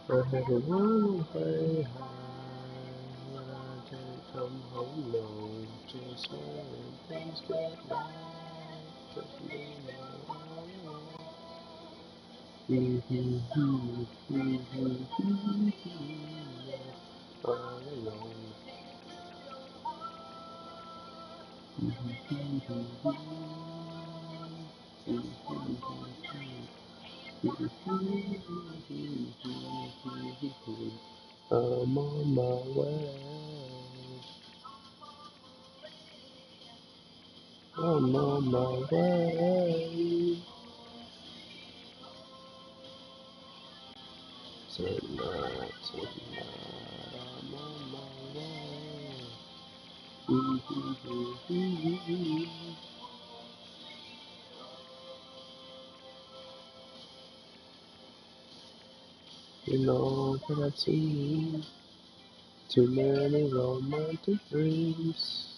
I had to run away high when I can't come home no. Just when things get right, just leave me alone. All alone. I'm on my way. I'm on my way. Tonight, I'm on my way. You know that I've seen too many romantic dreams.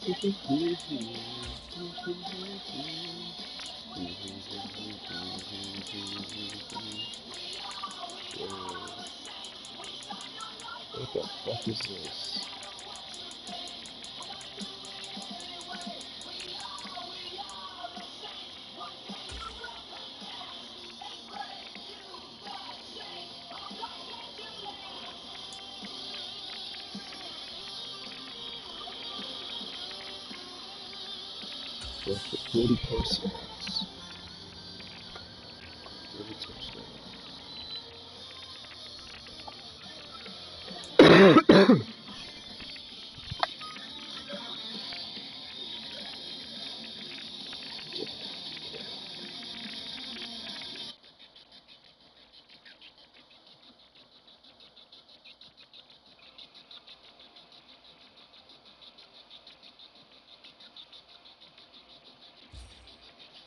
What the fuck is this? Go for 40 touchdowns. 40 touchdowns.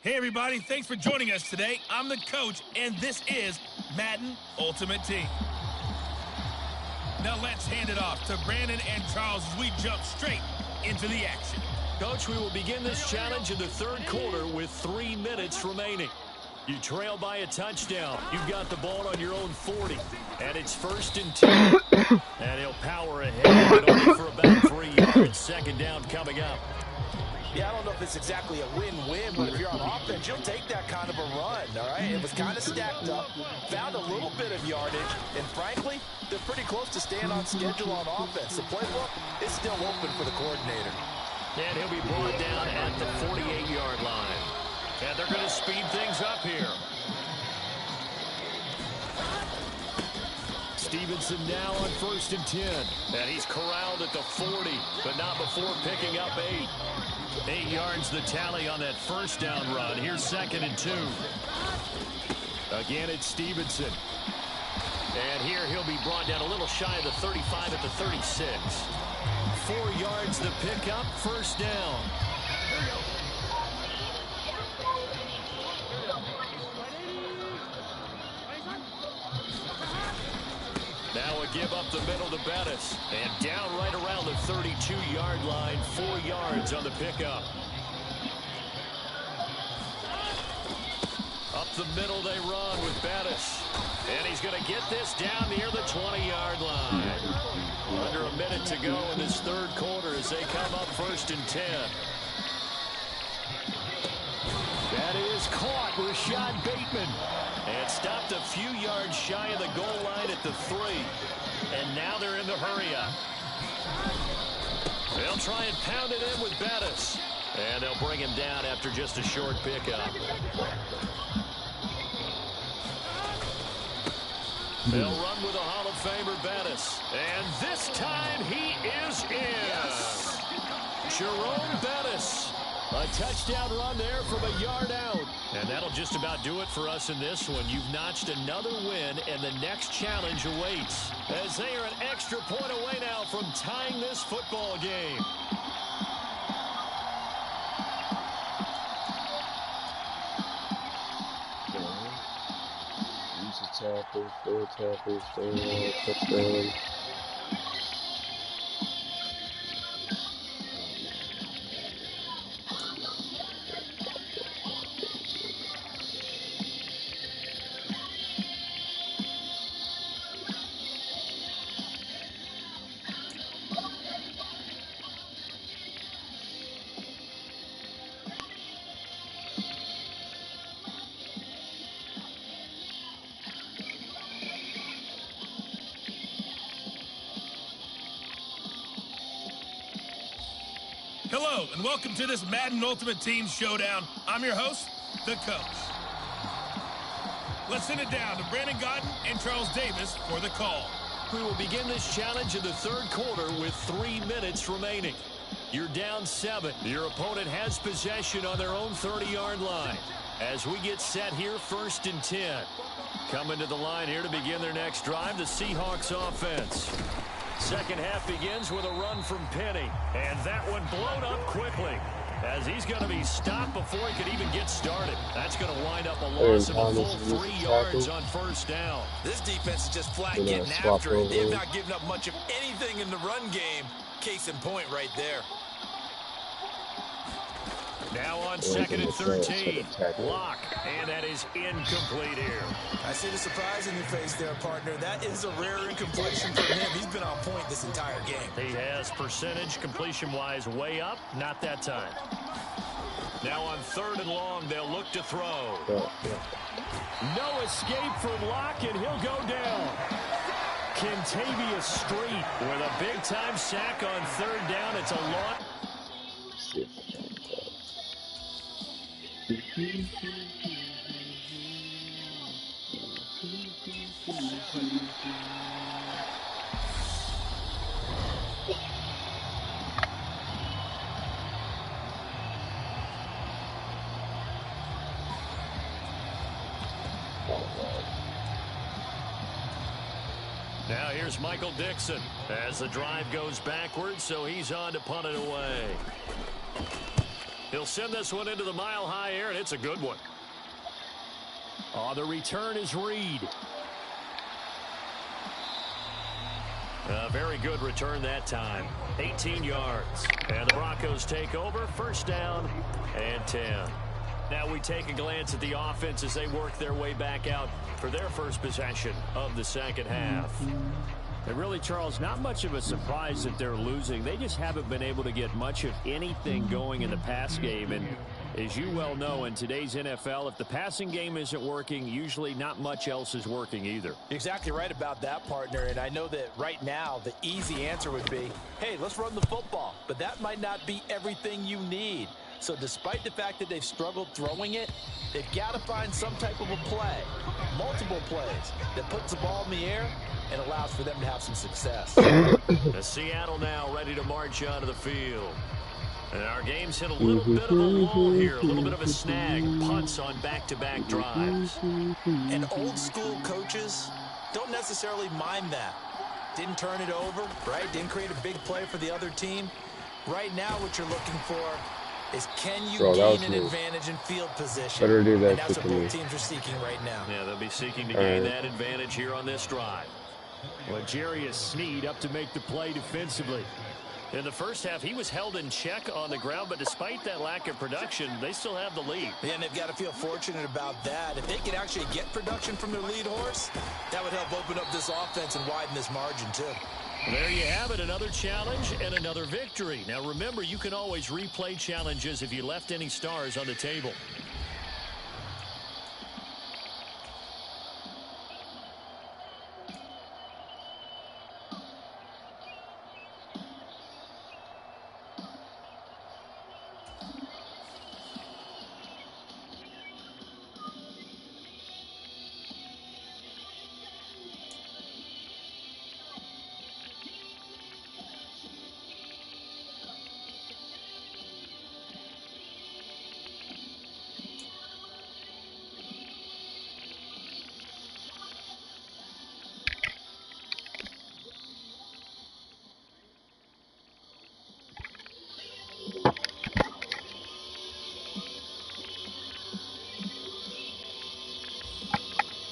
Hey everybody, thanks for joining us today. I'm the coach, and this is Madden Ultimate Team. Now let's hand it off to Brandon and Charles as we jump straight into the action. Coach, we will begin this challenge in the third quarter with 3 minutes remaining. You trail by a touchdown. You've got the ball on your own 40, and it's 1st and 10. And he'll power ahead, but only for about 3 yards. Second down coming up. Yeah, I don't know if it's exactly a win-win, but if you're on offense, you'll take that kind of a run, all right? It was kind of stacked up, found a little bit of yardage, and frankly, they're pretty close to staying on schedule on offense. The playbook is still open for the coordinator. And he'll be brought down at the 48-yard line. And they're going to speed things up here. Stevenson now on 1st and 10. And he's corralled at the 40, but not before picking up 8. 8 yards the tally on that first down run. Here's 2nd and 2. Again, it's Stevenson. And here he'll be brought down a little shy of the 35 at the 36. 4 yards the pickup, 1st down. Now a give up the middle to Bettis. And down right around the 32-yard line, 4 yards on the pickup. Up the middle they run with Bettis. And he's going to get this down near the 20-yard line. Under a minute to go in this third quarter as they come up 1st and 10. That is caught, Rashad Bateman. And stopped a few yards shy of the goal line at the 3. And now they're in the hurry-up. They'll try and pound it in with Bettis. And they'll bring him down after just a short pickup. They'll run with a Hall of Famer, Bettis. And this time he is in. Yes. Jerome Bettis. A touchdown run there from a yard out. And that'll just about do it for us in this one. You've notched another win, and the next challenge awaits. As they are an extra point away now from tying this football game. Use a tackle, 4 tackles, touchdown. Hello, and welcome to this Madden Ultimate Team Showdown. I'm your host, the coach. Let's send it down to Brandon Godden and Charles Davis for the call. We will begin this challenge in the third quarter with 3 minutes remaining. You're down 7. Your opponent has possession on their own 30-yard line. As we get set here, 1st and 10. Coming to the line here to begin their next drive, the Seahawks offense. Second half begins with a run from Penny. And that one blown up quickly. As he's going to be stopped before he could even get started. That's going to wind up a loss of a full 3 yards on 1st down. This defense is just flat getting after it. They've not given up much of anything in the run game. Case in point right there. Now on Going second from and the trash to 13. the tackle. Lock, and that is incomplete here. I see the surprise in your face there, partner. That is a rare incompletion from him. He's been on point this entire game. He has percentage completion-wise way up. Not that time. Now on 3rd and long, they'll look to throw. No escape from Lock, and he'll go down. Kentavious Street with a big-time sack on 3rd down. It's a loss. Now here's Michael Dixon as the drive goes backwards, so he's on to punt it away. He'll send this one into the mile-high air, and it's a good one. Oh, the return is Reed. A very good return that time. 18 yards. And the Broncos take over. 1st down and 10. Now we take a glance at the offense as they work their way back out for their first possession of the second half. And really, Charles, not much of a surprise that they're losing. They just haven't been able to get much of anything going in the pass game. And as you well know, in today's NFL, if the passing game isn't working, usually not much else is working either. You're exactly right about that, partner. And I know that right now the easy answer would be, hey, let's run the football. But that might not be everything you need. So despite the fact that they've struggled throwing it, they've got to find some type of a play, multiple plays, that puts the ball in the air and allows for them to have some success. The Seattle now ready to march onto the field. And our game's hit a little bit of a lull here, a little bit of a snag. Punts on back-to-back drives. And old-school coaches don't necessarily mind that. Didn't turn it over, right? Didn't create a big play for the other team. Right now what you're looking for is can you gain an advantage in field position? Better do that. And that's what both teams are seeking right now. Yeah, they'll be seeking to gain that advantage here on this drive. Well, Jarius Sneed up to make the play defensively. In the first half, he was held in check on the ground, but despite that lack of production, they still have the lead. Yeah, and they've got to feel fortunate about that. If they could actually get production from their lead horse, that would help open up this offense and widen this margin, too. There you have it, another challenge and another victory. Now remember, you can always replay challenges if you left any stars on the table.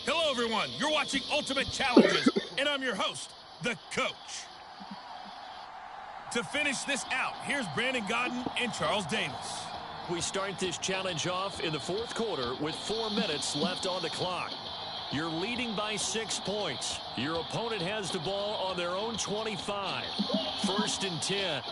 Hello, everyone. You're watching Ultimate Challenges, and I'm your host, the Coach. To finish this out, here's Brandon Godden and Charles Davis. We start this challenge off in the 4th quarter with 4 minutes left on the clock. You're leading by 6 points. Your opponent has the ball on their own 25. 1st and 10.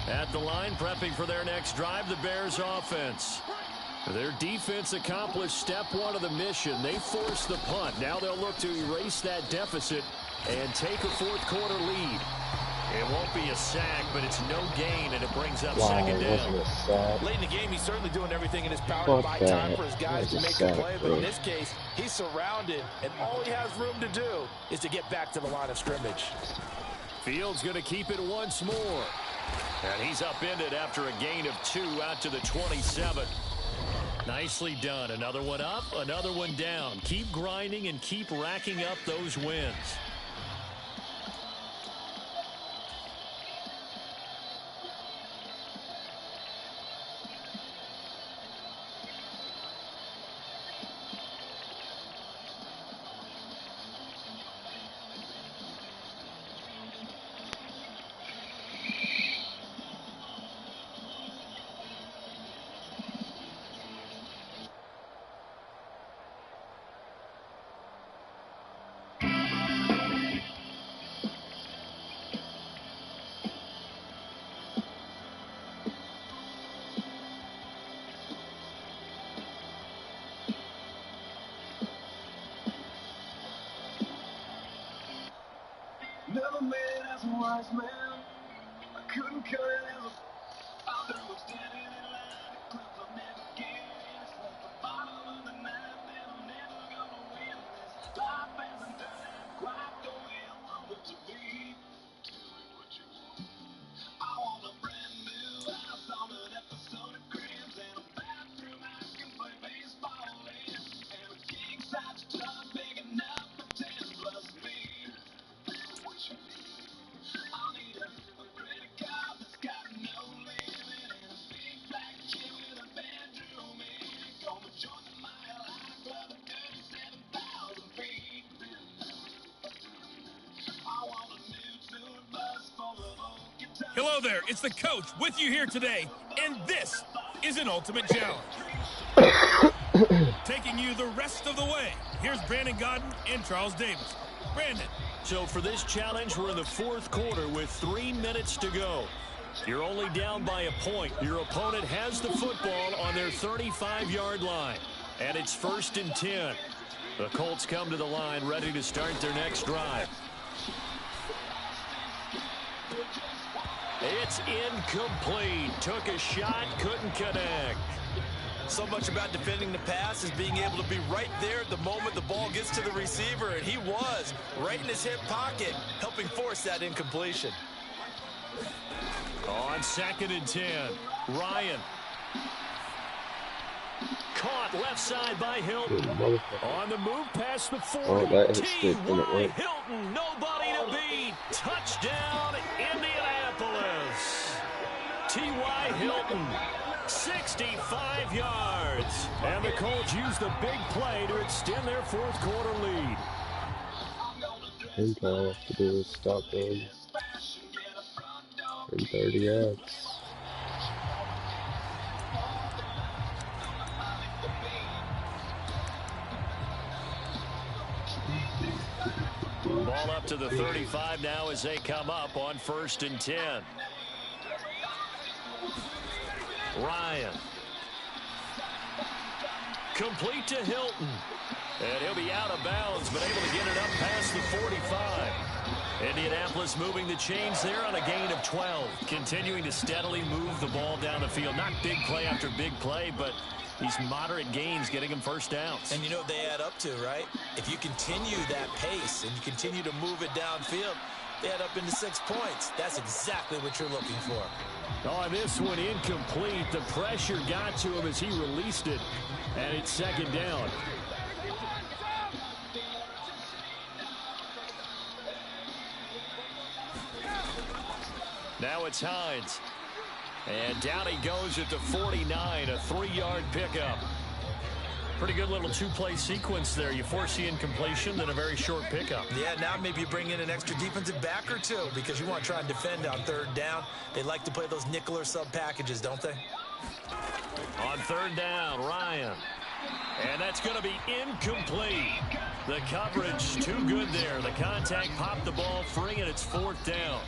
At the line, prepping for their next drive, the Bears offense. Their defense accomplished step one of the mission. They forced the punt. Now they'll look to erase that deficit and take a fourth quarter lead. It won't be a sack, but it's no gain, and it brings up second down. Late in the game, he's certainly doing everything in his power to buy time for his guys to make a play. But in this case, he's surrounded, and all he has room to do is to get back to the line of scrimmage. Fields going to keep it once more. And he's upended after a gain of 2 out to the 27. Nicely done. Another one up, another one down. Keep grinding and keep racking up those wins. Never made it as a wise man. I couldn't cut it as a father was standing in line. The clubs I'll never get. It's like the bottom of the ninth, and I'm never gonna win this. Life hasn't turned out quite the way I want it to be. Tell me what you want. I want a brand new house on an episode of Cribs, and a bathroom I can play baseball in, and a king size tub big enough for 10 plus me. I need a credit card that's got no limit, and a big black gym with a bedroom in it. Gonna join the Mile High Club at 37,000 feet. I want a new tour bus full of old guitars. Hello there, it's the coach with you here today, and this is an ultimate challenge. Taking you the rest of the way, here's Brandon Gaudin and Charles Davis. Brandon. So for this challenge, we're in the fourth quarter with 3 minutes to go. You're only down by a point. Your opponent has the football on their 35-yard line, and it's 1st and 10. The Colts come to the line ready to start their next drive. It's incomplete. Took a shot, couldn't connect. So much about defending the pass is being able to be right there at the moment the ball gets to the receiver, and he was right in his hip pocket, helping force that incompletion. On 2nd and 10, Ryan. Caught left side by Hilton. On the move past the 40. T.Y. Hilton, nobody to beat. Touchdown, Indianapolis. T.Y. Hilton. 65 yards. And the Colts use the big play to extend their fourth quarter lead. I think all I have to do is stop them in 30 yards. Ball up to the 35 now as they come up on 1st and 10. Ryan. Complete to Hilton. And he'll be out of bounds, but able to get it up past the 45. Indianapolis moving the chains there on a gain of 12. Continuing to steadily move the ball down the field. Not big play after big play, but these moderate gains getting them first downs. And you know what they add up to, right? If you continue that pace and you continue to move it downfield, they add up into 6 points. That's exactly what you're looking for. On this one, incomplete. The pressure got to him as he released it, and it's 2nd down. Now it's Hines. And down he goes at the 49, a 3-yard pickup. Pretty good little 2-play sequence there. You force the incompletion, then a very short pickup. Yeah, now maybe you bring in an extra defensive back or 2 because you want to try and defend on 3rd down. They like to play those nickel or sub packages, don't they? On 3rd down, Ryan. And that's going to be incomplete. The coverage too good there. The contact popped the ball free, and it's 4th down.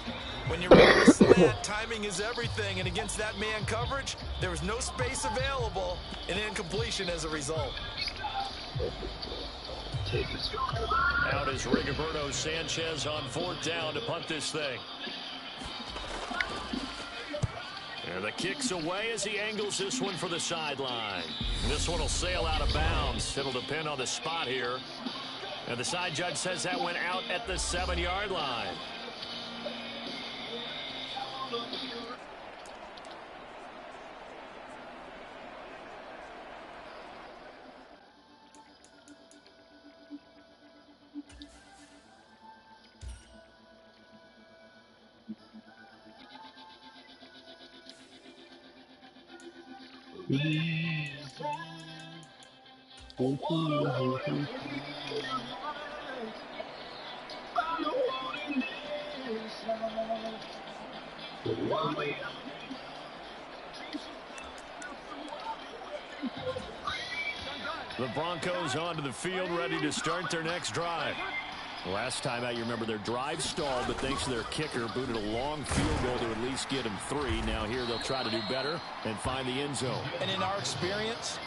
When you're running a slant, timing is everything. And against that man coverage, there was no space available, and incompletion as a result. Out is Rigoberto Sanchez on 4th down to punt this thing. And the kick's away as he angles this one for the sideline. This one will sail out of bounds. It'll depend on the spot here. And the side judge says that went out at the 7-yard line. The Broncos onto the field, ready to start their next drive. Last time out, you remember their drive stalled, but thanks to their kicker, booted a long field goal to at least get them 3. Now here they'll try to do better and find the end zone. And in our experience,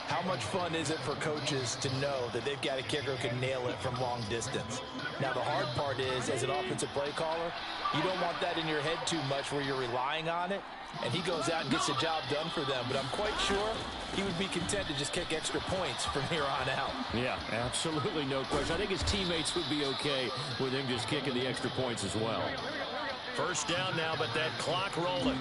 how much fun is it for coaches to know that they've got a kicker who can nail it from long distance? Now, the hard part is, as an offensive play caller, you don't want that in your head too much where you're relying on it, and he goes out and gets the job done for them. But I'm quite sure he would be content to just kick extra points from here on out. Yeah, absolutely no question. I think his teammates would be okay with him just kicking the extra points as well. 1st down now, but that clock rolling.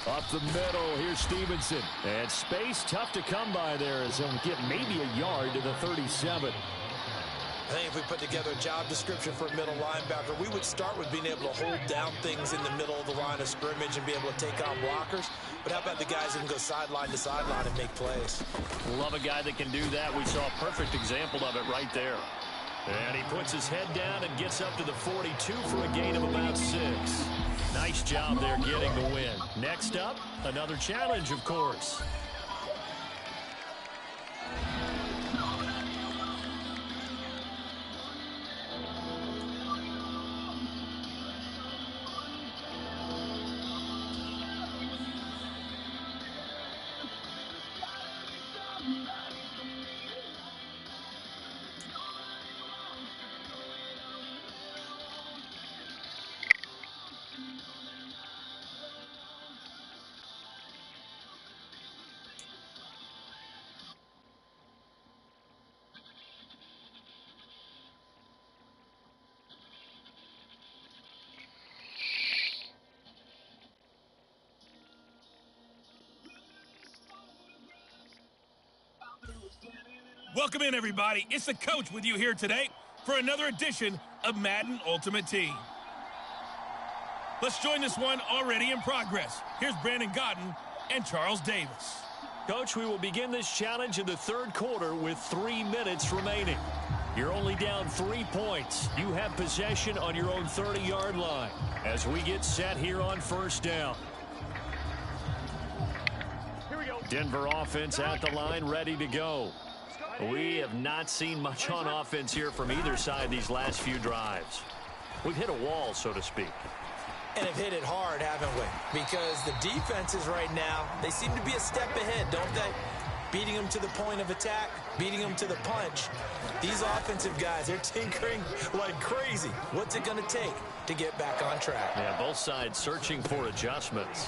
Up the middle, here's Stevenson. And space tough to come by there as he'll get maybe a yard to the 37. I think if we put together a job description for a middle linebacker, we would start with being able to hold down things in the middle of the line of scrimmage and be able to take on blockers. But how about the guys that can go sideline to sideline and make plays? Love a guy that can do that. We saw a perfect example of it right there. And he puts his head down and gets up to the 42 for a gain of about 6. Nice job there getting the win. Next up, another challenge, of course. Welcome in, everybody. It's the coach with you here today for another edition of Madden Ultimate Team. Let's join this one already in progress. Here's Brandon Gaudin and Charles Davis. Coach, we will begin this challenge in the 3rd quarter with 3 minutes remaining. You're only down 3 points. You have possession on your own 30-yard line as we get set here on 1st down. Here we go. Denver offense at the line, ready to go. We have not seen much on offense here from either side these last few drives. We've hit a wall, so to speak. And have hit it hard, haven't we? Because the defenses right now, they seem to be a step ahead, don't they? Beating them to the point of attack, beating them to the punch. These offensive guys, they're tinkering like crazy. What's it going to take to get back on track? Yeah, both sides searching for adjustments.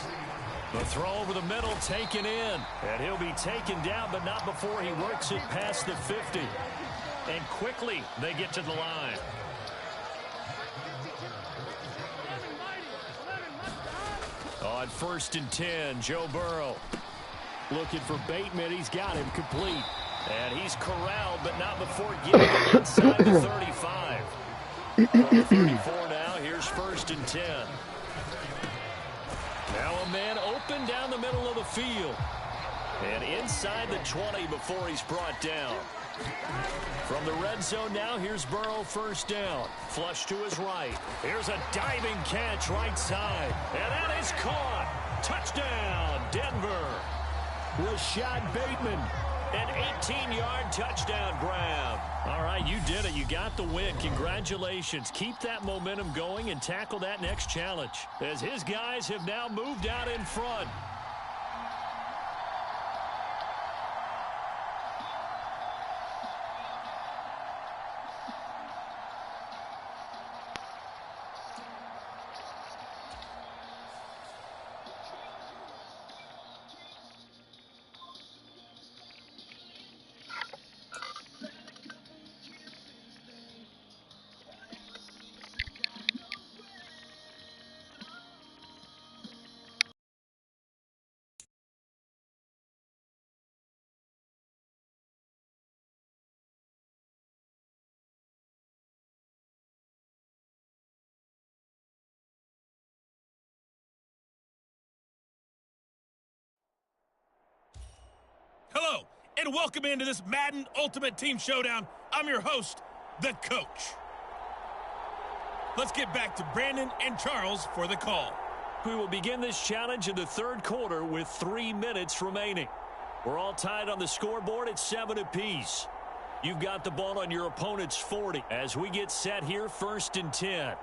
The throw over the middle taken in. And he'll be taken down, but not before he works it past the 50. And quickly they get to the line. On 1st and 10, Joe Burrow. Looking for Bateman. He's got him complete. And he's corralled, but not before getting it inside the 35. From the 34 now, here's 1st and 10. Now a man open down the middle of the field. And inside the 20 before he's brought down. From the red zone now, here's Burrow, first down. Flush to his right. Here's a diving catch right side. And that is caught. Touchdown, Denver. Rashad Bateman, an 18-yard touchdown grab. All right, you did it. You got the win. Congratulations. Keep that momentum going and tackle that next challenge, as his guys have now moved out in front. Hello, and welcome into this Madden Ultimate Team Showdown. I'm your host, the Coach. Let's get back to Brandon and Charles for the call. We will begin this challenge in the third quarter with 3 minutes remaining. We're all tied on the scoreboard at 7 apiece. You've got the ball on your opponent's 40 as we get set here, 1st and 10.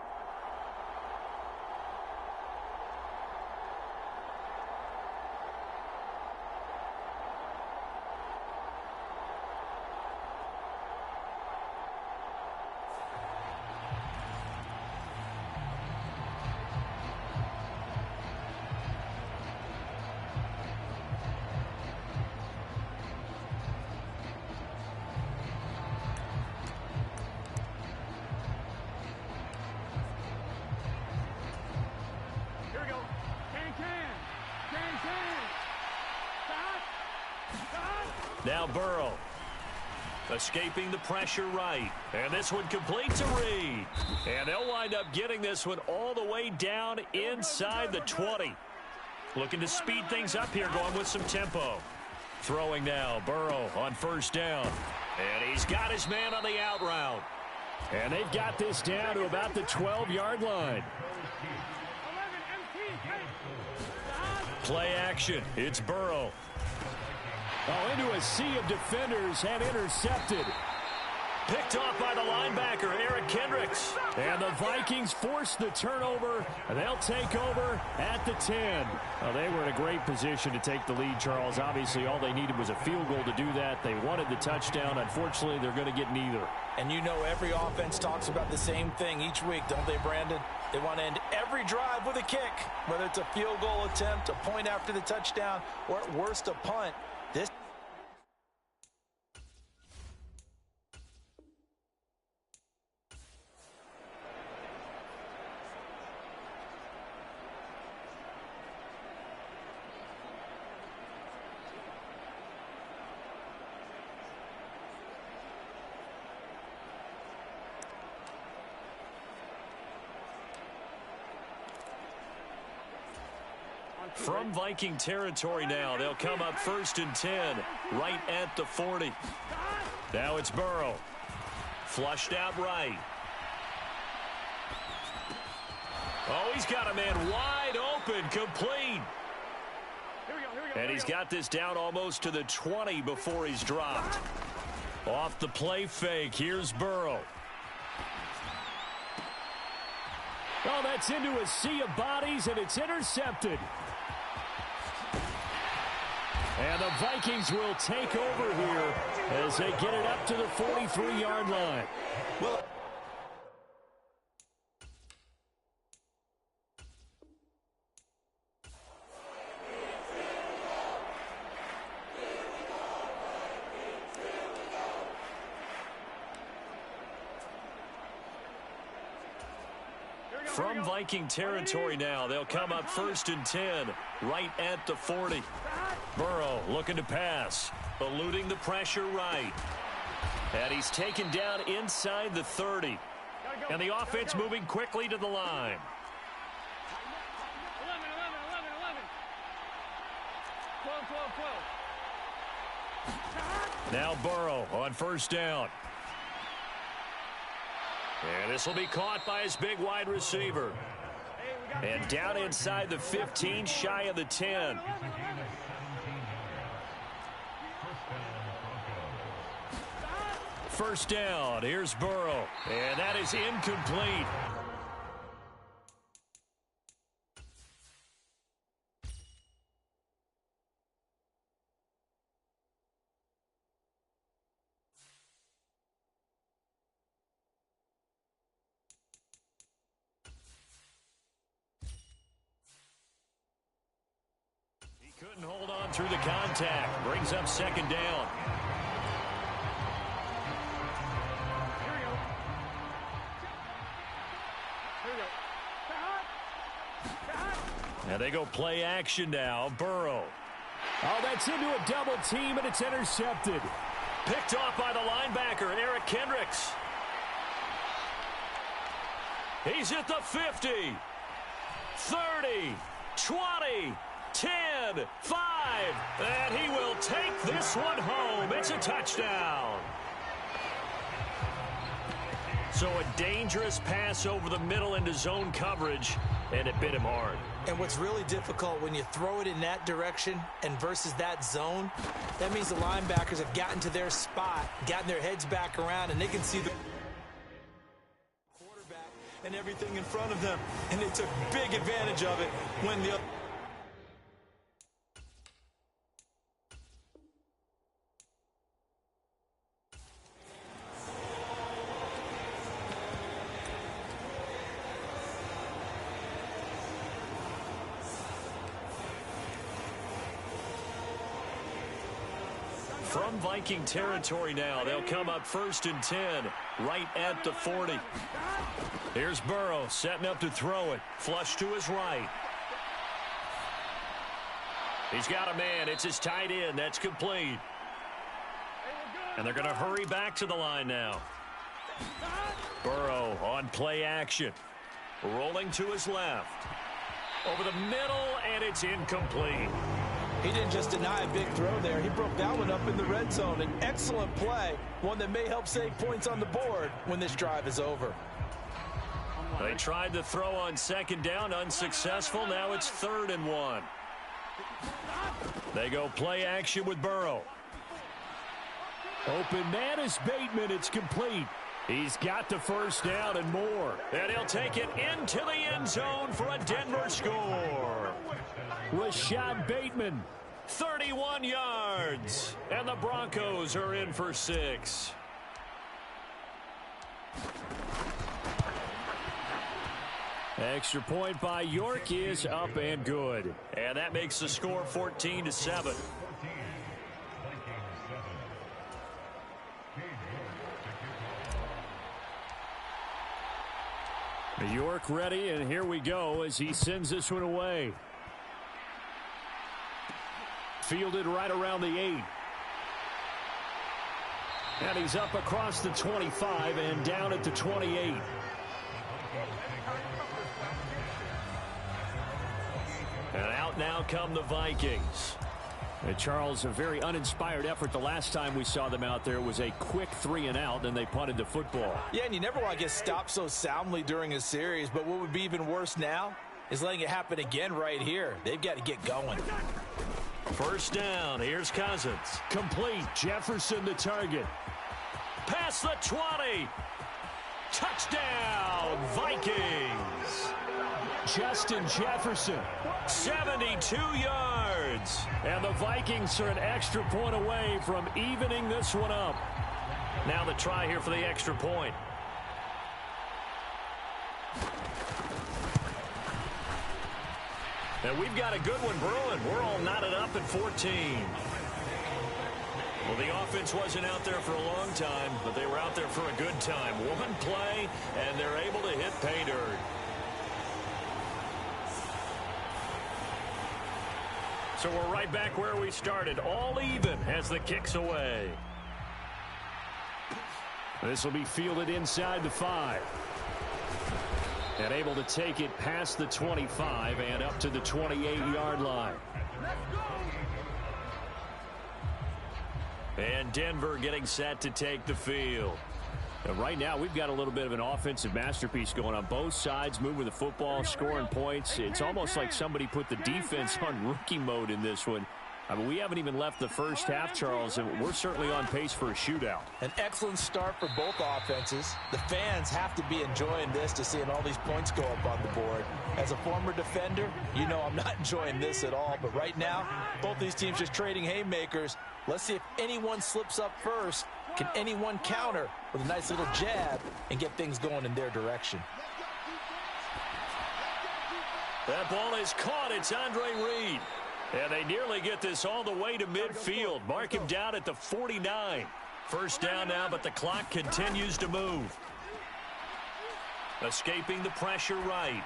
Now Burrow, escaping the pressure right. And this one complete to Reed. And they'll wind up getting this one all the way down inside the 20. Looking to speed things up here, going with some tempo. Throwing now, Burrow on 1st down. And he's got his man on the out route. And they've got this down to about the 12-yard line. Play action. It's Burrow. Oh, into a sea of defenders and intercepted. Picked off by the linebacker, Eric Kendricks. And the Vikings force the turnover. And they'll take over at the 10. Well, they were in a great position to take the lead, Charles. Obviously, all they needed was a field goal to do that. They wanted the touchdown. Unfortunately, they're going to get neither. And you know every offense talks about the same thing each week, don't they, Brandon? They want to end every drive with a kick, whether it's a field goal attempt, a point after the touchdown, or at worst, a punt. This From Viking territory now, they'll come up 1st and 10, right at the 40. Now it's Burrow. Flushed out right. Oh, he's got a man wide open, complete. And he's got this down almost to the 20 before he's dropped. Off the play fake, here's Burrow. Oh, that's into a sea of bodies, and it's intercepted. And the Vikings will take over here as they get it up to the 43-yard line. Well, from Viking territory now, they'll come up 1st and 10, right at the 40. Burrow looking to pass, eluding the pressure right. And he's taken down inside the 30. And the offense moving quickly to the line. 11, 12, 12, 12. Now Burrow on first down. And this will be caught by his big wide receiver. And down inside the 15, shy of the 10. First down, here's Burrow. And that is incomplete. Couldn't hold on through the contact. Brings up second down. Now they go play action now. Burrow. Oh, that's into a double team, and it's intercepted. Picked off by the linebacker, Eric Kendricks. He's at the 50. 30. 20. 10, 5, and he will take this one home. It's a touchdown. So a dangerous pass over the middle into zone coverage, and it bit him hard. And what's really difficult when you throw it in that direction and versus that zone, that means the linebackers have gotten to their spot, gotten their heads back around, and they can see the quarterback and everything in front of them, and they took big advantage of it when the From Viking territory now, they'll come up 1st and 10, right at the 40. Here's Burrow setting up to throw it. Flush to his right. He's got a man. It's his tight end. That's complete. And they're going to hurry back to the line now. Burrow on play action. Rolling to his left. Over the middle, and it's incomplete. He didn't just deny a big throw there. He broke that one up in the red zone. An excellent play, one that may help save points on the board when this drive is over. They tried to throw on second down, unsuccessful. Now it's 3rd and 1. They go play action with Burrow. Open man is Bateman. It's complete. He's got the first down and more. And he'll take it into the end zone for a Denver score. Rashad Bateman. 31 yards. And the Broncos are in for 6. Extra point by York is up and good. And that makes the score 14-7. York ready, and here we go as he sends this one away. Fielded right around the 8. And he's up across the 25 and down at the 28. And out now come the Vikings. And Charles, a very uninspired effort. The last time we saw them out there was a quick 3-and-out, and they punted the football. Yeah, and you never want to get stopped so soundly during a series, but what would be even worse now is letting it happen again right here. They've got to get going. First down, here's Cousins. Complete. Jefferson the target. Past the 20. Touchdown, Vikings. Justin Jefferson. 72 yards. And the Vikings are an extra point away from evening this one up. Now the try here for the extra point. And we've got a good one brewing. We're all knotted up at 14. Well, the offense wasn't out there for a long time, but they were out there for a good time. One play, and they're able to hit pay dirt. So we're right back where we started, all even as the kick's away. This will be fielded inside the 5. And able to take it past the 25 and up to the 28-yard line. And Denver getting set to take the field. And right now, we've got a little bit of an offensive masterpiece going on both sides, moving the football, scoring points. It's almost like somebody put the defense on rookie mode in this one. I mean, we haven't even left the first half, Charles, and we're certainly on pace for a shootout. An excellent start for both offenses. The fans have to be enjoying this to seeing all these points go up on the board. As a former defender, you know I'm not enjoying this at all. But right now, both these teams just trading haymakers. Let's see if anyone slips up first. Can anyone counter with a nice little jab and get things going in their direction? That ball is caught. It's Andre Reed. And they nearly get this all the way to midfield. Mark him down at the 49. First down now, but the clock continues to move. Escaping the pressure right.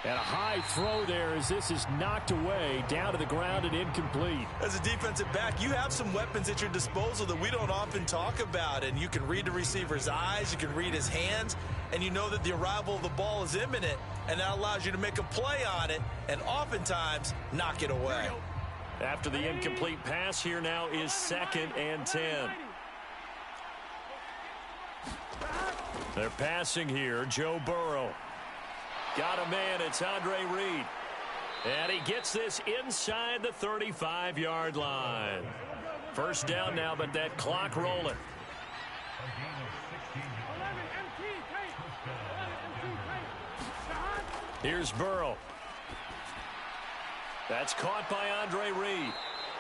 And a high throw there as this is knocked away, down to the ground and incomplete. As a defensive back, you have some weapons at your disposal that we don't often talk about. And you can read the receiver's eyes, you can read his hands, and you know that the arrival of the ball is imminent. And that allows you to make a play on it and oftentimes knock it away. After the incomplete pass, here now is 2nd and 10. They're passing here. Joe Burrow. Got a man. It's Andre Reed. And he gets this inside the 35-yard line. First down now, but that clock rolling. Here's Burrow. That's caught by Andre Reed.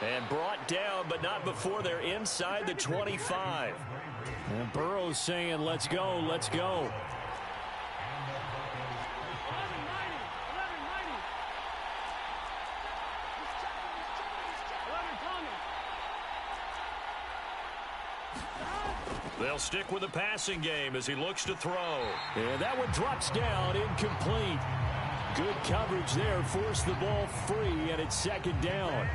And brought down, but not before they're inside the 25. And Burrow's saying, let's go, let's go. They'll stick with the passing game as he looks to throw. And that one drops down, incomplete. Good coverage there, forced the ball free, and it's 2nd down.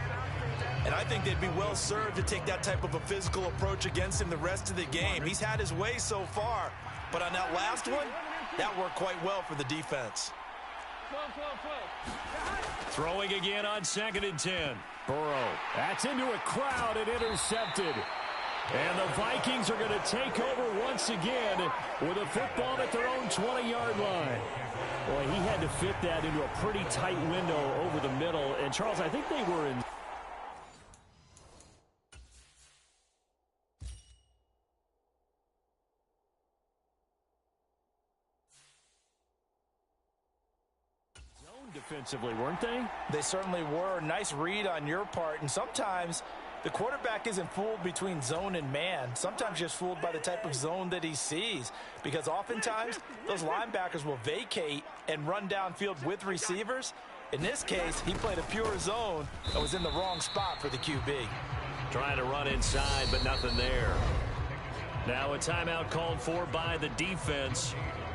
And I think they'd be well served to take that type of a physical approach against him the rest of the game. He's had his way so far, but on that last one, that worked quite well for the defense. Throwing again on 2nd and 10. Burrow, that's into a crowd and intercepted. And the Vikings are going to take over once again with a football at their own 20-yard line. Boy, he had to fit that into a pretty tight window over the middle. And, Charles, I think they were in zone defensively, weren't they? They certainly were. Nice read on your part. And sometimes the quarterback isn't fooled between zone and man. Sometimes just fooled by the type of zone that he sees. Because oftentimes, those linebackers will vacate and run downfield with receivers. In this case, he played a pure zone and was in the wrong spot for the QB. Trying to run inside, but nothing there. Now a timeout called for by the defense.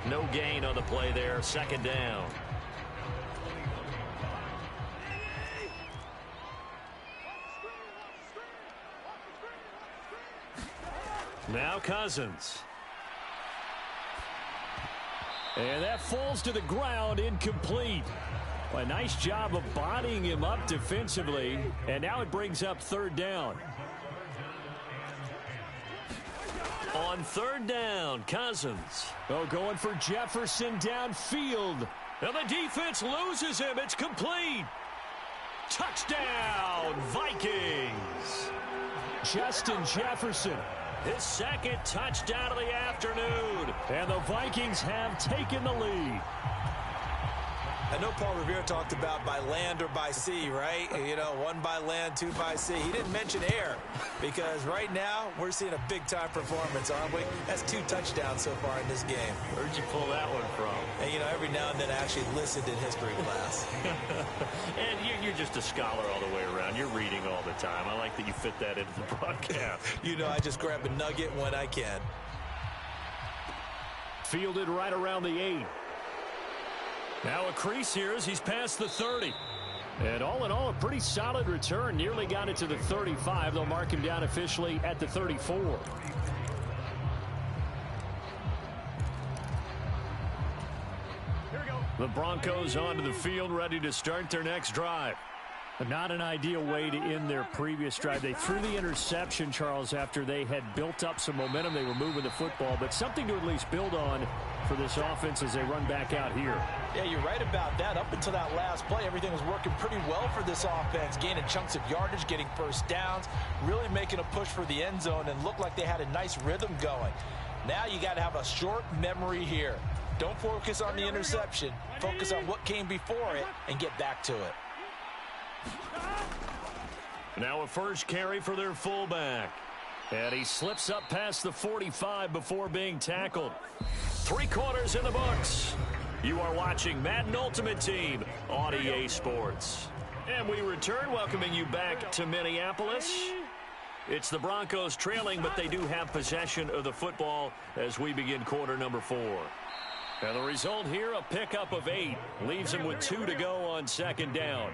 No gain on the play there. 2nd down. Now Cousins. And that falls to the ground, incomplete. A nice job of bodying him up defensively. And now it brings up 3rd down. On 3rd down, Cousins. Oh, going for Jefferson downfield. And the defense loses him. It's complete. Touchdown, Vikings. Justin Jefferson. His 2nd touchdown of the afternoon. And the Vikings have taken the lead. I know Paul Revere talked about by land or by sea, right? You know, 1 by land, 2 by sea. He didn't mention air because right now we're seeing a big-time performance, aren't we? That's 2 touchdowns so far in this game. Where'd you pull that one from? And, you know, every now and then I actually listened in history class. And you're just a scholar all the way around. You're reading all the time. I like that you fit that into the broadcast. You know, I just grab a nugget when I can. Fielded right around the 8. Now a crease here as he's past the 30. And all in all, a pretty solid return. Nearly got it to the 35. They'll mark him down officially at the 34. The Broncos onto the field, ready to start their next drive. Not an ideal way to end their previous drive. They threw the interception, Charles, after they had built up some momentum. They were moving the football, but something to at least build on for this offense as they run back out here. Yeah, you're right about that. Up until that last play, everything was working pretty well for this offense, gaining chunks of yardage, getting first downs, really making a push for the end zone, and looked like they had a nice rhythm going. Now you got to have a short memory here. Don't focus on the interception. Focus on what came before it and get back to it. Now a first carry for their fullback. And he slips up past the 45 before being tackled. 3 quarters in the books. You are watching Madden Ultimate Team on EA Sports. And we return, welcoming you back to Minneapolis. It's the Broncos trailing, but they do have possession of the football as we begin quarter number 4. And the result here, a pickup of 8. Leaves them with 2 to go on second down.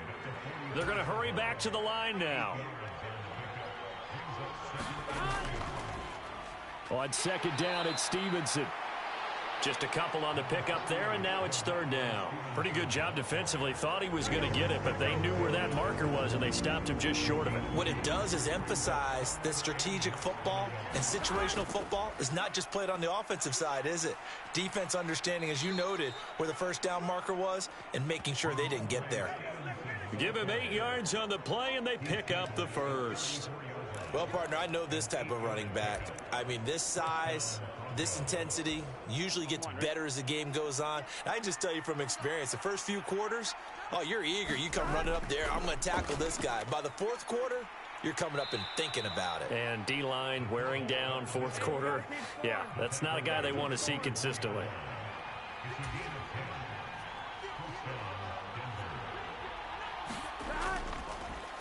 They're going to hurry back to the line now. On second down, it's Stevenson. Just a couple on the pickup there, and now it's third down. Pretty good job defensively. Thought he was going to get it, but they knew where that marker was, and they stopped him just short of it. What it does is emphasize that strategic football and situational football is not just played on the offensive side, is it? Defense understanding, as you noted, where the first down marker was and making sure they didn't get there. Give him 8 yards on the play, and they pick up the first. Well, partner, I know this type of running back. I mean, this size, this intensity usually gets better as the game goes on. I just tell you from experience, the first few quarters, oh, you're eager. You come running up there, I'm going to tackle this guy. By the fourth quarter, you're coming up and thinking about it. And D-line wearing down fourth quarter. Yeah, that's not a guy they want to see consistently.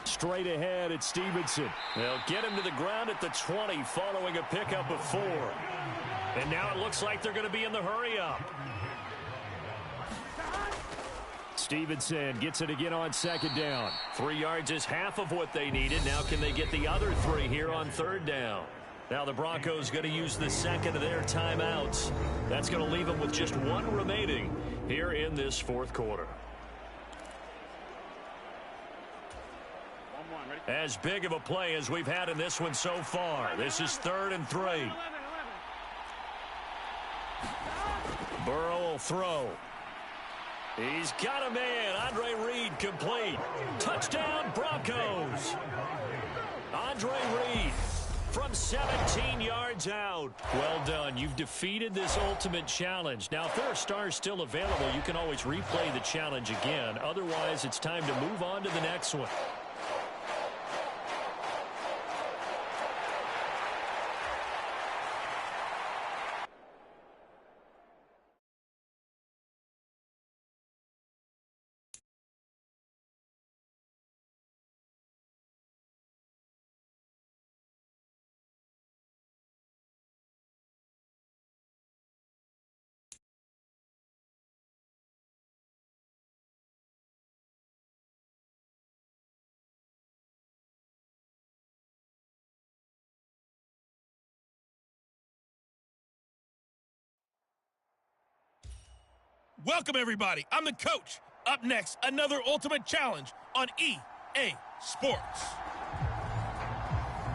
Straight ahead, it's Stevenson. They'll get him to the ground at the 20 following a pickup of 4. And now it looks like they're going to be in the hurry-up. Stevenson gets it again on second down. 3 yards is half of what they needed. Now can they get the other 3 here on third down? Now the Broncos going to use the second of their timeouts. That's going to leave them with just 1 remaining here in this fourth quarter. As big of a play as we've had in this one so far. This is 3rd and 3. Burrow will throw. He's got a man. Andre Reed complete. Touchdown Broncos. Andre Reed from 17 yards out. Well done. You've defeated this ultimate challenge. Now, if there are stars still available, you can always replay the challenge again. Otherwise, it's time to move on to the next one. Welcome, everybody. I'm the coach. Up next, another ultimate challenge on EA Sports.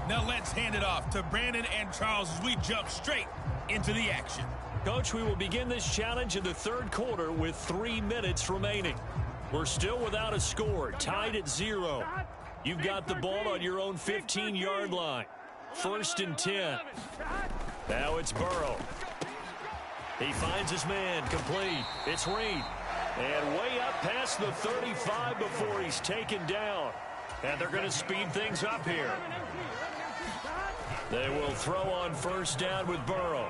Now let's hand it off to Brandon and Charles as we jump straight into the action. Coach, we will begin this challenge in the third quarter with 3 minutes remaining. We're still without a score, tied at 0. You've got the ball on your own 15-yard line. 1st and 10. Now it's Burrow. He finds his man, complete. It's Reed. And way up past the 35 before he's taken down. And they're going to speed things up here. They will throw on 1st down with Burrow.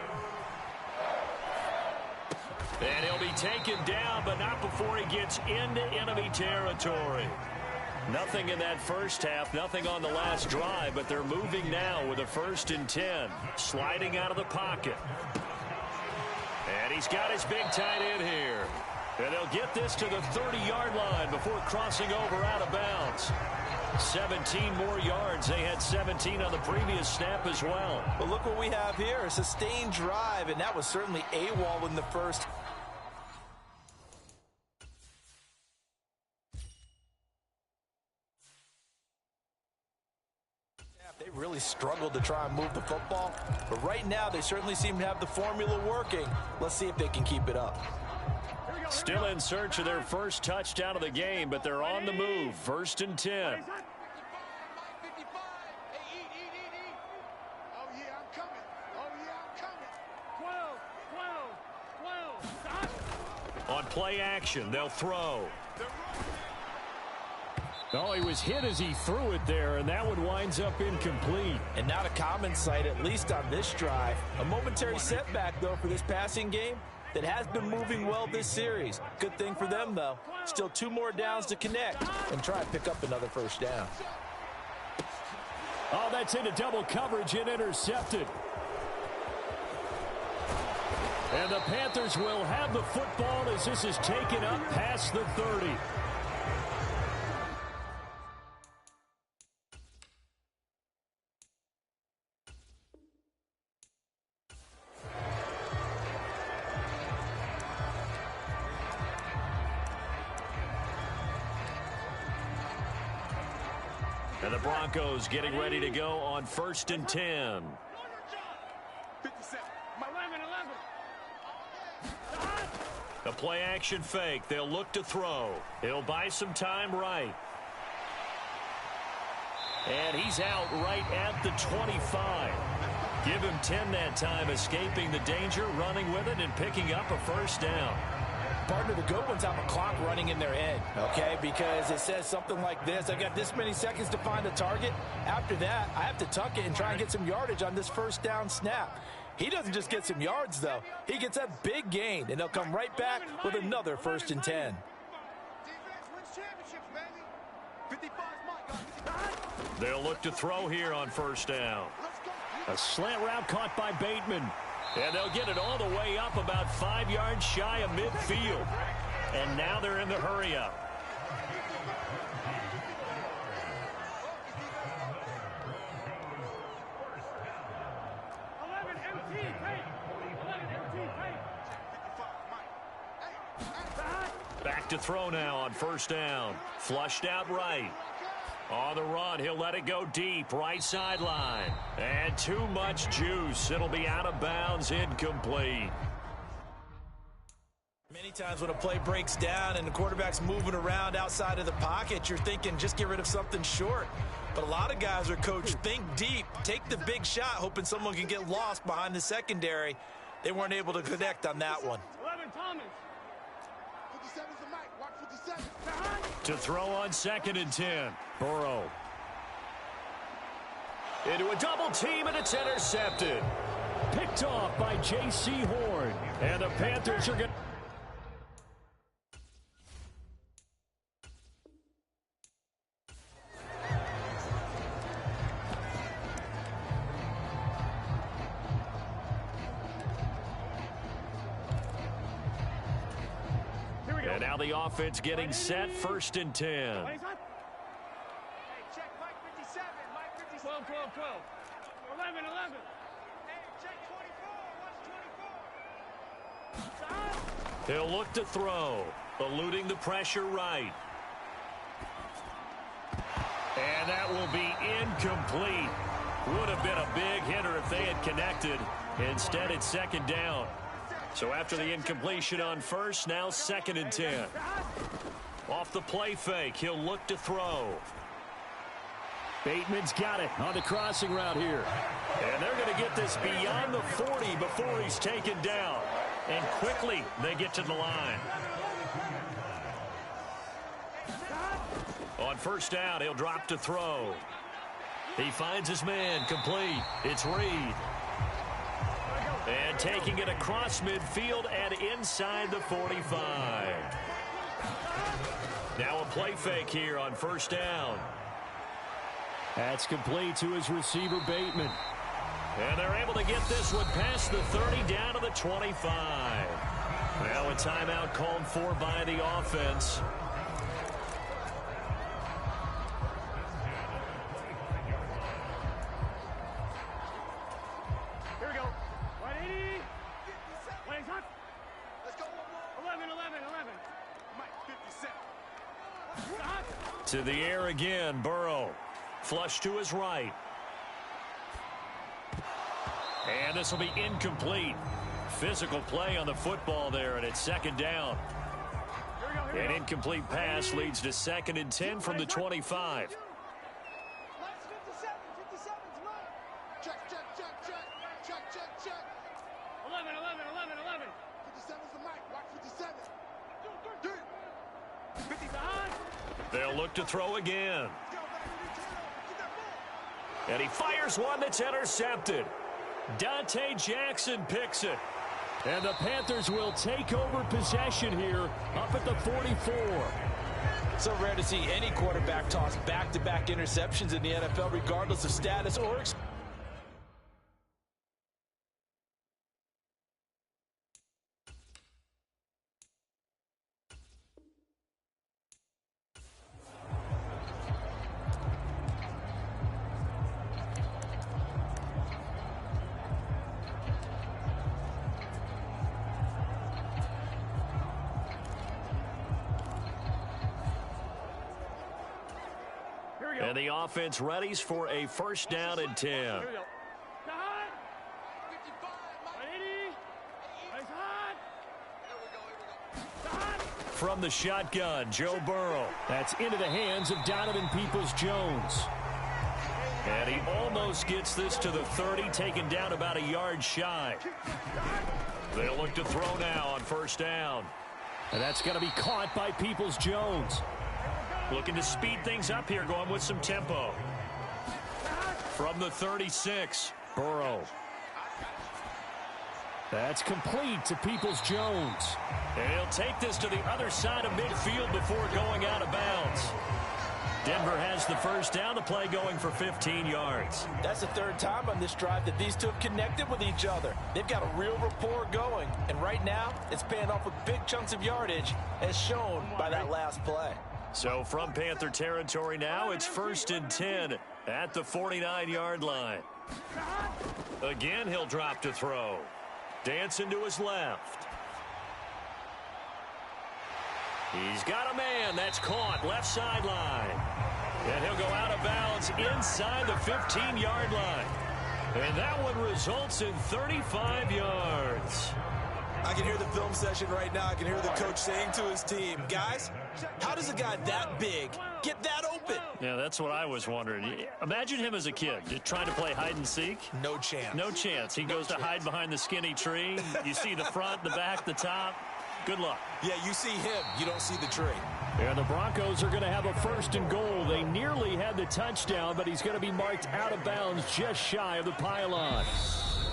And he'll be taken down, but not before he gets into enemy territory. Nothing in that first half, nothing on the last drive, but they're moving now with a 1st and 10. Sliding out of the pocket. And he's got his big tight end here. And they'll get this to the 30-yard line before crossing over out of bounds. 17 more yards. They had 17 on the previous snap as well. But look what we have here, a sustained drive, and that was certainly AWOL in the first. really struggled to try and move the football. But right now, they certainly seem to have the formula working. Let's see if they can keep it up. Still in search of their first touchdown of the game, but they're on the move. 1st and 10. On play action, they'll throw. Oh, he was hit as he threw it there, and that one winds up incomplete. And not a common sight, at least on this drive. A momentary setback, though, for this passing game that has been moving well this series. Good thing for them, though. Still 2 more downs to connect and try and pick up another first down. Oh, that's into double coverage and intercepted. And the Panthers will have the football as this is taken up past the 30. And the Broncos getting ready to go on 1st and 10. 57. A play action fake. They'll look to throw. He'll buy some time right. And he's out right at the 25. Give him 10 that time, escaping the danger, running with it, and picking up a first down. Partner, the good ones have a clock running in their head, okay? Because it says something like this: I got this many seconds to find a target. After that, I have to tuck it and try and get some yardage on this first down snap. He doesn't just get some yards, though. He gets a big gain, and they'll come right back with another 1st and 10. They'll look to throw here on 1st down. A slant route caught by Bateman. And they'll get it all the way up about 5 yards shy of midfield. And now they're in the hurry-up. Back to throw now on 1st down. Flushed out right. On the run, he'll let it go deep, right sideline. And too much juice. It'll be out of bounds, incomplete. Many times when a play breaks down and the quarterback's moving around outside of the pocket, you're thinking just get rid of something short. But a lot of guys are coached, think deep, take the big shot, hoping someone can get lost behind the secondary. They weren't able to connect on that one. 11 Thomas. 57's the mic. Watch 57. To throw on 2nd and 10. Burrow. Into a double team, and it's intercepted. Picked off by J.C. Horn. And the Panthers are going to... And now the offense getting set, 1st and 10. Hey, check Mike 57. Mike 57. 12, 12. 11, 11. Hey, check 24. Watch 24. He'll look to throw, eluding the pressure right. And that will be incomplete. Would have been a big hitter if they had connected. Instead, it's 2nd down. So after the incompletion on 1st, now 2nd and 10. Off the play fake, he'll look to throw. Bateman's got it on the crossing route here. And they're going to get this beyond the 40 before he's taken down. And quickly, they get to the line. On 1st down, he'll drop to throw. He finds his man, complete. It's Reed. And taking it across midfield and inside the 45. Now a play fake here on 1st down. That's complete to his receiver, Bateman. And they're able to get this one past the 30 down to the 25. Now a timeout called for by the offense. Here we go. 180. Plays hot. Let's go one more. 11, 11, 11. Mike 57. To the air again, Burrow. Flush to his right. And this will be incomplete. Physical play on the football there, and it's second down. An incomplete pass leads to 2nd and 10 from the 25. Check. 11. 57's the mic. Watch 57. 50. They'll look to throw again. And he fires one that's intercepted. Dante Jackson picks it. And the Panthers will take over possession here up at the 44. So rare to see any quarterback toss back-to-back interceptions in the NFL, regardless of status or experience. And the offense readies for a first down and 10. From the shotgun, Joe Burrow. That's into the hands of Donovan Peoples-Jones. And he almost gets this to the 30, taken down about a yard shy. They'll look to throw now on first down. And that's going to be caught by Peoples-Jones. Looking to speed things up here, going with some tempo. From the 36, Burrow. That's complete to Peoples-Jones. And he'll take this to the other side of midfield before going out of bounds. Denver has the first down, the play going for 15 yards. That's the third time on this drive that these two have connected with each other. They've got a real rapport going. And right now, it's paying off with big chunks of yardage, as shown by that last play. So from Panther territory now, it's 1st and 10 at the 49-yard line. Again, he'll drop to throw. Dancing to his left. He's got a man that's caught left sideline. And he'll go out of bounds inside the 15-yard line. And that one results in 35 yards. I can hear the film session right now. I can hear the coach saying to his team, guys, how does a guy that big get that open? Yeah, that's what I was wondering. Imagine him as a kid trying to play hide and seek. No chance. No chance. He goes to hide behind the skinny tree. You see the front, the back, the top. Good luck. Yeah, you see him. You don't see the tree. And the Broncos are going to have a 1st and goal. They nearly had the touchdown, but he's going to be marked out of bounds just shy of the pylon.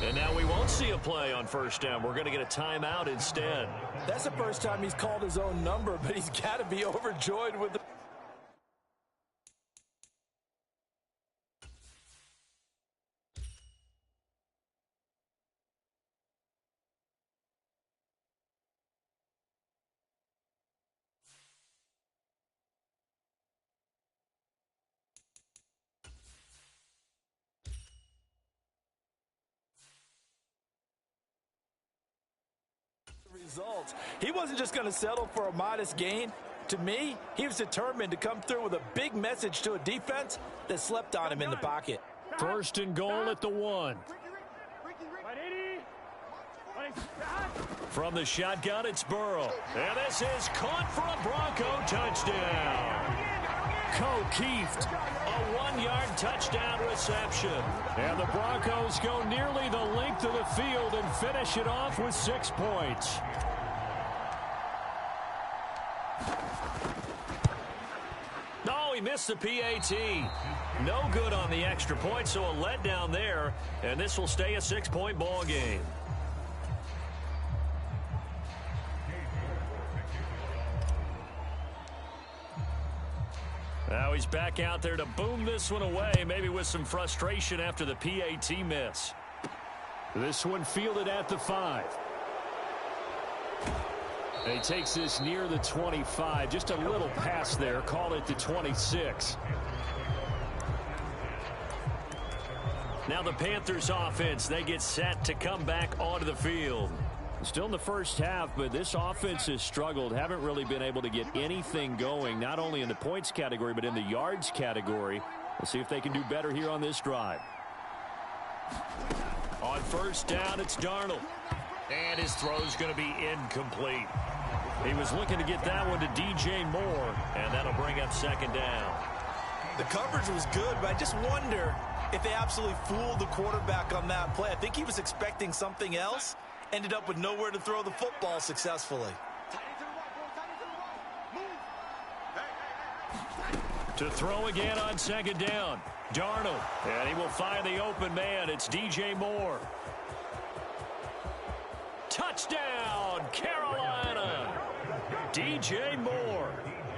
And now we won't see a play on first down. We're going to get a timeout instead. That's the first time he's called his own number, but he's got to be overjoyed with the... results. He wasn't just going to settle for a modest gain. To me, he was determined to come through with a big message to a defense that slept on him in the pocket. 1st and goal at the 1. From the shotgun, it's Burrow. And this is caught for a Bronco touchdown. Keeft. A 1-yard touchdown reception. And the Broncos go nearly the length of the field and finish it off with 6 points. No, he missed the PAT. No good on the extra point, so a letdown there. And this will stay a 6-point ball game. Now he's back out there to boom this one away, maybe with some frustration after the PAT miss. This one fielded at the 5. He takes this near the 25. Just a little pass there. Call it the 26. Now the Panthers offense, they get set to come back onto the field. Still in the first half, but this offense has struggled. Haven't really been able to get anything going, not only in the points category, but in the yards category. We'll see if they can do better here on this drive. On first down, it's Darnold. And his throw's going to be incomplete. He was looking to get that one to DJ Moore, and that'll bring up second down. The coverage was good, but I just wonder if they absolutely fooled the quarterback on that play. I think he was expecting something else, ended up with nowhere to throw the football successfully. To throw again on second down, Darnold, and he will find the open man. It's DJ Moore. Touchdown, Carolina. DJ Moore,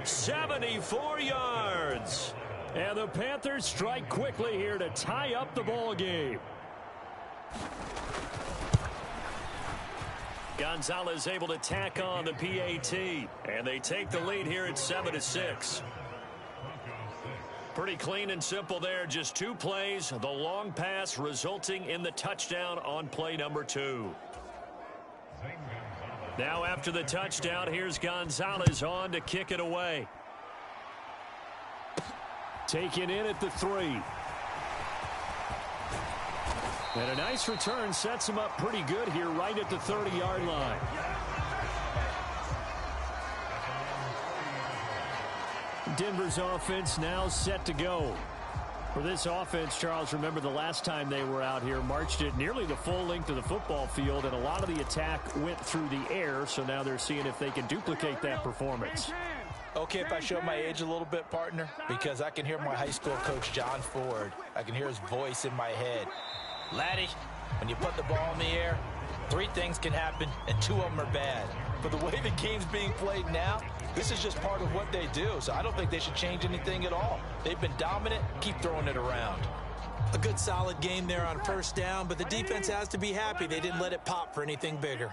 74 yards. And the Panthers strike quickly here to tie up the ball game. Gonzalez able to tack on the PAT, and they take the lead here at 7-6. Pretty clean and simple there. Just 2 plays. The long pass resulting in the touchdown on play number 2. Now after the touchdown, here's Gonzalez on to kick it away. Taken in at the 3. And a nice return sets him up pretty good here right at the 30-yard line. Denver's offense now set to go. For this offense, Charles, remember the last time they were out here, marched it nearly the full length of the football field, and a lot of the attack went through the air, so now they're seeing if they can duplicate that performance. Okay, if I show my age a little bit, partner, because I can hear my high school coach, John Ford. I can hear his voice in my head. Laddie, when you put the ball in the air, 3 things can happen, and 2 of them are bad. But the way the game's being played now, this is just part of what they do, so I don't think they should change anything at all. They've been dominant. Keep throwing it around. A good, solid game there on first down, but the defense has to be happy they didn't let it pop for anything bigger.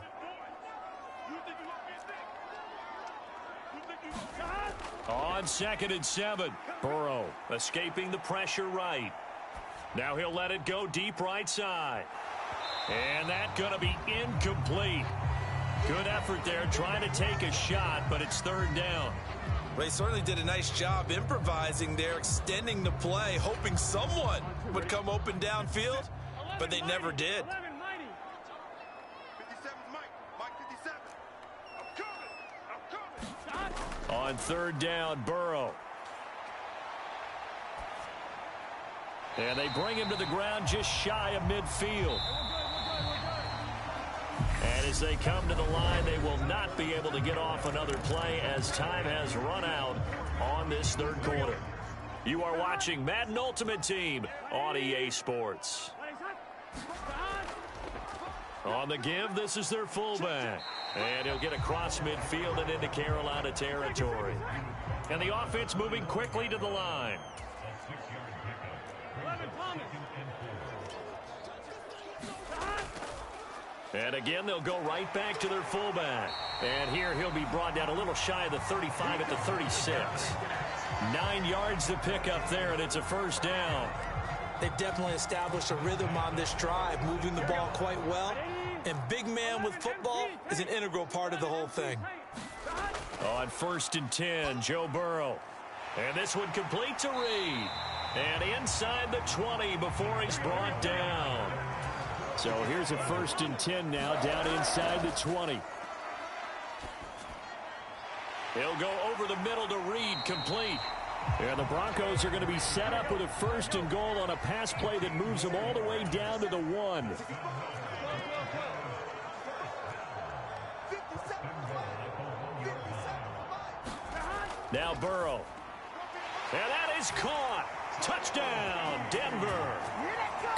On 2nd and 7, Burrow escaping the pressure right. Now he'll let it go deep right side. And that's going to be incomplete. Good effort there trying to take a shot, but it's 3rd down. They certainly did a nice job improvising there, extending the play, hoping someone would come open downfield, but they never did. On 3rd down, Burrow. And they bring him to the ground just shy of midfield. And as they come to the line, they will not be able to get off another play as time has run out on this 3rd quarter. You are watching Madden Ultimate Team on EA Sports. On the give, this is their fullback. And he'll get across midfield and into Carolina territory. And the offense moving quickly to the line. And again, they'll go right back to their fullback. And here he'll be brought down a little shy of the 35 at the 36. 9 yards to pick up there, and it's a 1st down. They've definitely established a rhythm on this drive, moving the ball quite well. And big man with football is an integral part of the whole thing. On 1st and 10, Joe Burrow. And this one complete to Reed. And inside the 20 before he's brought down. So here's a 1st and 10 now, down inside the 20. He'll go over the middle to Reed, complete. And the Broncos are going to be set up with a 1st and goal on a pass play that moves them all the way down to the 1. Now Burrow. And that is caught. Touchdown, Denver.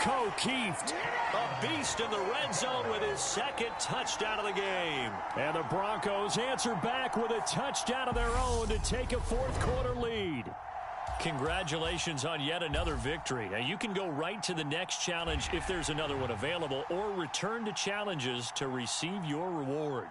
O'Keefe, a beast in the red zone with his 2nd touchdown of the game. And the Broncos answer back with a touchdown of their own to take a 4th quarter lead. Congratulations on yet another victory. Now you can go right to the next challenge if there's another one available, or return to challenges to receive your reward.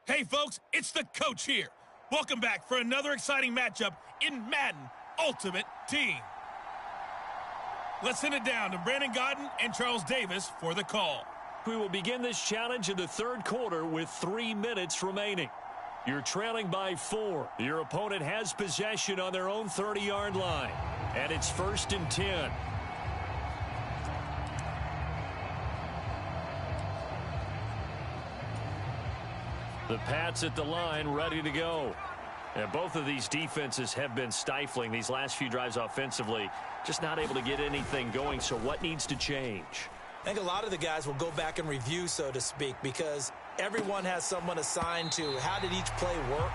Hey, folks, it's the coach here. Welcome back for another exciting matchup in Madden Ultimate Team. Let's send it down to Brandon Godden and Charles Davis for the call. We will begin this challenge in the third quarter with 3 minutes remaining. You're trailing by 4. Your opponent has possession on their own 30-yard line. And it's 1st and 10. The Pats at the line, ready to go. And both of these defenses have been stifling these last few drives offensively. Just not able to get anything going, so what needs to change? I think a lot of the guys will go back and review, so to speak, because everyone has someone assigned to how did each play work.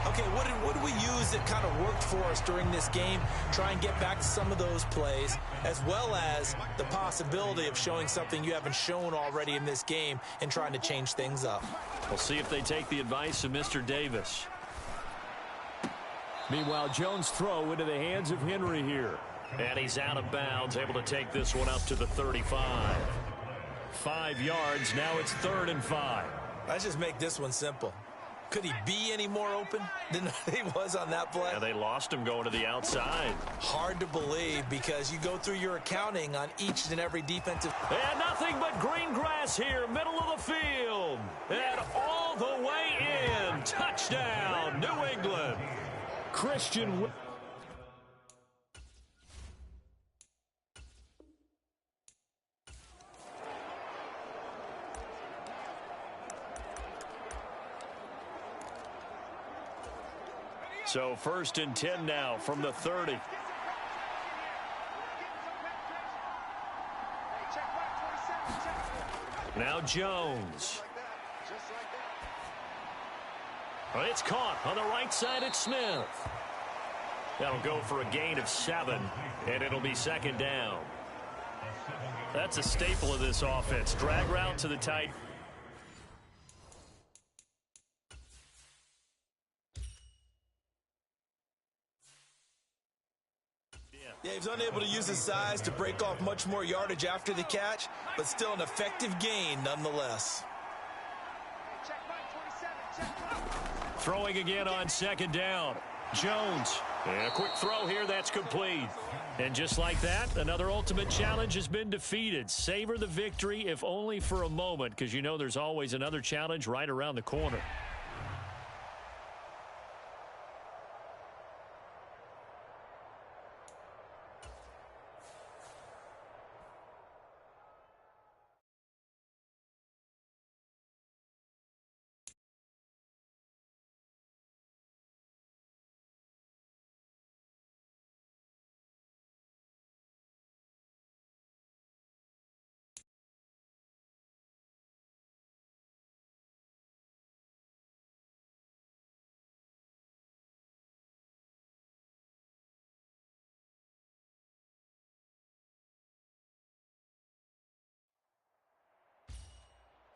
Okay, what did we use that kind of worked for us during this game? Try and get back to some of those plays, as well as the possibility of showing something you haven't shown already in this game and trying to change things up. We'll see if they take the advice of Mr. Davis. Meanwhile, Jones' throw into the hands of Henry here. And he's out of bounds, able to take this one up to the 35. 5 yards, now it's 3rd and 5. Let's just make this one simple. Could he be any more open than he was on that play? Yeah, they lost him going to the outside. Hard to believe because you go through your accounting on each and every defensive. And nothing but green grass here, middle of the field. And all the way in. Touchdown, New England. Christian. So 1st and 10 now from the 30. Now Jones. Well, it's caught on the right side at Smith. That'll go for a gain of 7, and it'll be 2nd down. That's a staple of this offense. Drag route to the tight. Yeah, he was unable to use his size to break off much more yardage after the catch, but still an effective gain nonetheless. Throwing again on 2nd down. Jones. And a quick throw here, that's complete. And just like that, another ultimate challenge has been defeated. Savor the victory, if only for a moment, because you know there's always another challenge right around the corner.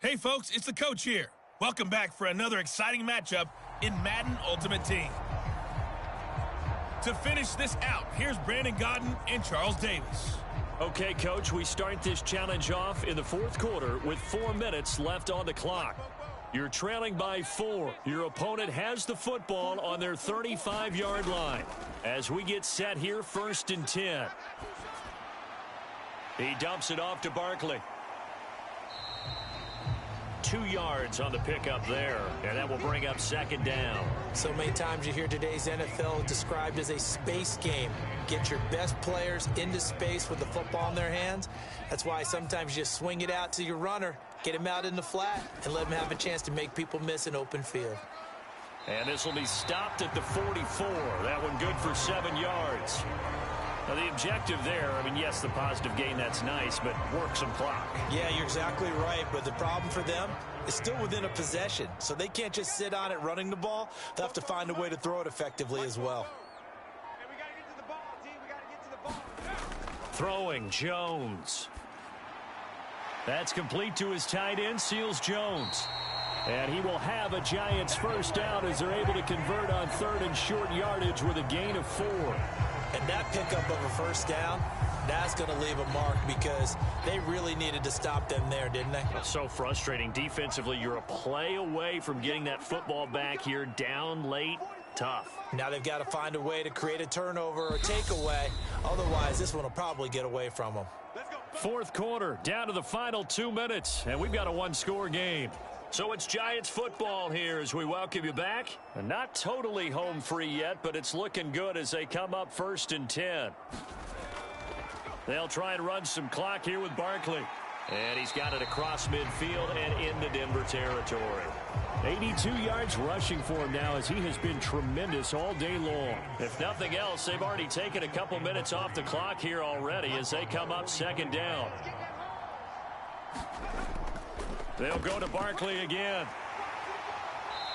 Hey, folks, it's the coach here. Welcome back for another exciting matchup in Madden Ultimate Team. To finish this out, here's Brandon Godden and Charles Davis. Okay, Coach, we start this challenge off in the 4th quarter with 4 minutes left on the clock. You're trailing by 4. Your opponent has the football on their 35-yard line. As we get set here, 1st and 10. He dumps it off to Barkley. 2 yards on the pickup there, and that will bring up 2nd down. So many times you hear today's NFL described as a space game. Get your best players into space with the football in their hands. That's why sometimes you just swing it out to your runner, get him out in the flat, and let him have a chance to make people miss an open field. And this will be stopped at the 44. That one good for 7 yards. Now, the objective there, I mean, yes, the positive gain, that's nice, but work some clock. Yeah, you're exactly right, but the problem for them is still within a possession, so they can't just sit on it running the ball. They'll have to find a way to throw it effectively as well. Throwing, Jones. That's complete to his tight end, Seals Jones. And he will have a Giants 1st down as they're able to convert on 3rd and short yardage with a gain of 4. And that pickup of a first down, that's going to leave a mark because they really needed to stop them there, didn't they? So frustrating. Defensively, you're a play away from getting that football back here. Down late, tough. Now they've got to find a way to create a turnover or takeaway. Otherwise, this one will probably get away from them. Fourth quarter, down to the final 2 minutes, and we've got a one-score game. So it's Giants football here as we welcome you back. Not totally home free yet, but it's looking good as they come up 1st and 10. They'll try and run some clock here with Barkley. And he's got it across midfield and into Denver territory. 82 yards rushing for him now as he has been tremendous all day long. If nothing else, they've already taken a couple minutes off the clock here already as they come up 2nd down. They'll go to Barkley again.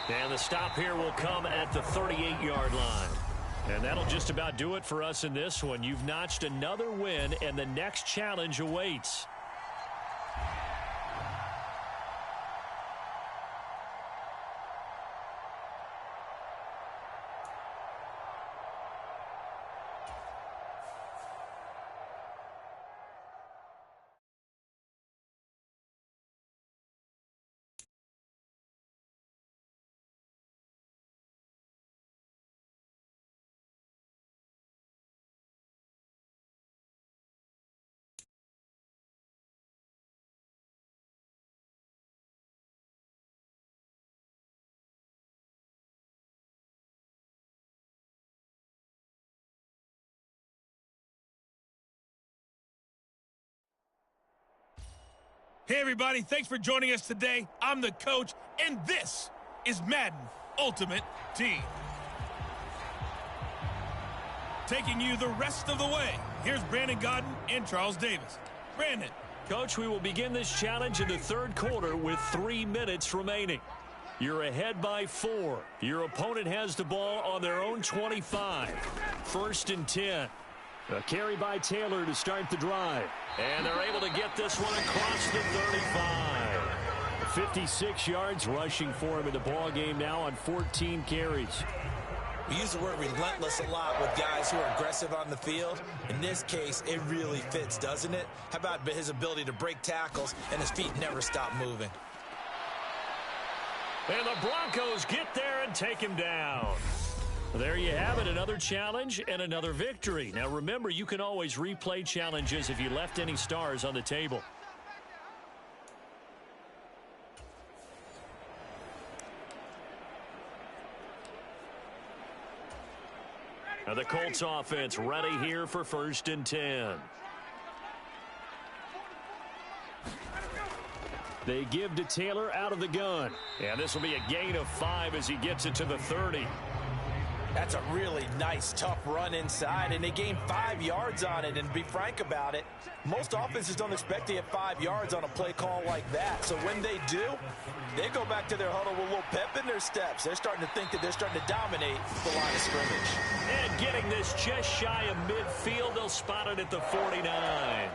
And the stop here will come at the 38-yard line. And that'll just about do it for us in this one. You've notched another win, and the next challenge awaits. Hey, everybody. Thanks for joining us today. I'm the coach, and this is Madden Ultimate Team. Taking you the rest of the way, here's Brandon Godden and Charles Davis. Brandon. Coach, we will begin this challenge in the 3rd quarter with 3 minutes remaining. You're ahead by 4. Your opponent has the ball on their own 25. 1st and 10. A carry by Taylor to start the drive. And they're able to get this one across the 35. 56 yards rushing for him in the ball game now on 14 carries. We use the word relentless a lot with guys who are aggressive on the field. In this case, it really fits, doesn't it? How about his ability to break tackles and his feet never stop moving? And the Broncos get there and take him down. There you have it, another challenge and another victory. Now remember, you can always replay challenges if you left any stars on the table. Now the Colts offense ready here for 1st and 10. They give to Taylor out of the gun. And this will be a gain of 5 as he gets it to the 30. That's a really nice, tough run inside, and they gained 5 yards on it. And to be frank about it, most offenses don't expect to get 5 yards on a play call like that. So when they do, they go back to their huddle with a little pep in their steps. They're starting to think that they're starting to dominate the line of scrimmage. And getting this just shy of midfield, they'll spot it at the 49.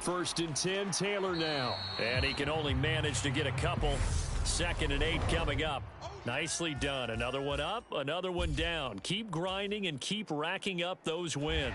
First and 10, Taylor now. And he can only manage to get a couple. 2nd and 8 coming up. Nicely done. Another one up, another one down. Keep grinding and keep racking up those wins.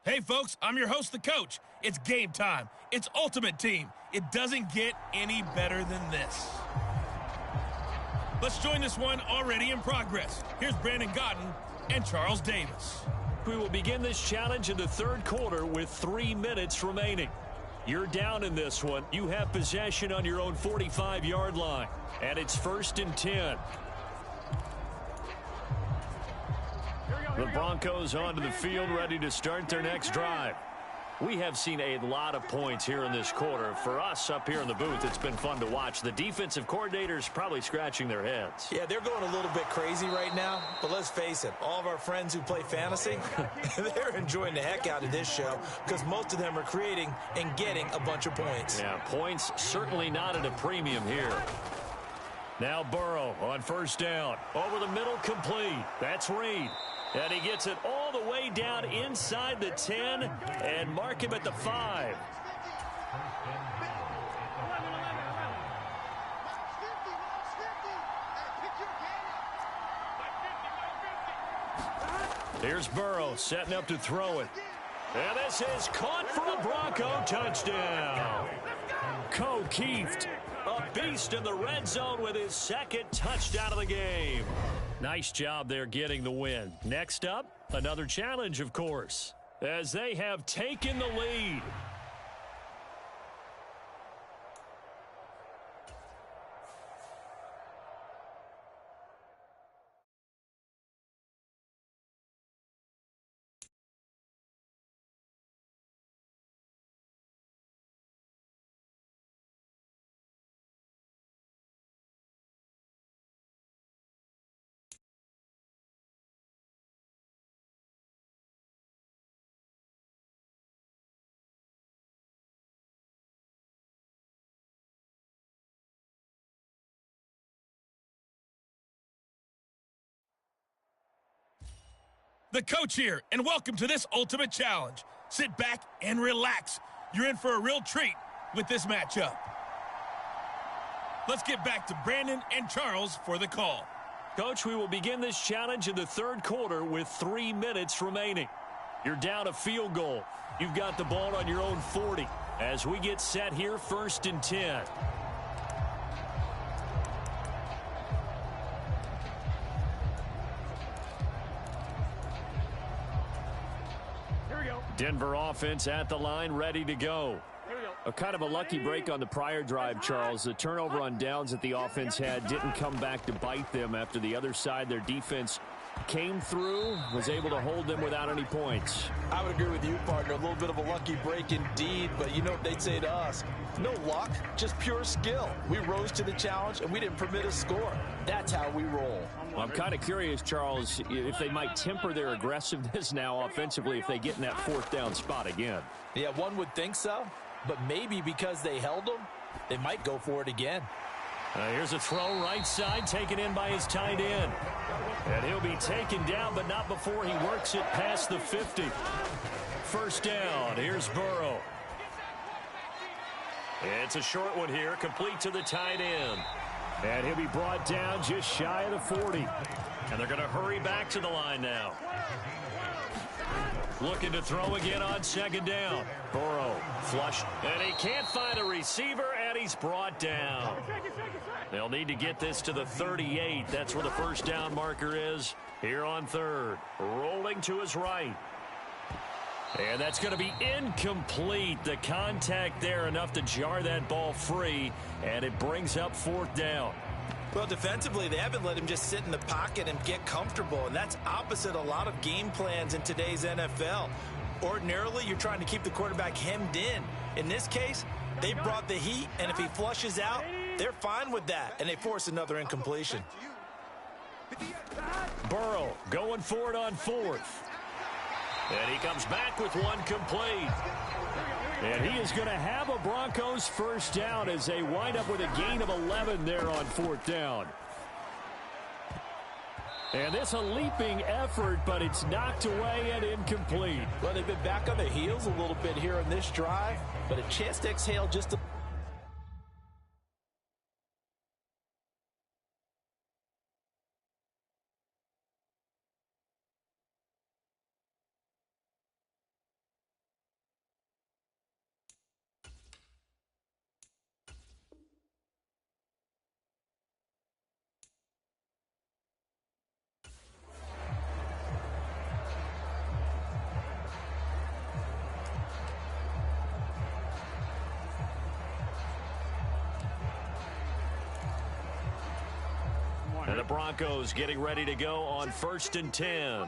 Hey, folks, I'm your host, the coach. It's game time. It's Ultimate Team. It doesn't get any better than this. Let's join this one already in progress. Here's Brandon Godden and Charles Davis. We will begin this challenge in the 3rd quarter with 3 minutes remaining. You're down in this one. You have possession on your own 45-yard line. And it's 1st and 10. Here we go. The Broncos onto the field, ready to start their next drive. We have seen a lot of points here in this quarter. For us up here in the booth, it's been fun to watch. The defensive coordinators probably scratching their heads. Yeah, they're going a little bit crazy right now, but let's face it, all of our friends who play fantasy, they're enjoying the heck out of this show because most of them are creating and getting a bunch of points. Yeah, points certainly not at a premium here. Now Burrow on first down. Over the middle, complete. That's Reed. And he gets it all the way down inside the 10 and mark him at the 5. Here's Burrow setting up to throw it. And this is caught for a Bronco touchdown. Keeft, a beast in the red zone with his second touchdown of the game. Nice job there getting the win. Next up, another challenge, of course, as they have taken the lead. The coach here, and welcome to this ultimate challenge. Sit back and relax. You're in for a real treat with this matchup. Let's get back to Brandon and Charles for the call. Coach, we will begin this challenge in the third quarter with 3 minutes remaining. You're down a field goal. You've got the ball on your own 40 as we get set here, 1st and 10. Denver offense at the line, ready to go. A kind of a lucky break on the prior drive, Charles. The turnover on downs that the offense had didn't come back to bite them after the other side. Their defense came through, was able to hold them without any points. I would agree with you, partner. A little bit of a lucky break indeed, but you know what they'd say to us? No luck, just pure skill. We rose to the challenge, and we didn't permit a score. That's how we roll. Well, I'm kind of curious, Charles, if they might temper their aggressiveness now offensively if they get in that 4th down spot again. Yeah, one would think so, but maybe because they held them, they might go for it again. Here's a throw right side, taken in by his tight end. And he'll be taken down, but not before he works it past the 50. 1st down. Here's Burrow. It's a short one here, complete to the tight end. And he'll be brought down just shy of the 40. And they're going to hurry back to the line now. Looking to throw again on 2nd down. Burrow flush. And he can't find a receiver, and he's brought down. They'll need to get this to the 38. That's where the 1st down marker is here on 3rd. Rolling to his right. And that's going to be incomplete. The contact there enough to jar that ball free, and it brings up 4th down. Well, defensively, they haven't let him just sit in the pocket and get comfortable, and that's opposite a lot of game plans in today's NFL. Ordinarily, you're trying to keep the quarterback hemmed in. In this case, they brought the heat, and if he flushes out, they're fine with that, and they force another incompletion. Burrow going for it on 4th. And he comes back with one complete. And he is going to have a Broncos 1st down as they wind up with a gain of 11 there on 4th down. And this a leaping effort, but it's knocked away and incomplete. Well, they've been back on their heels a little bit here on this drive, but a chance to exhale just a... And the Broncos getting ready to go on 1st and 10.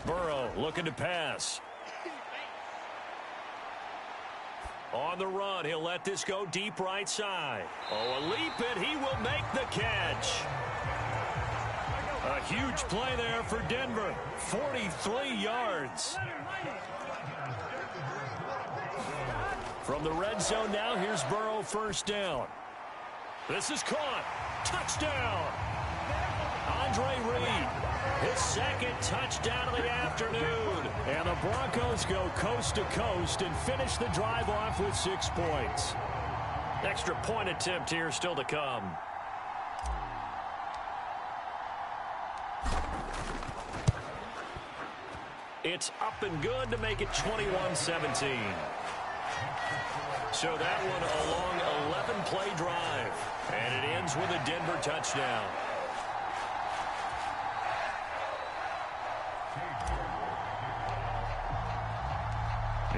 Burrow looking to pass. On the run, he'll let this go deep right side. Oh, a leap, and he will make the catch. A huge play there for Denver. 43 yards. From the red zone now, here's Burrow first down. This is caught. Touchdown. Andre Reed, his second touchdown of the afternoon. And the Broncos go coast to coast and finish the drive off with 6 points. Extra point attempt here still to come. It's up and good to make it 21-17. So that one a long 11-play drive. And it ends with a Denver touchdown.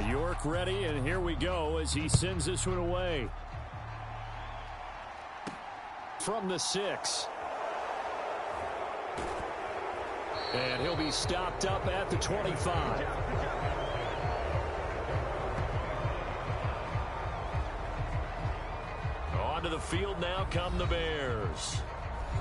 York ready, and here we go as he sends this one away. From the 6. And he'll be stopped up at the 25. Onto the field now come the Bears.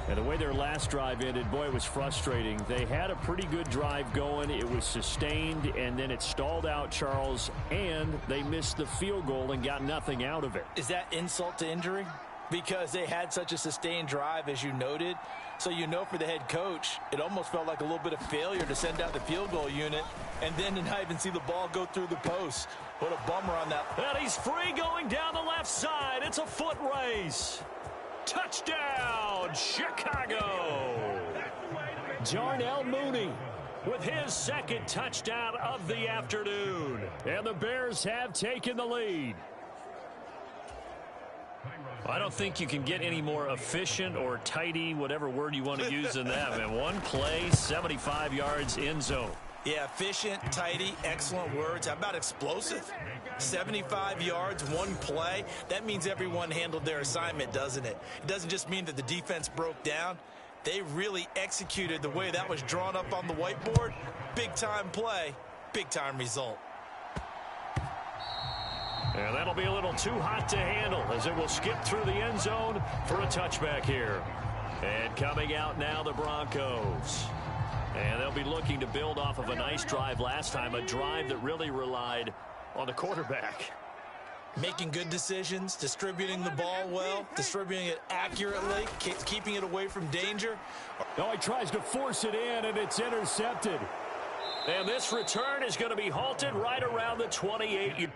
And the way their last drive ended, boy, it was frustrating. They had a pretty good drive going. It was sustained, and then it stalled out, Charles, and they missed the field goal and got nothing out of it. Is that insult to injury? Because they had such a sustained drive, as you noted. So you know for the head coach, it almost felt like a little bit of failure to send out the field goal unit and then to not even see the ball go through the post. What a bummer on that. And he's free going down the left side. It's a foot race. Touchdown, Chicago. Darnell Mooney with his second touchdown of the afternoon. And the Bears have taken the lead. I don't think you can get any more efficient or tidy, whatever word you want to use than that, man. One play, 75 yards in zone. Yeah, efficient, tidy, excellent words. How about explosive? 75 yards, one play. That means everyone handled their assignment, doesn't it? It doesn't just mean that the defense broke down. They really executed the way that was drawn up on the whiteboard. Big-time play, big-time result. And that'll be a little too hot to handle as it will skip through the end zone for a touchback here. And coming out now, the Broncos. And they'll be looking to build off of a nice drive last time, a drive that really relied on the quarterback. Making good decisions, distributing the ball well, distributing it accurately, keeping it away from danger. Oh, he tries to force it in, and it's intercepted. And this return is going to be halted right around the 28.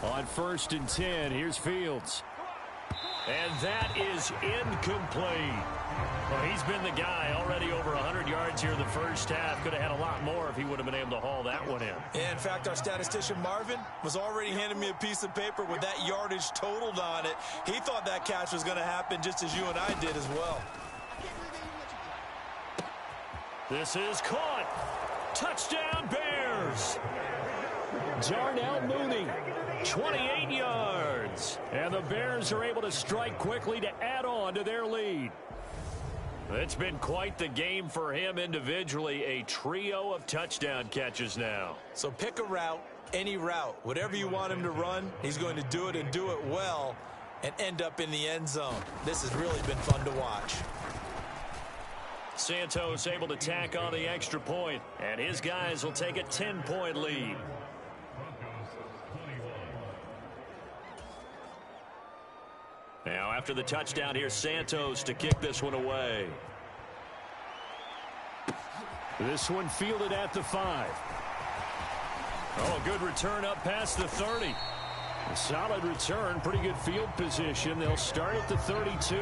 On 1st and 10, here's Fields. And that is incomplete. Well, he's been the guy already over 100 yards here in the first half. Could have had a lot more if he would have been able to haul that one in. Yeah, in fact, our statistician Marvin was already handing me a piece of paper with that yardage totaled on it. He thought that catch was going to happen just as you and I did as well. This is caught. Touchdown, Bears. Darnell Mooney, 28 yards. And the Bears are able to strike quickly to add on to their lead. It's been quite the game for him individually. A trio of touchdown catches now. So pick a route, any route. Whatever you want him to run, he's going to do it and do it well and end up in the end zone. This has really been fun to watch. Santos able to tack on the extra point, and his guys will take a 10-point lead. Now, after the touchdown, here's Santos to kick this one away. This one fielded at the 5. Oh, a good return up past the 30. A solid return, pretty good field position. They'll start at the 32.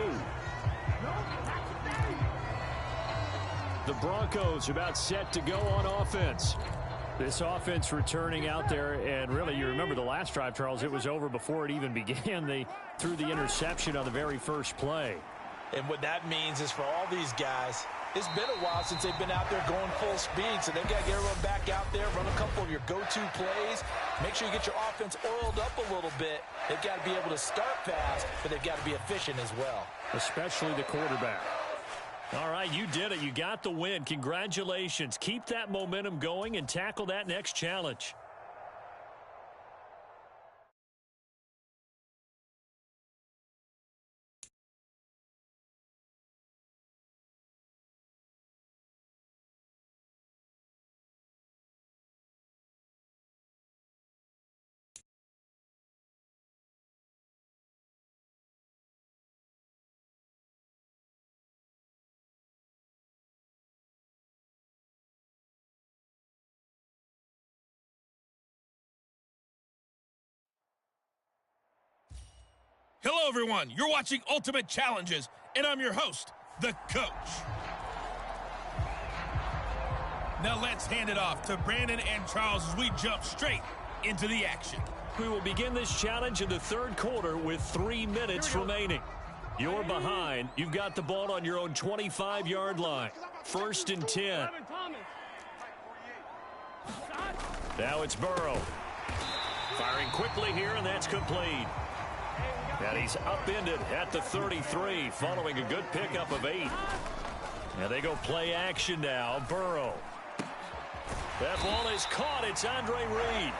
The Broncos about set to go on offense. This offense returning out there, and really, you remember the last drive, Charles, it was over before it even began. They threw the interception on the very first play. And what that means is for all these guys, it's been a while since they've been out there going full speed, so they've got to get everyone back out there, run a couple of your go-to plays, make sure you get your offense oiled up a little bit. They've got to be able to start fast, but they've got to be efficient as well. Especially the quarterback. All right, you did it. You got the win. Congratulations. Keep that momentum going and tackle that next challenge. Hello, everyone. You're watching Ultimate Challenges, and I'm your host, the Coach. Now let's hand it off to Brandon and Charles as we jump straight into the action. We will begin this challenge in the third quarter with 3 minutes remaining. You're behind. You've got the ball on your own 25-yard line. 1st and 10. Now it's Burrow. Firing quickly here, and that's complete. And he's upended at the 33 following a good pickup of 8. And they go play action now. Burrow. That ball is caught. It's Andre Reed.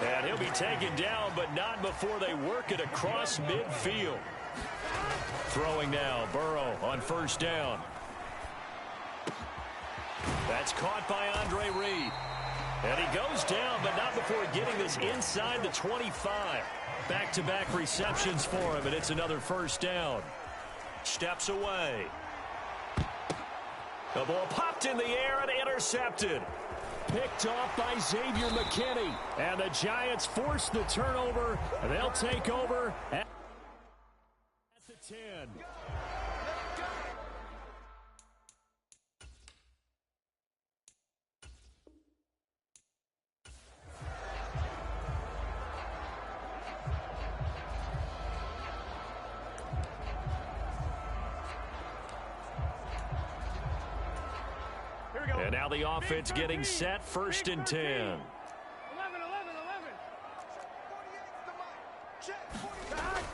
And he'll be taken down, but not before they work it across midfield. Throwing now. Burrow on 1st down. That's caught by Andre Reed. And he goes down, but not before getting this inside the 25. Back-to-back receptions for him, and it's another 1st down. Steps away. The ball popped in the air and intercepted. Picked off by Xavier McKinney. And the Giants force the turnover. They'll take over at the 10. And now the offense getting set. 1st and 10.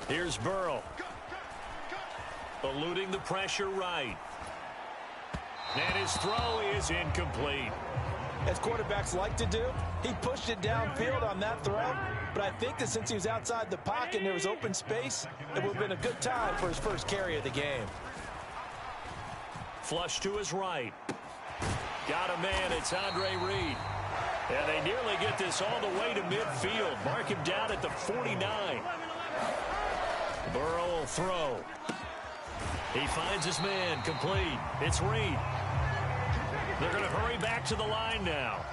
Here's Burrow. Eluding the pressure right. And his throw is incomplete. As quarterbacks like to do, he pushed it downfield on that throw. But I think that since he was outside the pocket and there was open space, it would have been a good time for his first carry of the game. Flush to his right. Got a man. It's Andre Reed. And they nearly get this all the way to midfield. Mark him down at the 49. Burrow will throw. He finds his man. Complete. It's Reed. They're going to hurry back to the line now.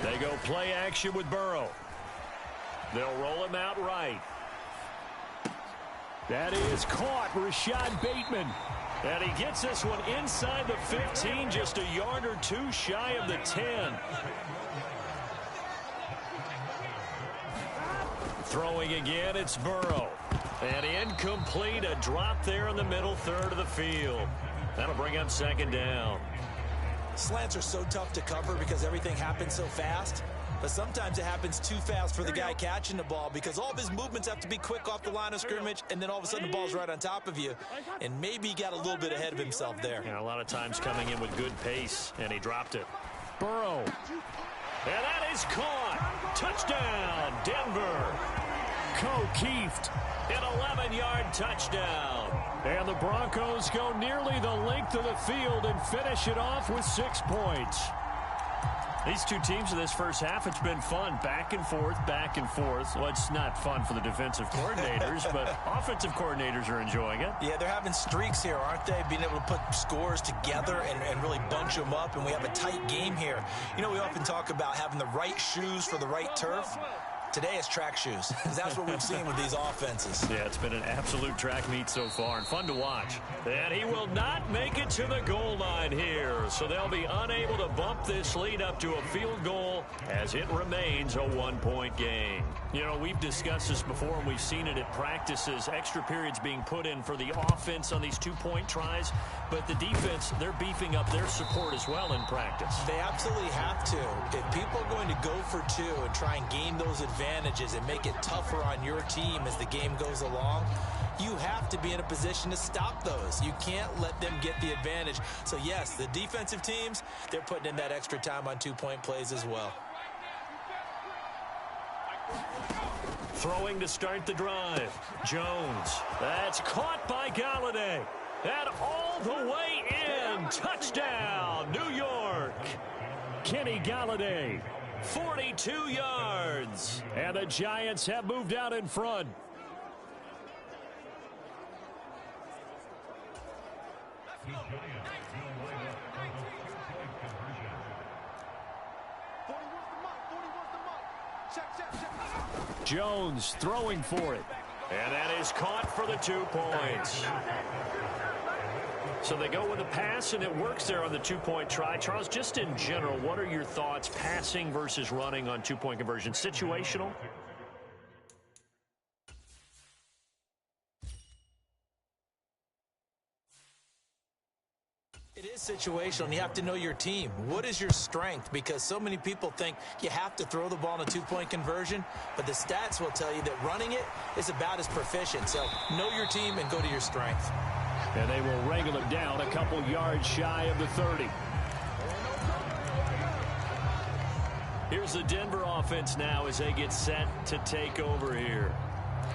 They go play action with Burrow. They'll roll him out right. That is caught. Rashad Bateman. And he gets this one inside the 15, just a yard or 2 shy of the 10. Throwing again, it's Burrow. And incomplete, a drop there in the middle third of the field. That'll bring up 2nd down. Slants are so tough to cover because everything happens so fast. But sometimes it happens too fast for the guy catching the ball because all of his movements have to be quick off the line of scrimmage, and then all of a sudden the ball's right on top of you. And maybe he got a little bit ahead of himself there. Yeah, a lot of times coming in with good pace, and he dropped it. Burrow. And that is caught. Touchdown, Denver. Keeft. An 11-yard touchdown. And the Broncos go nearly the length of the field and finish it off with 6 points. These two teams in this first half, it's been fun. Back and forth, back and forth. Well, it's not fun for the defensive coordinators, but offensive coordinators are enjoying it. Yeah, they're having streaks here, aren't they? Being able to put scores together and really bunch them up, and we have a tight game here. You know, we often talk about having the right shoes for the right turf. Today is track shoes, because that's what we've seen with these offenses. Yeah, it's been an absolute track meet so far and fun to watch. And he will not make it to the goal line here, so they'll be unable to bump this lead up to a field goal as it remains a one-point game. You know, we've discussed this before and we've seen it at practices, extra periods being put in for the offense on these two-point tries, but the defense, they're beefing up their support as well in practice. They absolutely have to. If people are going to go for two and try and gain those advantages and make it tougher on your team as the game goes along, you have to be in a position to stop those. You can't let them get the advantage. So, yes, the defensive teams, they're putting in that extra time on two-point plays as well. Throwing to start the drive. Jones. That's caught by Galladay. And all the way in. Touchdown, New York. Kenny Galladay, 42 yards. And the Giants have moved out in front. Jones throwing for it. And that is caught for the 2 points. So they go with a pass, and it works there on the two-point try. Charles, just in general, what are your thoughts passing versus running on two-point conversion? Situational? It is situational, and you have to know your team. What is your strength? Because so many people think you have to throw the ball in a two-point conversion, but the stats will tell you that running it is about as proficient. So know your team and go to your strength. And they will wrangle it down a couple yards shy of the 30. Here's the Denver offense now as they get set to take over here.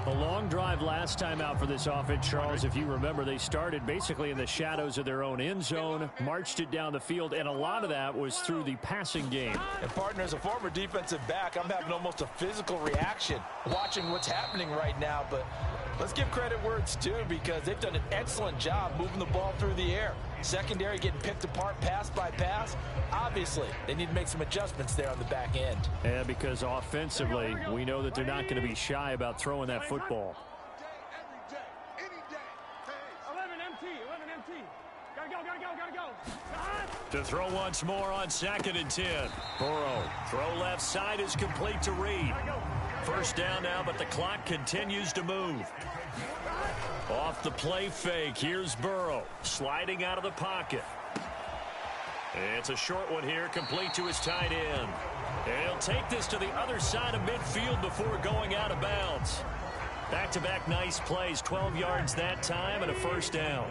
A long drive last time out for this offense, Charles. If you remember, they started basically in the shadows of their own end zone, marched it down the field, and a lot of that was through the passing game. And partner, as a former defensive back, I'm having almost a physical reaction watching what's happening right now. But let's give credit where it's due, because they've done an excellent job moving the ball through the air. Secondary getting picked apart pass by pass. Obviously, they need to make some adjustments there on the back end. And because offensively, we know that they're not going to be shy about throwing that football. To throw once more on 2nd and 10. Burrow. Throw left side is complete to Reed. First down now, but the clock continues to move. Off the play fake, here's Burrow. Sliding out of the pocket. It's a short one here, complete to his tight end. And he'll take this to the other side of midfield before going out of bounds. Back-to-back nice plays, 12 yards that time and a first down.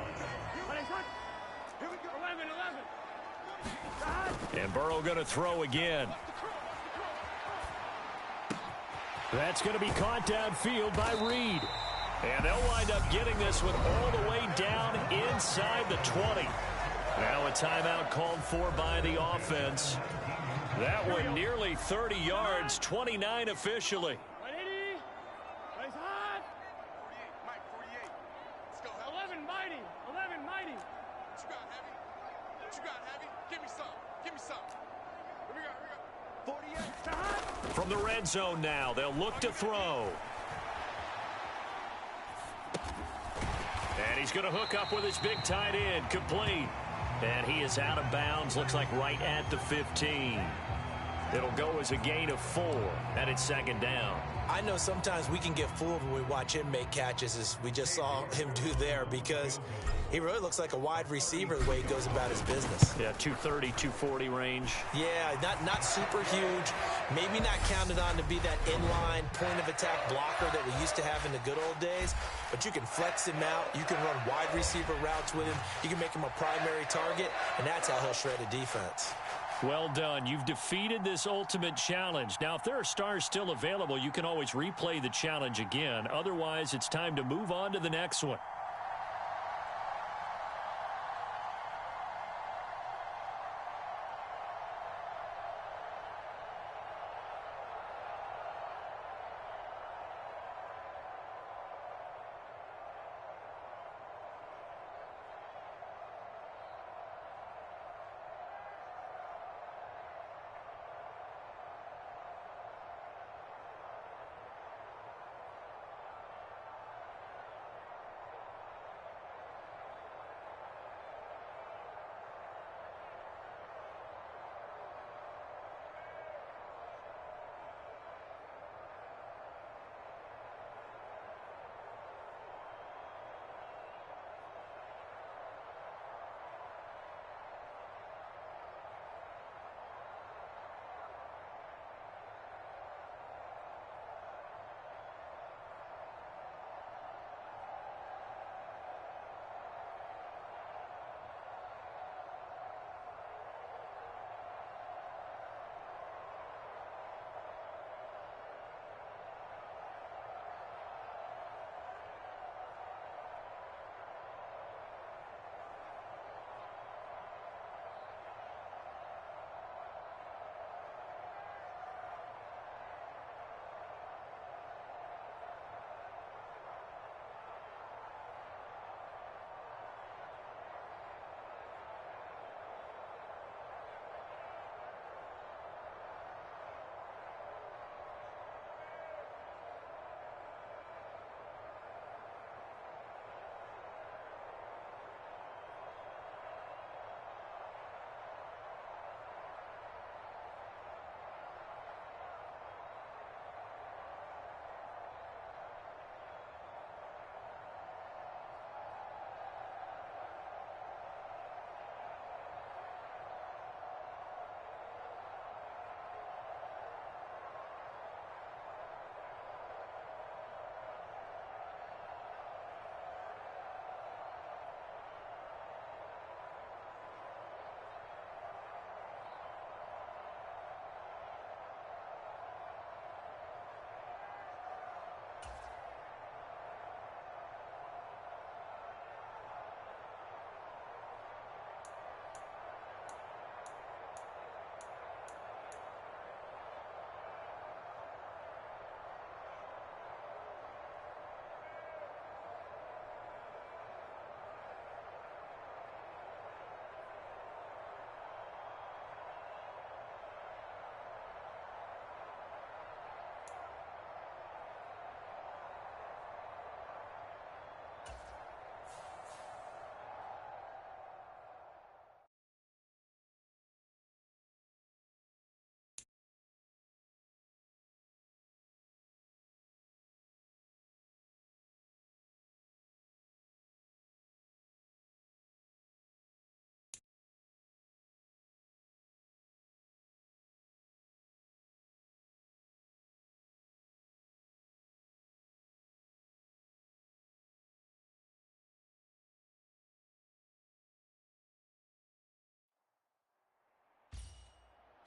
And Burrow going to throw again. That's going to be caught downfield by Reed. And they'll wind up getting this one all the way down inside the 20. Now a timeout called for by the offense. That one nearly 30 yards, 29 officially. From the red zone now, they'll look to throw. And he's going to hook up with his big tight end, complete. And he is out of bounds, looks like right at the 15. It'll go as a gain of 4, and it's 2nd down. I know sometimes we can get fooled when we watch him make catches, as we just saw him do there, because he really looks like a wide receiver the way he goes about his business. Yeah, 230, 240 range. Yeah, not super huge. Maybe not counted on to be that inline point-of-attack blocker that we used to have in the good old days, but you can flex him out. You can run wide receiver routes with him. You can make him a primary target, and that's how he'll shred a defense. Well done. You've defeated this ultimate challenge. Now, if there are stars still available, you can always replay the challenge again. Otherwise, it's time to move on to the next one.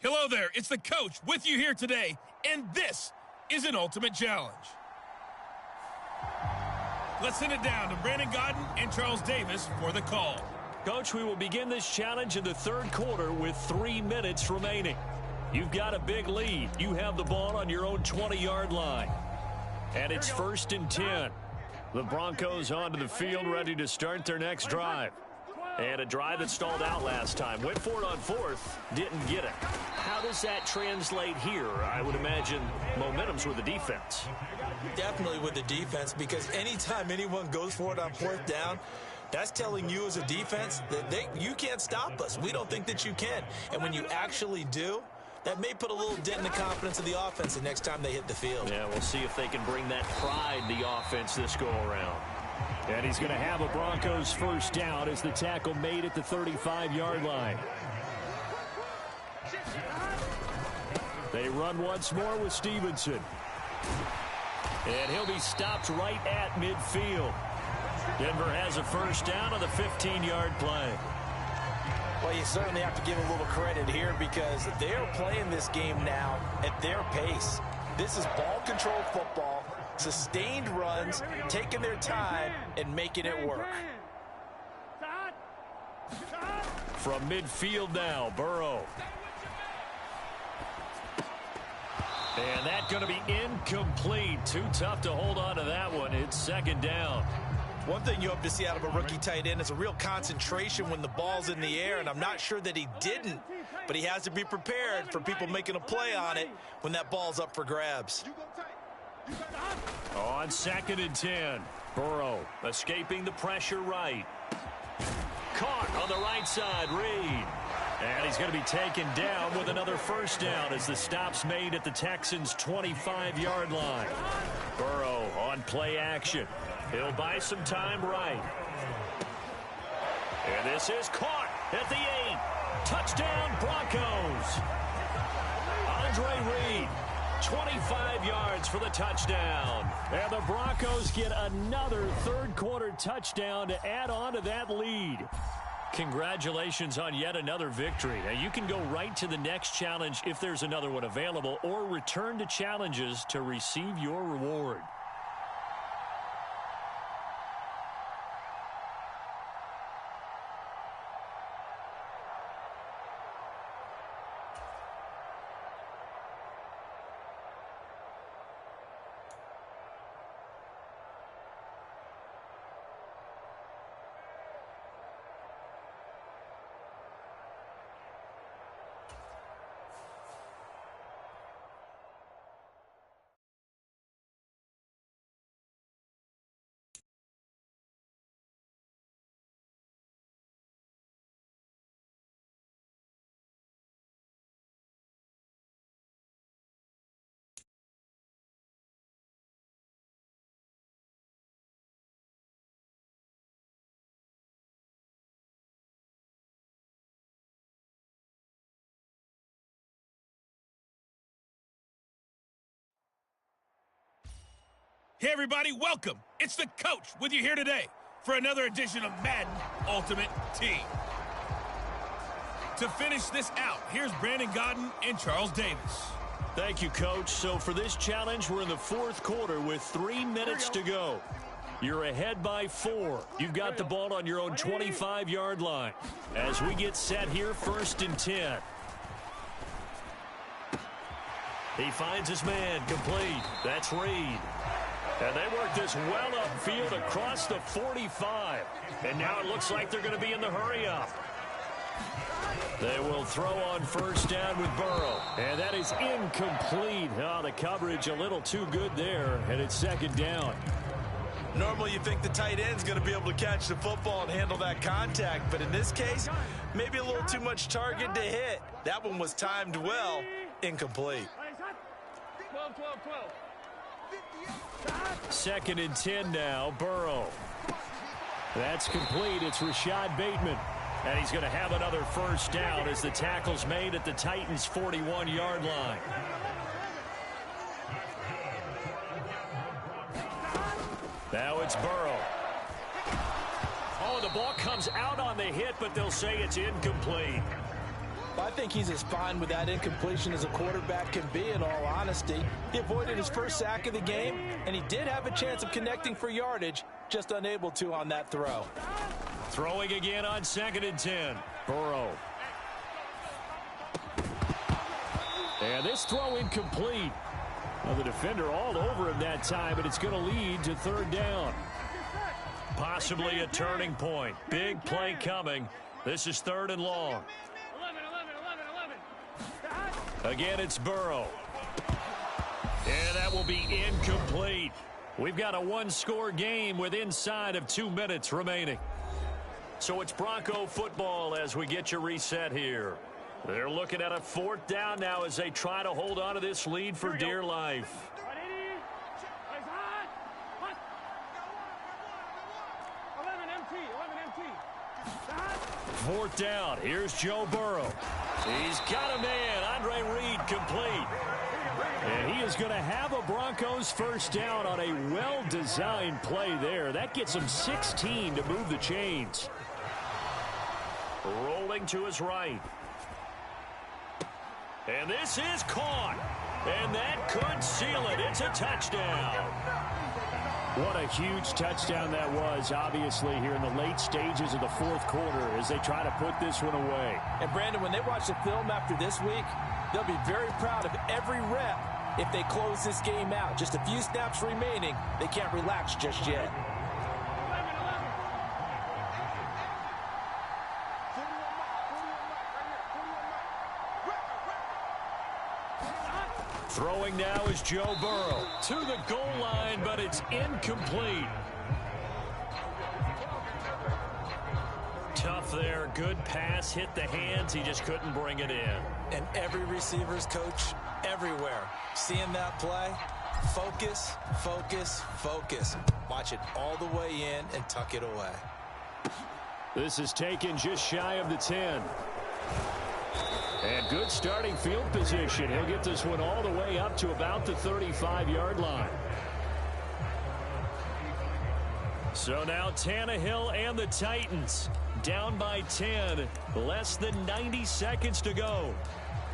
Hello there, it's the coach with you here today, and this is an ultimate challenge. Let's send it down to Brandon Godden and Charles Davis for the call. Coach, we will begin this challenge in the third quarter with 3 minutes remaining. You've got a big lead. You have the ball on your own 20-yard line. And it's 1st and 10. The Broncos onto the field ready to start their next drive. And a drive that stalled out last time. Went for it on 4th, didn't get it. How does that translate here? I would imagine momentum's with the defense. Definitely with the defense, because anytime anyone goes for it on 4th down, that's telling you as a defense that you can't stop us. We don't think that you can. And when you actually do, that may put a little dent in the confidence of the offense the next time they hit the field. Yeah, we'll see if they can bring that pride in the offense this go-around. And he's going to have a Broncos first down as the tackle made at the 35-yard line. They run once more with Stevenson. And he'll be stopped right at midfield. Denver has a first down on the 15-yard play. Well, you certainly have to give a little credit here because they're playing this game now at their pace. This is ball control football, sustained runs, taking their time and making it work. From midfield now, Burrow. And that's going to be incomplete. Too tough to hold on to that one. It's 2nd down. One thing you hope to see out of a rookie tight end is a real concentration when the ball's in the air, and I'm not sure that he didn't, but he has to be prepared for people making a play on it when that ball's up for grabs. On 2nd and 10, Burrow escaping the pressure right. Caught on the right side, Reed. And he's going to be taken down with another first down as the stop's made at the Texans' 25-yard line. Burrow on play action. He'll buy some time right. And this is caught at the 8. Touchdown, Broncos. Andre Reed, 25 yards for the touchdown. And the Broncos get another third-quarter touchdown to add on to that lead. Congratulations on yet another victory. Now, you can go right to the next challenge if there's another one available, or return to challenges to receive your reward. Hey everybody, welcome. It's the coach with you here today for another edition of Madden Ultimate Team. To finish this out, here's Brandon Godden and Charles Davis. Thank you, Coach. So for this challenge, we're in the fourth quarter with 3 minutes to go. You're ahead by 4. You've got the ball on your own 25-yard line. As we get set here, 1st and 10. He finds his man complete. That's Reed. And they work this well upfield across the 45. And now it looks like they're going to be in the hurry-up. They will throw on first down with Burrow. And that is incomplete. Oh, the coverage a little too good there. And it's 2nd down. Normally you think the tight end's going to be able to catch the football and handle that contact. But in this case, maybe a little too much target to hit. That one was timed well. Incomplete. 2nd and 10 now, Burrow. That's complete. It's Rashad Bateman. And he's going to have another first down as the tackle's made at the Titans' 41-yard line. Now it's Burrow. Oh, the ball comes out on the hit, but they'll say it's incomplete. Well, I think he's as fine with that incompletion as a quarterback can be, in all honesty. He avoided his first sack of the game, and he did have a chance of connecting for yardage, just unable to on that throw. Throwing again on 2nd and 10. Burrow. And this throw incomplete. Well, the defender all over him that time, but it's going to lead to 3rd down. Possibly a turning point. Big play coming. This is 3rd and long. Again, it's Burrow. And that will be incomplete. We've got a one-score game with inside of 2 minutes remaining. So it's Bronco football as we get you reset here. They're looking at a 4th down now as they try to hold on to this lead for dear life. 4th down. Here's Joe Burrow. He's got a man. Andre Reed complete. And he is going to have a Broncos 1st down on a well-designed play there. That gets him 16 to move the chains. Rolling to his right. And this is caught. And that could seal it. It's a touchdown. What a huge touchdown that was, obviously, here in the late stages of the 4th quarter as they try to put this one away. And, Brandon, when they watch the film after this week, they'll be very proud of every rep if they close this game out. Just a few snaps remaining. They can't relax just yet. Throwing now is Joe Burrow to the goal line, but it's incomplete. Tough there. Good pass. Hit the hands. He just couldn't bring it in. And every receiver's coach everywhere. Seeing that play, focus, focus, focus. Watch it all the way in and tuck it away. This is taken just shy of the 10. And good starting field position. He'll get this one all the way up to about the 35-yard line. So now Tannehill and the Titans down by 10. Less than 90 seconds to go.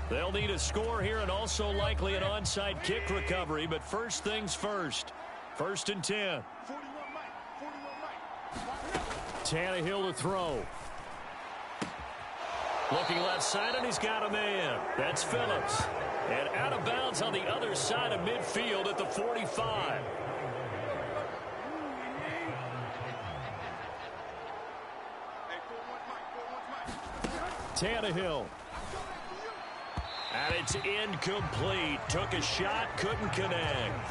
They'll need a score here and also likely an onside kick recovery. But first things first. 1st and 10. Tannehill to throw. Looking left side, and he's got a man. That's Phillips. And out of bounds on the other side of midfield at the 45. Tannehill. And it's incomplete. Took a shot, couldn't connect.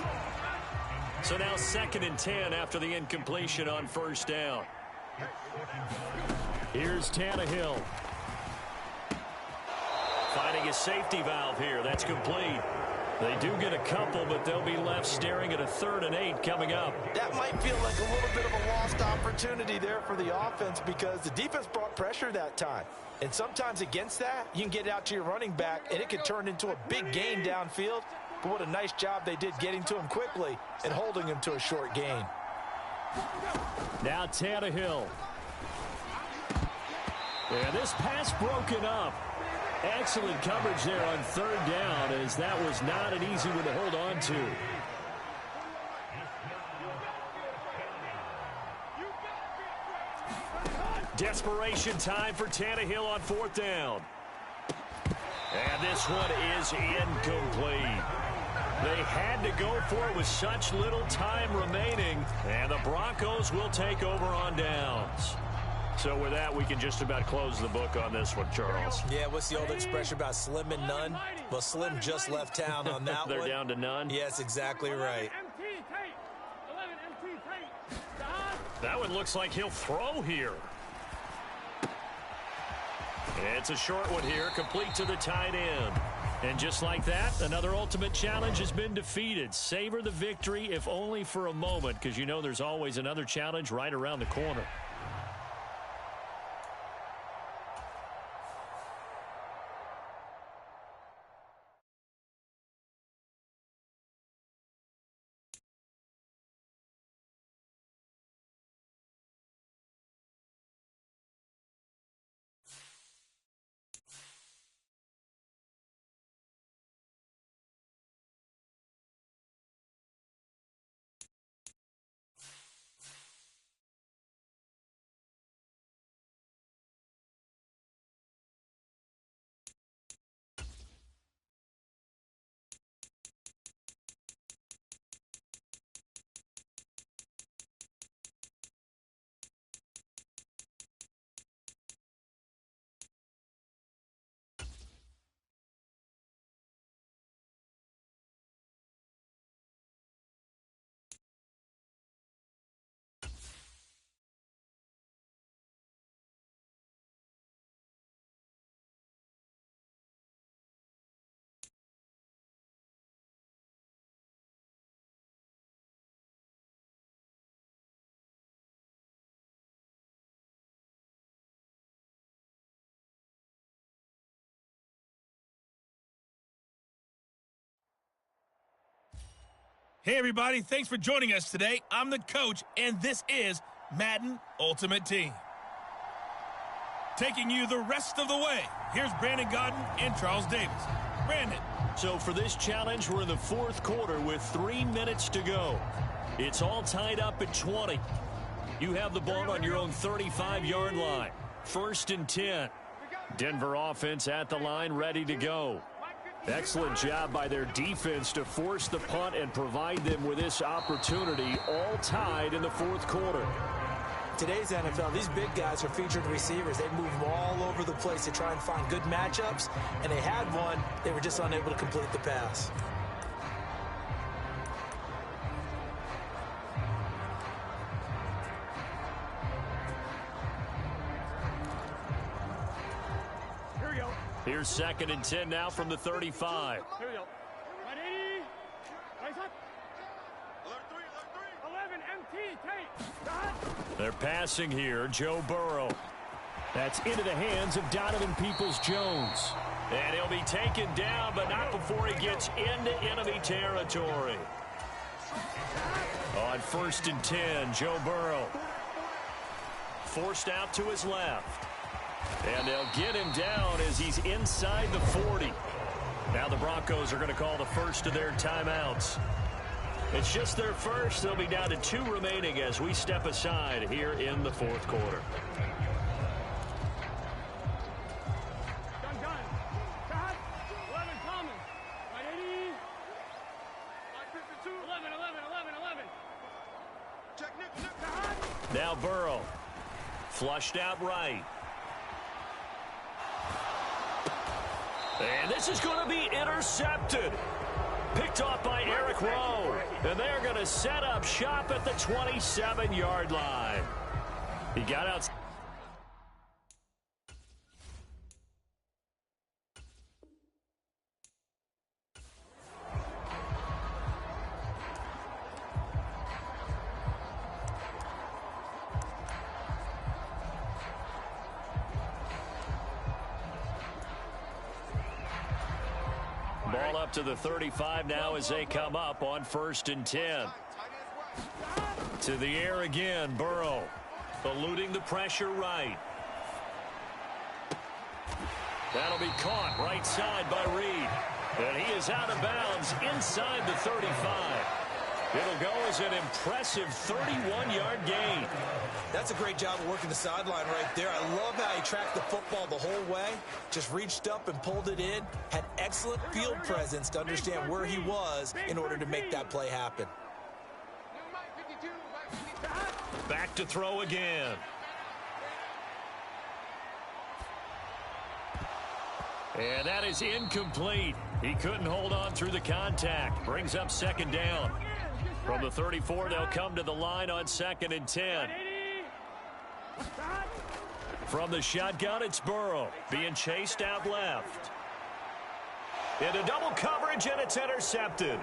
So now 2nd and 10 after the incompletion on 1st down. Here's Tannehill. Finding a safety valve here. That's complete. They do get a couple, but they'll be left staring at a 3rd and 8 coming up. That might feel like a little bit of a lost opportunity there for the offense because the defense brought pressure that time. And sometimes against that, you can get it out to your running back, and it can turn into a big gain downfield. But what a nice job they did getting to him quickly and holding him to a short gain. Now Tannehill. And this pass broken up. Excellent coverage there on 3rd down, as that was not an easy one to hold on to. Desperation time for Tannehill on 4th down. And this one is incomplete. They had to go for it with such little time remaining, and the Broncos will take over on downs. So with that, we can just about close the book on this one, Charles. Yeah, what's the old expression about slim and none? Well, Slim just left town on that They're one. down to none? Yes, exactly right. That one looks like he'll throw here. It's a short one here, complete to the tight end. And just like that, another ultimate challenge has been defeated. Savor the victory, if only for a moment, because you know there's always another challenge right around the corner. Hey, everybody. Thanks for joining us today. I'm the coach, and this is Madden Ultimate Team. Taking you the rest of the way, here's Brandon Godden and Charles Davis. Brandon. So for this challenge, we're in the fourth quarter with 3 minutes to go. It's all tied up at 20. You have the ball on your own 35-yard line. 1st and 10. Denver offense at the line, ready to go. Excellent job by their defense to force the punt and provide them with this opportunity, all tied in the fourth quarter. Today's NFL, these big guys are featured receivers. They move all over the place to try and find good matchups, and they had one. They were just unable to complete the pass. Here we go. Here's 2nd and 10 now from the 35. Here we go. 180. Nice up. 11 MT. Take. They're passing here. Joe Burrow. That's into the hands of Donovan Peoples-Jones. And he'll be taken down, but not before he gets into enemy territory. On 1st and 10, Joe Burrow. Forced out to his left. And they'll get him down as he's inside the 40. Now the Broncos are going to call the first of their timeouts. It's just their first. They'll be down to 2 remaining as we step aside here in the fourth quarter. Done. Cut. 11 common. 180. 11. Check Nick. Now Burrow. Flushed out right. And this is going to be intercepted. Picked off by Eric Rowe. And they're going to set up shop at the 27-yard line. He got out. Ball up to the 35 now as they come up on 1st and 10. To the air again, Burrow. Eluding the pressure right. That'll be caught right side by Reed. And he is out of bounds inside the 35. It'll go as an impressive 31-yard gain. That's a great job of working the sideline right there. I love how he tracked the football the whole way. Just reached up and pulled it in. Had excellent field presence to understand where he was in order to make that play happen. Back to throw again. And that is incomplete. He couldn't hold on through the contact. Brings up 2nd down. From the 34, they'll come to the line on 2nd and 10. From the shotgun, it's Burrow being chased out left. Into double coverage, and it's intercepted.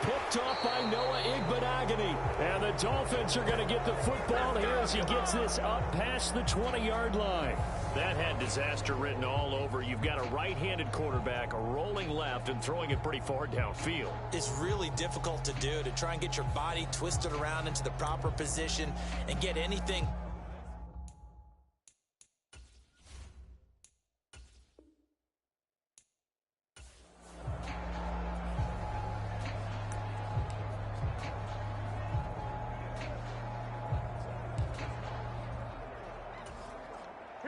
Picked off by Noah Igbenogany. And the Dolphins are going to get the football here as he gets this up past the 20-yard line. That had disaster written all over. You've got a right-handed quarterback rolling left and throwing it pretty far downfield. It's really difficult to do, to try and get your body twisted around into the proper position and get anything.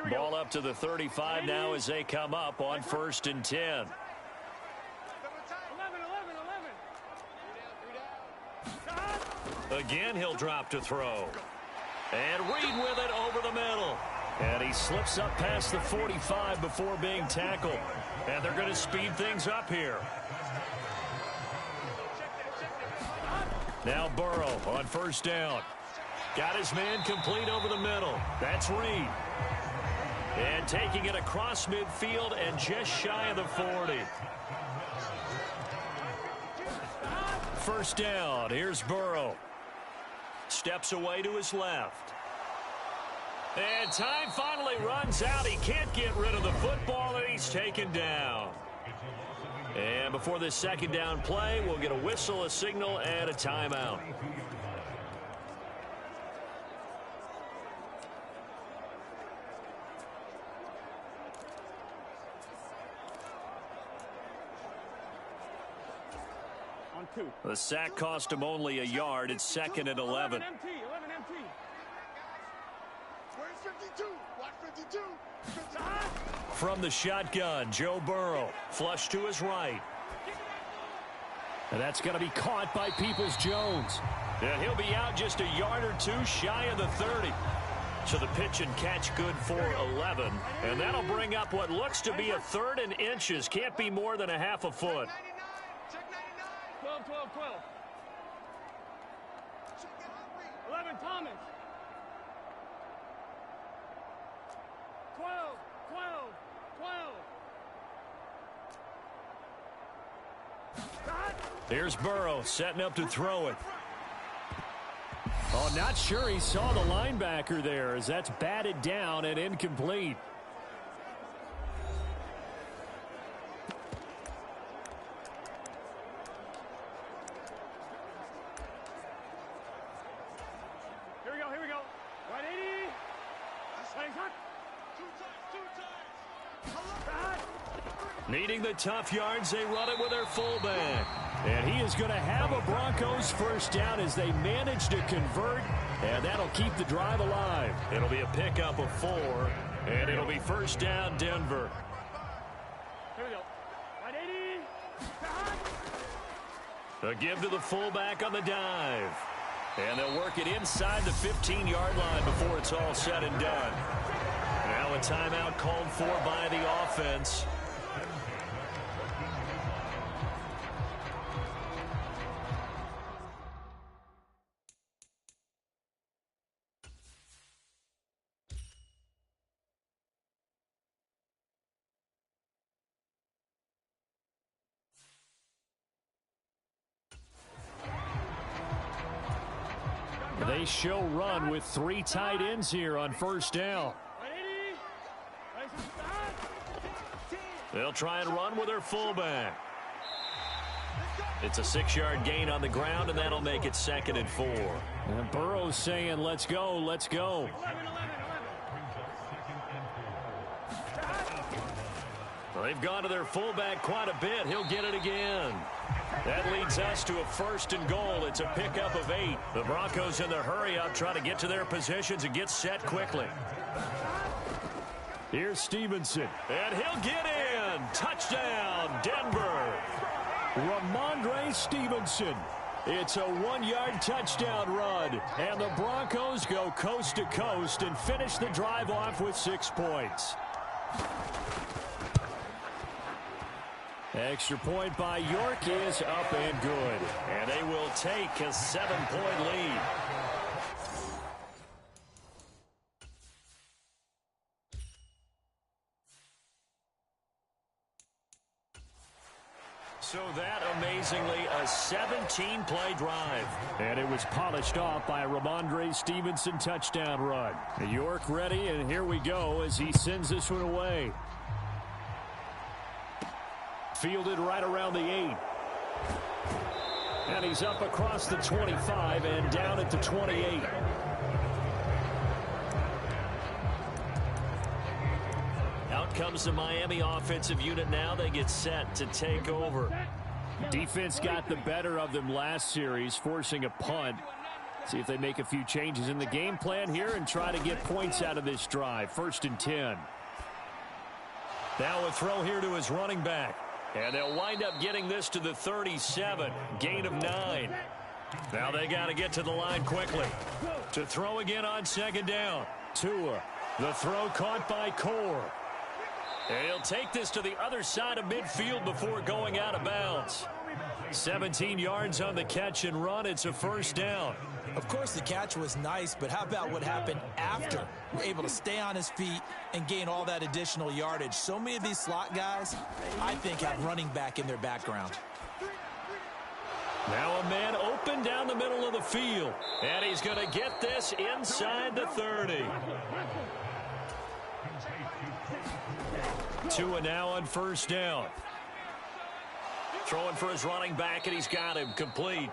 Ball up to the 35 now as they come up on 1st and 10. 11. Again, he'll drop to throw. And Reed with it over the middle. And he slips up past the 45 before being tackled. And they're going to speed things up here. Now Burrow on 1st down. Got his man complete over the middle. That's Reed. And taking it across midfield and just shy of the 40. 1st down. Here's Burrow. Steps away to his left. And time finally runs out. He can't get rid of the football, and he's taken down. And before this second down play, we'll get a whistle, a signal, and a timeout. The sack cost him only a yard. It's 2nd and 11. 11 MT. Where's 52? Watch 52. From the shotgun, Joe Burrow. Flush to his right. And that's going to be caught by Peoples-Jones. And he'll be out just a yard or two shy of the 30. So the pitch and catch good for 11. And that'll bring up what looks to be a 3rd and inches. Can't be more than a half a foot. 12. 11 Thomas. 12. Here's Burrow setting up to throw it. Oh, not sure he saw the linebacker there as that's batted down and incomplete. Here we go. Right 80. Right hot. Needing the tough yards, they run it with their fullback. And he is going to have a Broncos first down as they manage to convert, and that'll keep the drive alive. It'll be a pickup of 4, and it'll be first down Denver. Here we go. Right 80. A give to the fullback on the dive. And they'll work it inside the 15-yard line before it's all said and done. Now a timeout called for by the offense. They show run with 3 tight ends here on first down. They'll try and run with their fullback. It's a 6-yard gain on the ground, and that'll make it 2nd and 4. And Burrow's saying, let's go, let's go. Well, they've gone to their fullback quite a bit. He'll get it again. That leads us to a 1st and goal. It's a pickup of 8. The Broncos in the hurry-up trying to get to their positions and get set quickly. Here's Stevenson. And he'll get in. Touchdown, Denver. Ramondre Stevenson. It's a 1-yard touchdown run. And the Broncos go coast to coast and finish the drive off with 6 points. Extra point by York is up and good. And they will take a 7-point lead. So that, amazingly, a 17-play drive. And it was polished off by a Ramondre Stevenson touchdown run. York ready, and here we go as he sends this one away. Fielded right around the 8. And he's up across the 25 and down at the 28. Out comes the Miami offensive unit now. They get set to take over. Defense got the better of them last series, forcing a punt. See if they make a few changes in the game plan here and try to get points out of this drive. 1st and 10. Now a throw here to his running back. And they'll wind up getting this to the 37. Gain of 9. Now they got to get to the line quickly. To throw again on 2nd down. Tua. The throw caught by Core. And he'll take this to the other side of midfield before going out of bounds. 17 yards on the catch and run. It's a 1st down. Of course, the catch was nice, but how about what happened after? We're able to stay on his feet and gain all that additional yardage. So many of these slot guys, I think, have running back in their background. Now a man open down the middle of the field. And he's going to get this inside the 30. Tua now on 1st down. Throwing for his running back, and he's got him complete.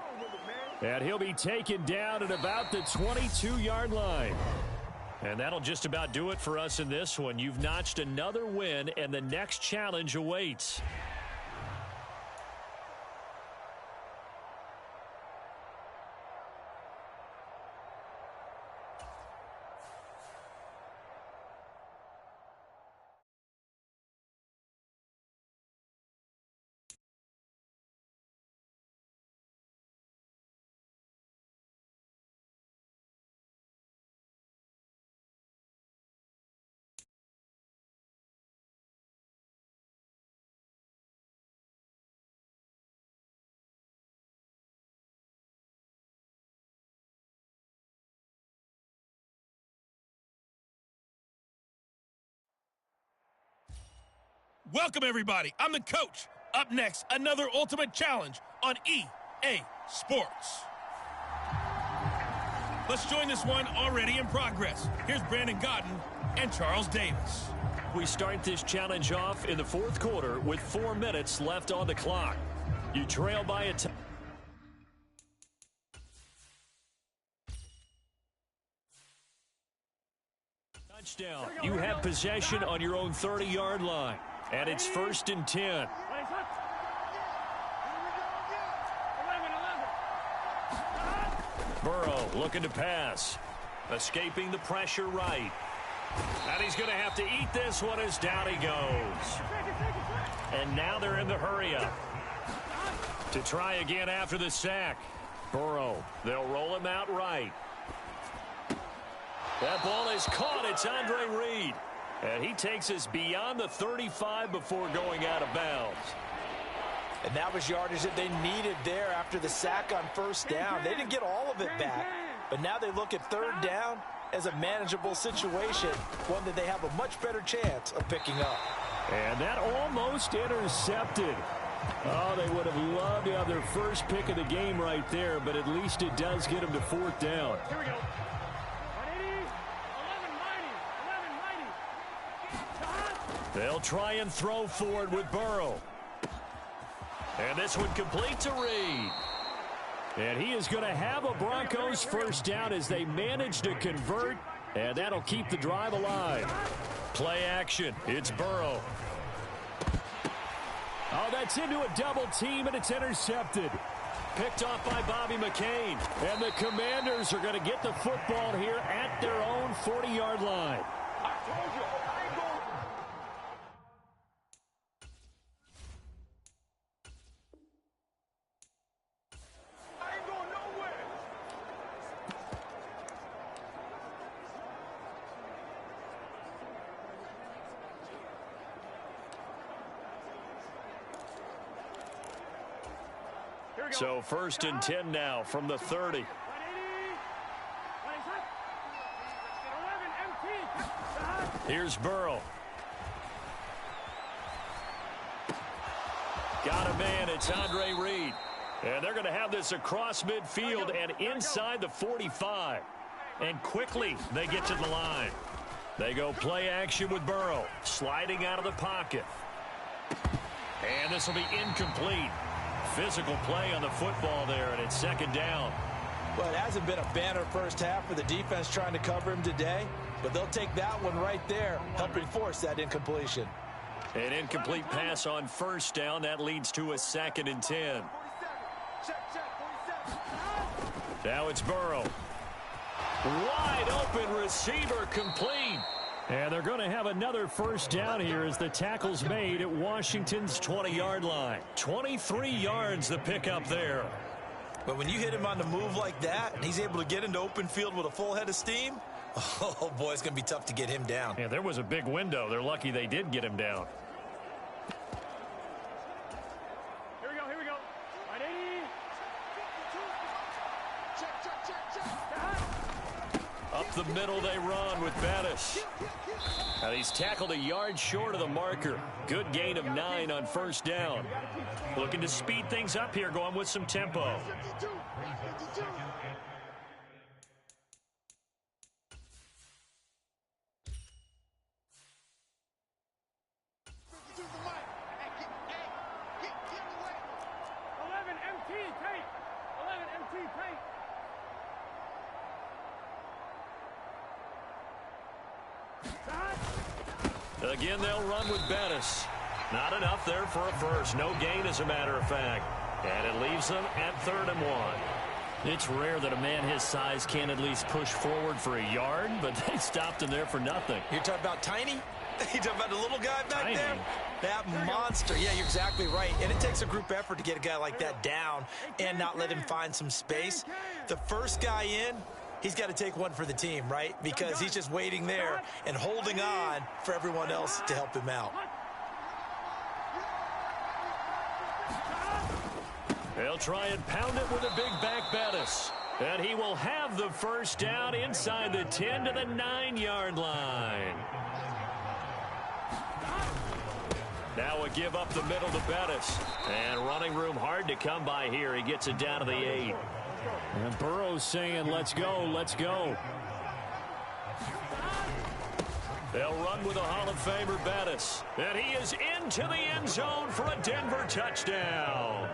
And he'll be taken down at about the 22-yard line. And that'll just about do it for us in this one. You've notched another win, and the next challenge awaits. Welcome, everybody. I'm the coach. Up next, another Ultimate Challenge on EA Sports. Let's join this one already in progress. Here's Brandon Godden and Charles Davis. We start this challenge off in the fourth quarter with 4 minutes left on the clock. You trail by a touchdown. You have possession on your own 30-yard line. And it's 1st and 10. Burrow looking to pass. Escaping the pressure right. And he's going to have to eat this one as down he goes. And now they're in the hurry-up. To try again after the sack. Burrow, they'll roll him out right. That ball is caught. It's Andre Reed. And he takes us beyond the 35 before going out of bounds. And that was yardage that they needed there after the sack on 1st down. They didn't get all of it back, but now they look at 3rd down as a manageable situation, one that they have a much better chance of picking up. And that almost intercepted. Oh, they would have loved to have their first pick of the game right there, but at least it does get them to 4th down. Here we go. They'll try and throw forward with Burrow. And this one complete to Reed. And he is going to have a Broncos 1st down as they manage to convert. And that'll keep the drive alive. Play action. It's Burrow. Oh, that's into a double team, and it's intercepted. Picked off by Bobby McCain. And the Commanders are going to get the football here at their own 40-yard line. I told you. So 1st and 10 now from the 30. Here's Burrow. Got a man. It's Andre Reed. And they're going to have this across midfield and inside the 45. And quickly they get to the line. They go play action with Burrow. Sliding out of the pocket. And this will be incomplete. Physical play on the football there, and it's 2nd down. Well, it hasn't been a banner first half for the defense trying to cover him today, but they'll take that one right there, helping force that incompletion. An incomplete pass on 1st down. That leads to a 2nd and 10. Now it's Burrow. Wide open receiver complete. And they're going to have another 1st down here as the tackle's made at Washington's 20-yard line. 23 yards the pickup there. But when you hit him on the move like that, and he's able to get into open field with a full head of steam, oh, boy, it's going to be tough to get him down. Yeah, there was a big window. They're lucky they did get him down. Here we go, here we go. 180. Up the middle they run with Bettis. And he's tackled a yard short of the marker. Good gain of 9 on 1st down. Looking to speed things up here, going with some tempo. Again, they'll run with Bettis. Not enough there for a first. No gain, as a matter of fact. And it leaves them at 3rd and 1. It's rare that a man his size can't at least push forward for a yard, but they stopped him there for nothing. You're talking about tiny? You're talking about the little guy back Tiny. there? That monster. Yeah, you're exactly right. And it takes a group effort to get a guy like that down and not let him find some space. The first guy in, he's got to take one for the team, right? Because he's just waiting there and holding on for everyone else to help him out. They'll try and pound it with a big back Bettis. And he will have the first down inside the 10 to the 9-yard line. Now a give up the middle to Bettis. And running room hard to come by here. He gets it down to the 8. And Burrow's saying, let's go, let's go. They'll run with a Hall of Famer Bettis. And he is into the end zone for a Denver touchdown.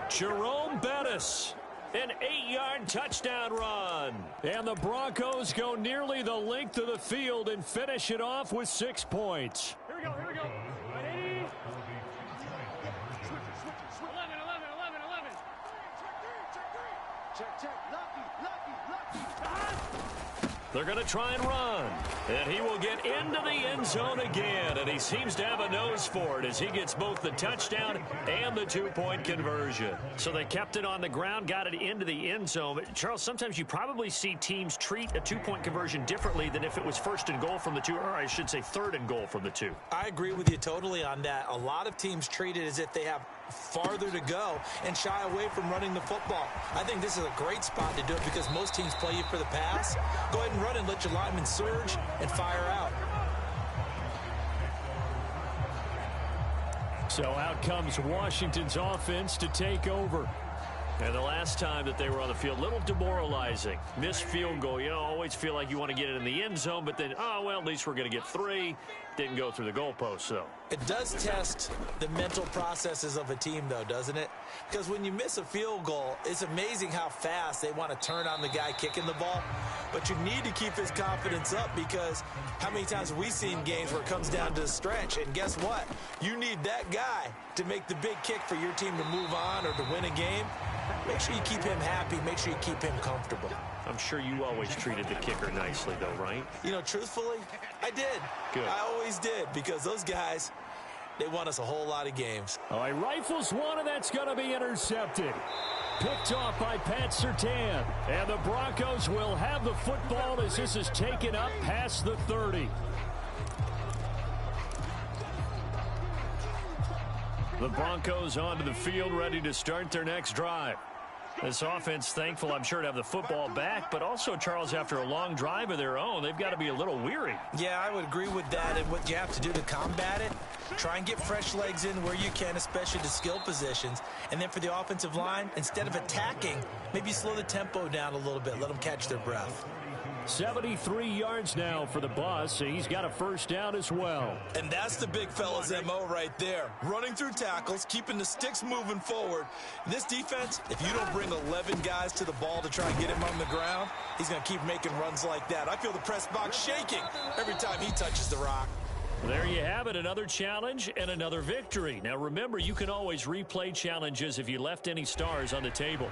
Jerome Bettis, an 8-yard touchdown run. And the Broncos go nearly the length of the field and finish it off with 6 points. Here we go. 80. Switch. 11. Check. Lucky. They're going to try and run. And he will get into the end zone again. And he seems to have a nose for it as he gets both the touchdown and the 2-point conversion. So they kept it on the ground, got it into the end zone. Charles, sometimes you probably see teams treat a 2-point conversion differently than if it was 1st and goal from the 2, or I should say 3rd and goal from the 2. I agree with you totally on that. A lot of teams treat it as if they have farther to go and shy away from running the football. I think this is a great spot to do it because most teams play you for the pass. Go ahead and run and let your linemen surge and fire out. So out comes Washington's offense to take over. And the last time that they were on the field, a little demoralizing. Missed field goal. You know, always feel like you want to get it in the end zone, but then, oh, well, at least we're going to get 3. Didn't go through the goalpost, though. It does test the mental processes of a team, though, doesn't it? Because when you miss a field goal, it's amazing how fast they want to turn on the guy kicking the ball. But you need to keep his confidence up because how many times have we seen games where it comes down to the stretch? And guess what? You need that guy to make the big kick for your team to move on or to win a game. Make sure you keep him happy. Make sure you keep him comfortable. I'm sure you always treated the kicker nicely, though, right? You know, truthfully, I did. Good. I always did because those guys, they won us a whole lot of games. All right, rifles one, and that's going to be intercepted. Picked off by Pat Surtain. And the Broncos will have the football as this is taken up past the 30. The Broncos onto the field, ready to start their next drive. This offense, thankful, I'm sure, to have the football back, but also, Charles, after a long drive of their own, they've got to be a little weary. Yeah, I would agree with that. And what you have to do to combat it, try and get fresh legs in where you can, especially to skill positions. And then for the offensive line, instead of attacking, maybe slow the tempo down a little bit. Let them catch their breath. 73 yards now for the Boss. He's got a first down as well. And that's the big fella's MO right there. Running through tackles, keeping the sticks moving forward. This defense, if you don't bring 11 guys to the ball to try and get him on the ground, he's going to keep making runs like that. I feel the press box shaking every time he touches the rock. There you have it, another challenge and another victory. Now remember, you can always replay challenges if you left any stars on the table.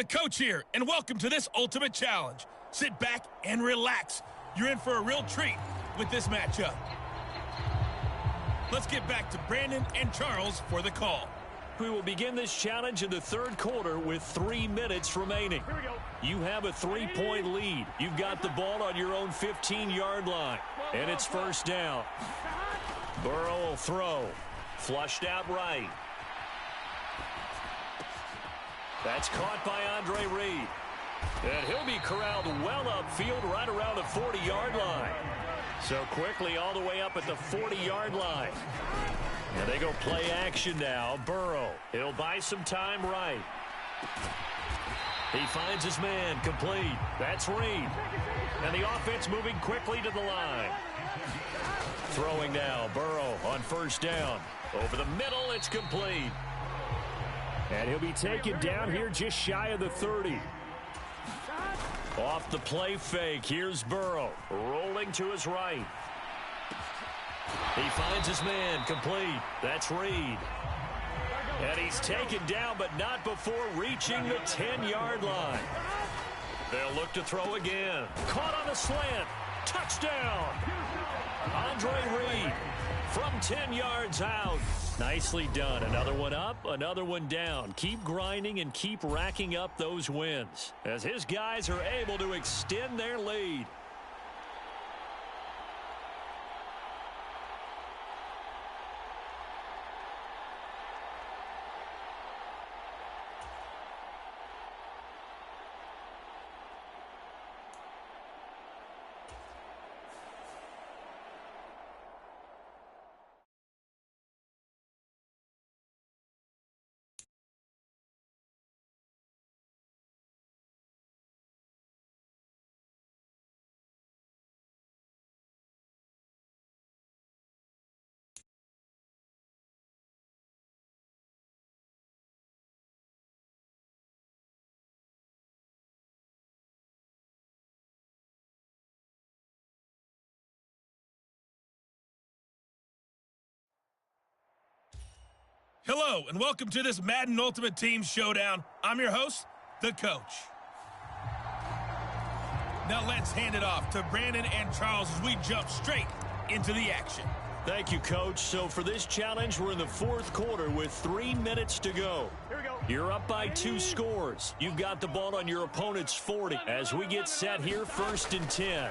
The coach here, and welcome to this ultimate challenge. Sit back and relax. You're in for a real treat with this matchup. Let's get back to Brandon and Charles for the call. We will begin this challenge in the third quarter with 3 minutes remaining. You have a 3-point lead. You've got the ball on your own 15-yard line, and it's first down. Burrow will throw. Flushed out right. That's caught by Andre Reed. And he'll be corralled well upfield right around the 40-yard line. So quickly all the way up at the 40-yard line. And they go play action now. Burrow. He'll buy some time right. He finds his man complete. That's Reed. And the offense moving quickly to the line. Throwing now. Burrow on first down. Over the middle, it's complete. And he'll be taken down here just shy of the 30. Off the play fake, here's Burrow. Rolling to his right. He finds his man complete. That's Reed. And he's taken down, but not before reaching the 10-yard line. They'll look to throw again. Caught on a slant. Touchdown. Andre Reed from 10 yards out. Nicely done. Another one up, another one down. Keep grinding and keep racking up those wins as his guys are able to extend their lead. Hello, and welcome to this Madden Ultimate Team Showdown. I'm your host, the coach. Now let's hand it off to Brandon and Charles as we jump straight into the action. Thank you, Coach. So for this challenge, we're in the fourth quarter with 3 minutes to go. Here we go. You're up by 2 scores. You've got the ball on your opponent's 40 as we get set here, 1st and 10.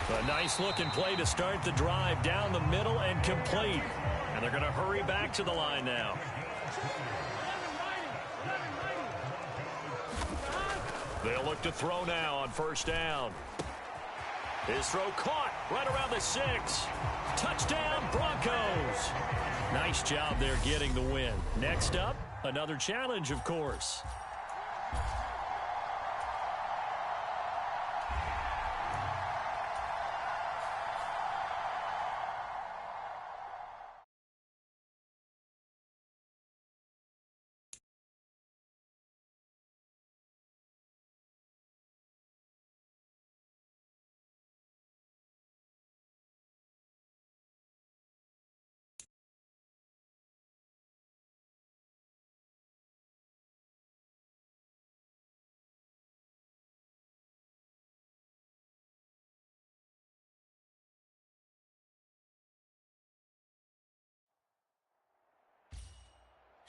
A nice-looking play to start the drive down the middle and complete. And they're going to hurry back to the line now. They'll look to throw now on first down. His throw caught right around the 6. Touchdown, Broncos. Nice job there getting the win. Next up, another challenge, of course.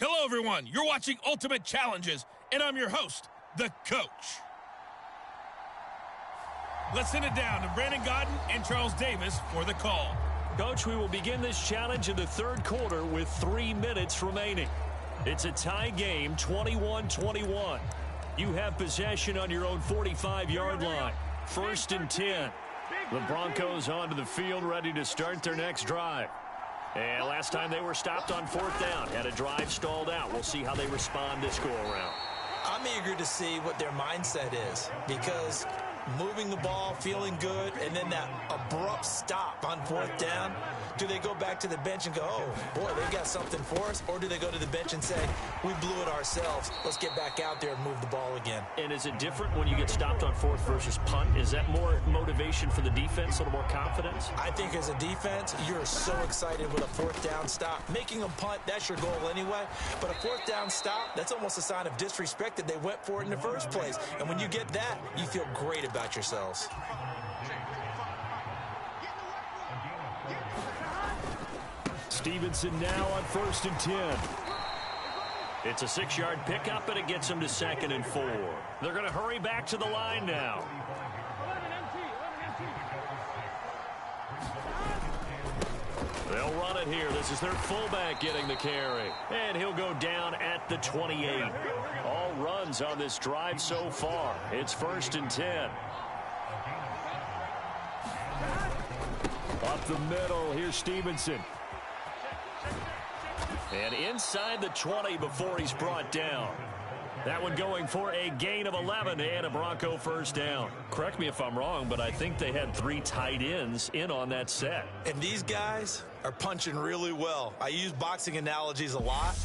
Hello, everyone. You're watching Ultimate Challenges, and I'm your host, the coach. Let's send it down to Brandon Godden and Charles Davis for the call. Coach, we will begin this challenge in the third quarter with 3 minutes remaining. It's a tie game, 21-21. You have possession on your own 45-yard line. 1st and 10. The Broncos onto the field, ready to start their next drive. And last time they were stopped on 4th down, had a drive stalled out. We'll see how they respond this go-around. I'm eager to see what their mindset is because moving the ball, feeling good, and then that abrupt stop on 4th down. Do they go back to the bench and go, oh, boy, they've got something for us? Or do they go to the bench and say, we blew it ourselves. Let's get back out there and move the ball again. And is it different when you get stopped on 4th versus punt? Is that more motivation for the defense, a little more confidence? I think as a defense, you're so excited with a 4th down stop. Making them punt, that's your goal anyway. But a 4th down stop, that's almost a sign of disrespect that they went for it in the first place. And when you get that, you feel great about yourselves. Stevenson now on 1st and 10. It's a 6-yard pickup, and it gets him to 2nd and 4. They're going to hurry back to the line now. They'll run it here. This is their fullback getting the carry. And he'll go down at the 28. All runs on this drive so far. It's 1st and 10. Up the middle, here's Stevenson. And inside the 20 before he's brought down. That one going for a gain of 11 and a Bronco first down. Correct me if I'm wrong, but I think they had 3 tight ends in on that set. And these guys are punching really well. I use boxing analogies a lot.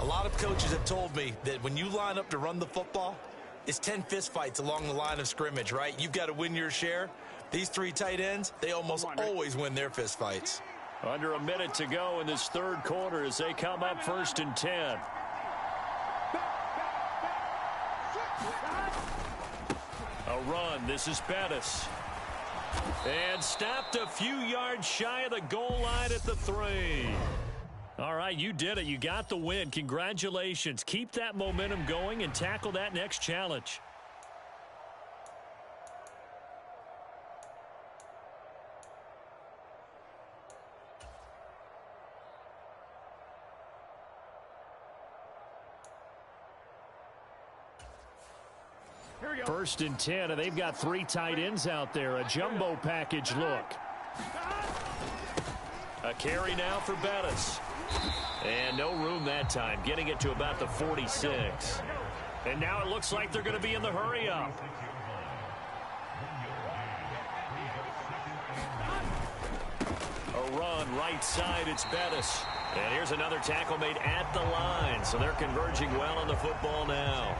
A lot of coaches have told me that when you line up to run the football, it's 10 fist fights along the line of scrimmage, right? You've got to win your share. These 3 tight ends, they almost always win their fist fights. Under a minute to go in this 3rd quarter as they come up 1st and 10. A run. This is Bettis. And stopped a few yards shy of the goal line at the 3. All right, you did it. You got the win. Congratulations. Keep that momentum going and tackle that next challenge. First and 10, and they've got 3 tight ends out there. A jumbo package look. A carry now for Bettis. And no room that time, getting it to about the 46. And now it looks like they're going to be in the hurry-up. A run right side, it's Bettis. And here's another tackle made at the line, so they're converging well on the football now.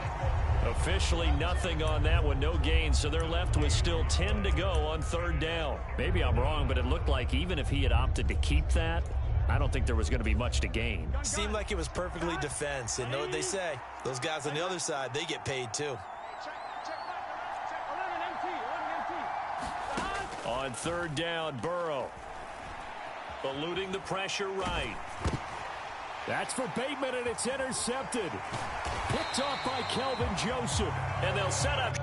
Officially nothing on that one, no gain, so they're left with still 10 to go on 3rd down. Maybe I'm wrong, but it looked like even if he had opted to keep that, I don't think there was going to be much to gain. Seemed like it was perfectly defense, and know what they say. Those guys on the other side, they get paid too. On 3rd down, Burrow. Eluding the pressure right. That's for Bateman, and it's intercepted. Picked off by Kelvin Joseph. And they'll set up.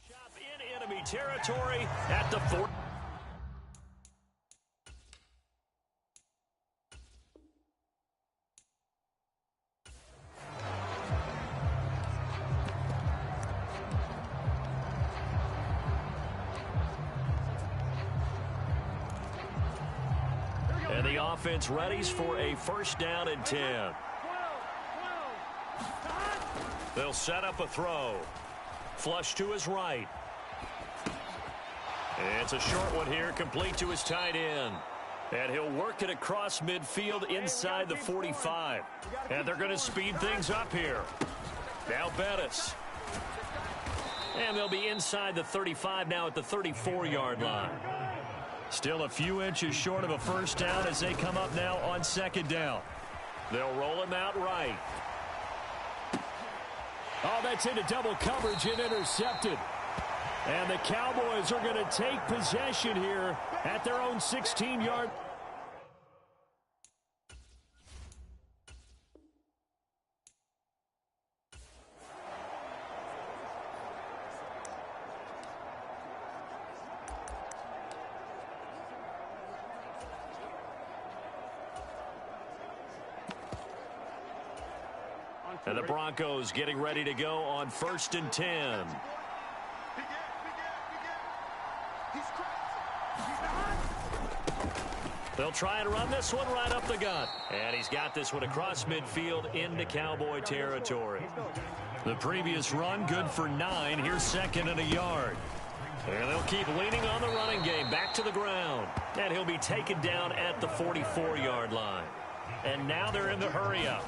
Shop in enemy territory at the 4. And the offense readies for a 1st down and 10. They'll set up a throw. Flush to his right. It's a short one here, complete to his tight end. And he'll work it across midfield inside the 45. And they're going to speed things up here. Now Bettis. And they'll be inside the 35 now at the 34-yard line. Still a few inches short of a 1st down as they come up now on 2nd down. They'll roll him out right. Oh, that's into double coverage and intercepted. And the Cowboys are going to take possession here at their own 16-yard. And the Broncos getting ready to go on 1st and 10. They'll try and run this one right up the gut. And he's got this one across midfield into Cowboy territory. The previous run, good for 9. Here's second and a yard. And they'll keep leaning on the running game. Back to the ground. And he'll be taken down at the 44-yard line. And now they're in the hurry-up.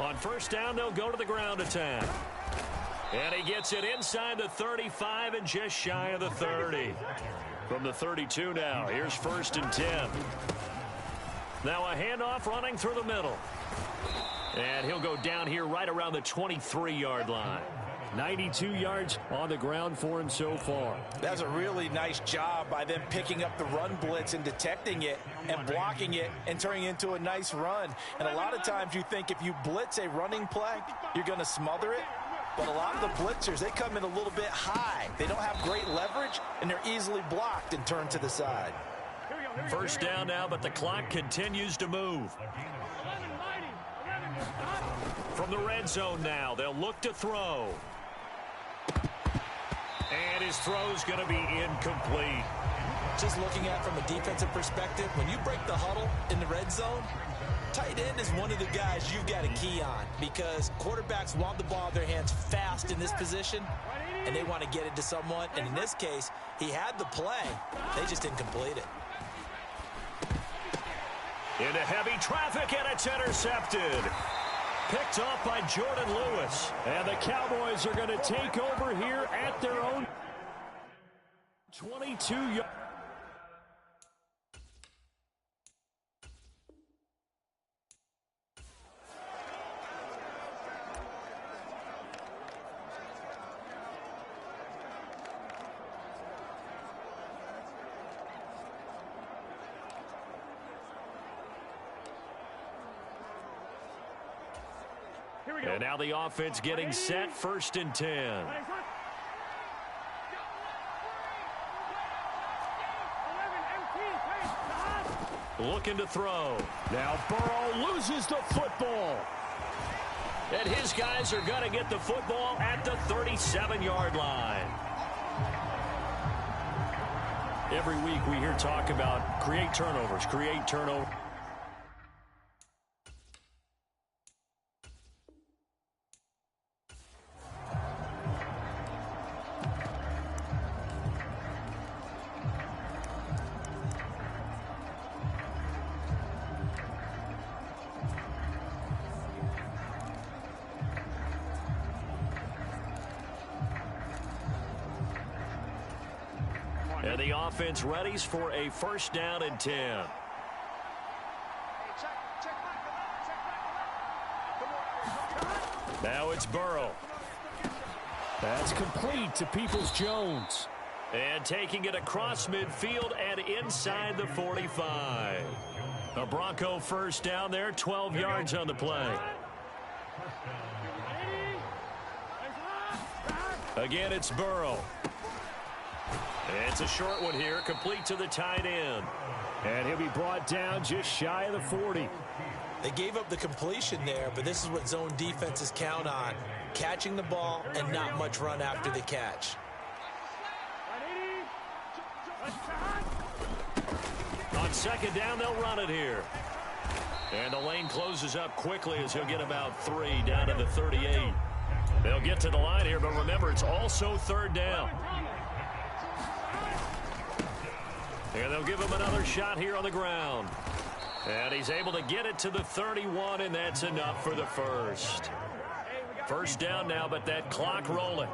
On first down, they'll go to the ground attack. And he gets it inside the 35 and just shy of the 30. From the 32 now, here's first and 10. Now a handoff running through the middle. And he'll go down here right around the 23-yard line. 92 yards on the ground for him so far. That's a really nice job by them picking up the run blitz and detecting it and blocking it and turning it into a nice run. And a lot of times you think if you blitz a running play, you're going to smother it. But a lot of the blitzers, they come in a little bit high. They don't have great leverage, and they're easily blocked and turned to the side. First down now, but the clock continues to move. From the red zone now, they'll look to throw. And his throw's going to be incomplete. Just looking at it from a defensive perspective, when you break the huddle in the red zone, tight end is one of the guys you've got to key on because quarterbacks want the ball in their hands fast in this position, and they want to get it to someone. And in this case, he had the play. They just didn't complete it. Into heavy traffic, and it's intercepted. Picked off by Jordan Lewis. And the Cowboys are going to take over here at their own 22-yard. And now the offense getting set, first and 10. Looking to throw. Now Burrow loses the football. And his guys are going to get the football at the 37-yard line. Every week we hear talk about create turnovers, create turnovers. And the offense readies for a first down and 10. Now it's Burrow. That's complete to Peoples-Jones. And taking it across midfield and inside the 45. A Bronco first down there, 12 yards on the play. Again, it's Burrow. It's a short one here, complete to the tight end. And he'll be brought down just shy of the 40. They gave up the completion there, but this is what zone defenses count on. Catching the ball and not much run after the catch. On second down, they'll run it here. And the lane closes up quickly as he'll get about 3 down to the 38. They'll get to the line here, but remember, it's also third down. And they'll give him another shot here on the ground. And he's able to get it to the 31, and that's enough for the first. First down now, but that clock rolling.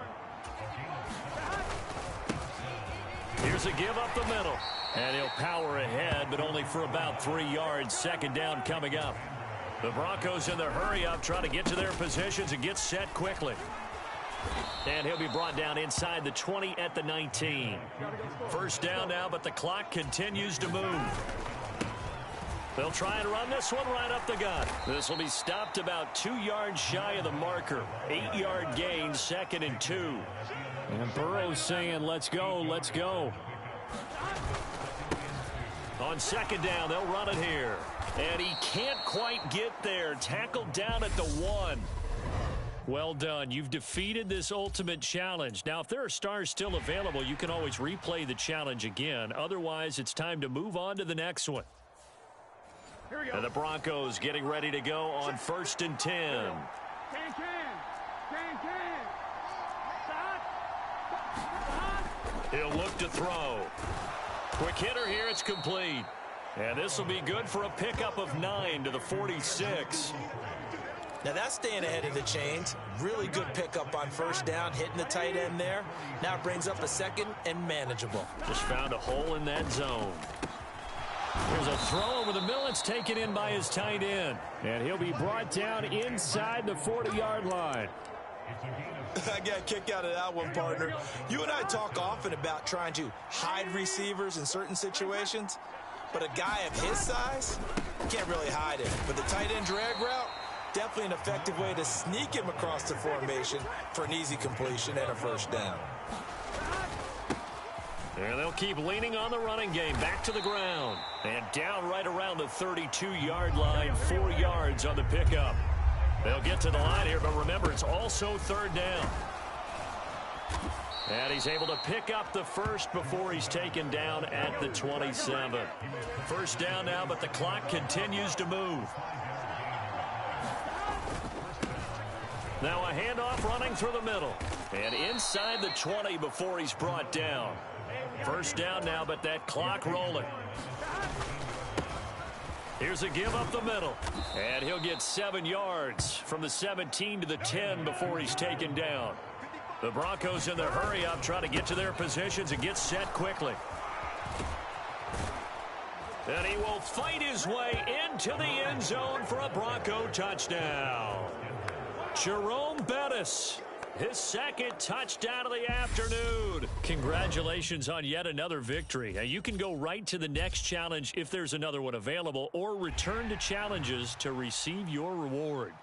Here's a give up the middle. And he'll power ahead, but only for about 3 yards. Second down coming up. The Broncos in the hurry-up trying to get to their positions and get set quickly. And he'll be brought down inside the 20 at the 19. First down now, but the clock continues to move. They'll try and run this one right up the gut. This will be stopped about 2 yards shy of the marker. 8-yard gain, second and 2. And Burrow's saying, let's go, let's go. On second down, they'll run it here. And he can't quite get there. Tackled down at the 1. Well done. You've defeated this ultimate challenge. Now, if there are stars still available, you can always replay the challenge again. Otherwise, it's time to move on to the next one. And the Broncos getting ready to go on 1st and 10. He'll look to throw. Quick hitter here. It's complete. And this will be good for a pickup of 9 to the 46. Now that's staying ahead of the chains. Really good pickup on 1st down, hitting the tight end there. Now it brings up a 2nd and manageable. Just found a hole in that zone. Here's a throw over the middle. It's taken in by his tight end. And he'll be brought down inside the 40-yard line. I got a kick out of that one, partner. You and I talk often about trying to hide receivers in certain situations. But a guy of his size, can't really hide it. But the tight end drag route, definitely an effective way to sneak him across the formation for an easy completion and a 1st down. And they'll keep leaning on the running game. Back to the ground. And down right around the 32-yard line. 4 yards on the pickup. They'll get to the line here, but remember, it's also 3rd down. And he's able to pick up the 1st before he's taken down at the 27. 1st down now, but the clock continues to move. Now a handoff running through the middle. And inside the 20 before he's brought down. 1st down now, but that clock rolling. Here's a give up the middle. And he'll get 7 yards from the 17 to the 10 before he's taken down. The Broncos in their hurry up, trying to get to their positions and get set quickly. And he will fight his way into the end zone for a Bronco touchdown. Jerome Bettis, his 2nd touchdown of the afternoon. Congratulations on yet another victory. Now, you can go right to the next challenge if there's another one available, or return to challenges to receive your reward.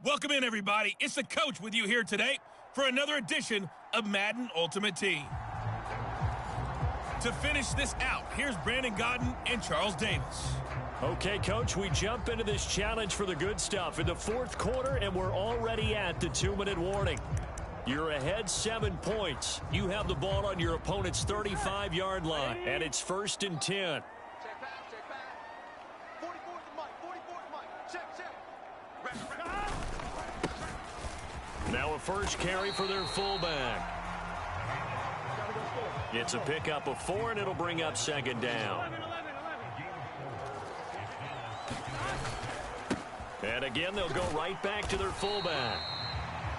Welcome in, everybody. It's the coach with you here today for another edition of Madden Ultimate Team. To finish this out, here's Brandon Godden and Charles Davis. Okay, Coach, we jump into this challenge for the good stuff in the 4th quarter, and we're already at the 2-minute warning. You're ahead 7 points. You have the ball on your opponent's 35-yard line, and it's 1st and 10. Now a first carry for their fullback. It's a pickup of 4, and it'll bring up 2nd down. And again, they'll go right back to their fullback.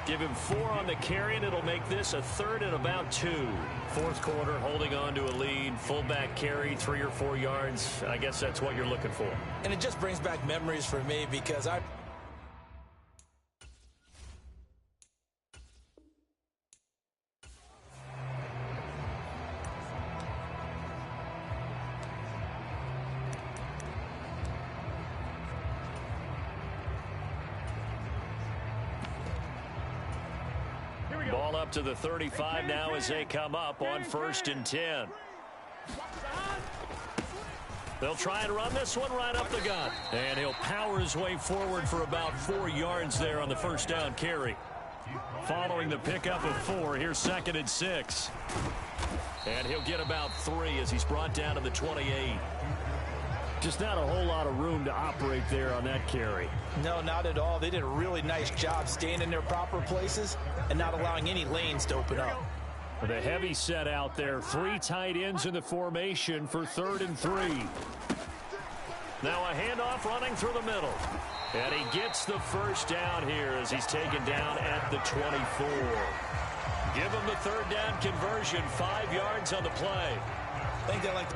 Give him 4 on the carry, and it'll make this a 3rd and about 2. 4th quarter, holding on to a lead. Fullback carry, 3 or 4 yards. I guess that's what you're looking for. And it just brings back memories for me because I... Ball up to the 35 now as they come up on 1st and 10. They'll try and run this one right up the gut. And he'll power his way forward for about 4 yards there on the 1st down carry. Following the pickup of 4, here's 2nd and 6. And he'll get about 3 as he's brought down to the 28. Just not a whole lot of room to operate there on that carry. No, not at all. They did a really nice job staying in their proper places and not allowing any lanes to open up. The heavy set out there. 3 tight ends in the formation for 3rd and 3. Now a handoff running through the middle. And he gets the first down here as he's taken down at the 24. Give him the third down conversion, 5 yards on the play. I think they like...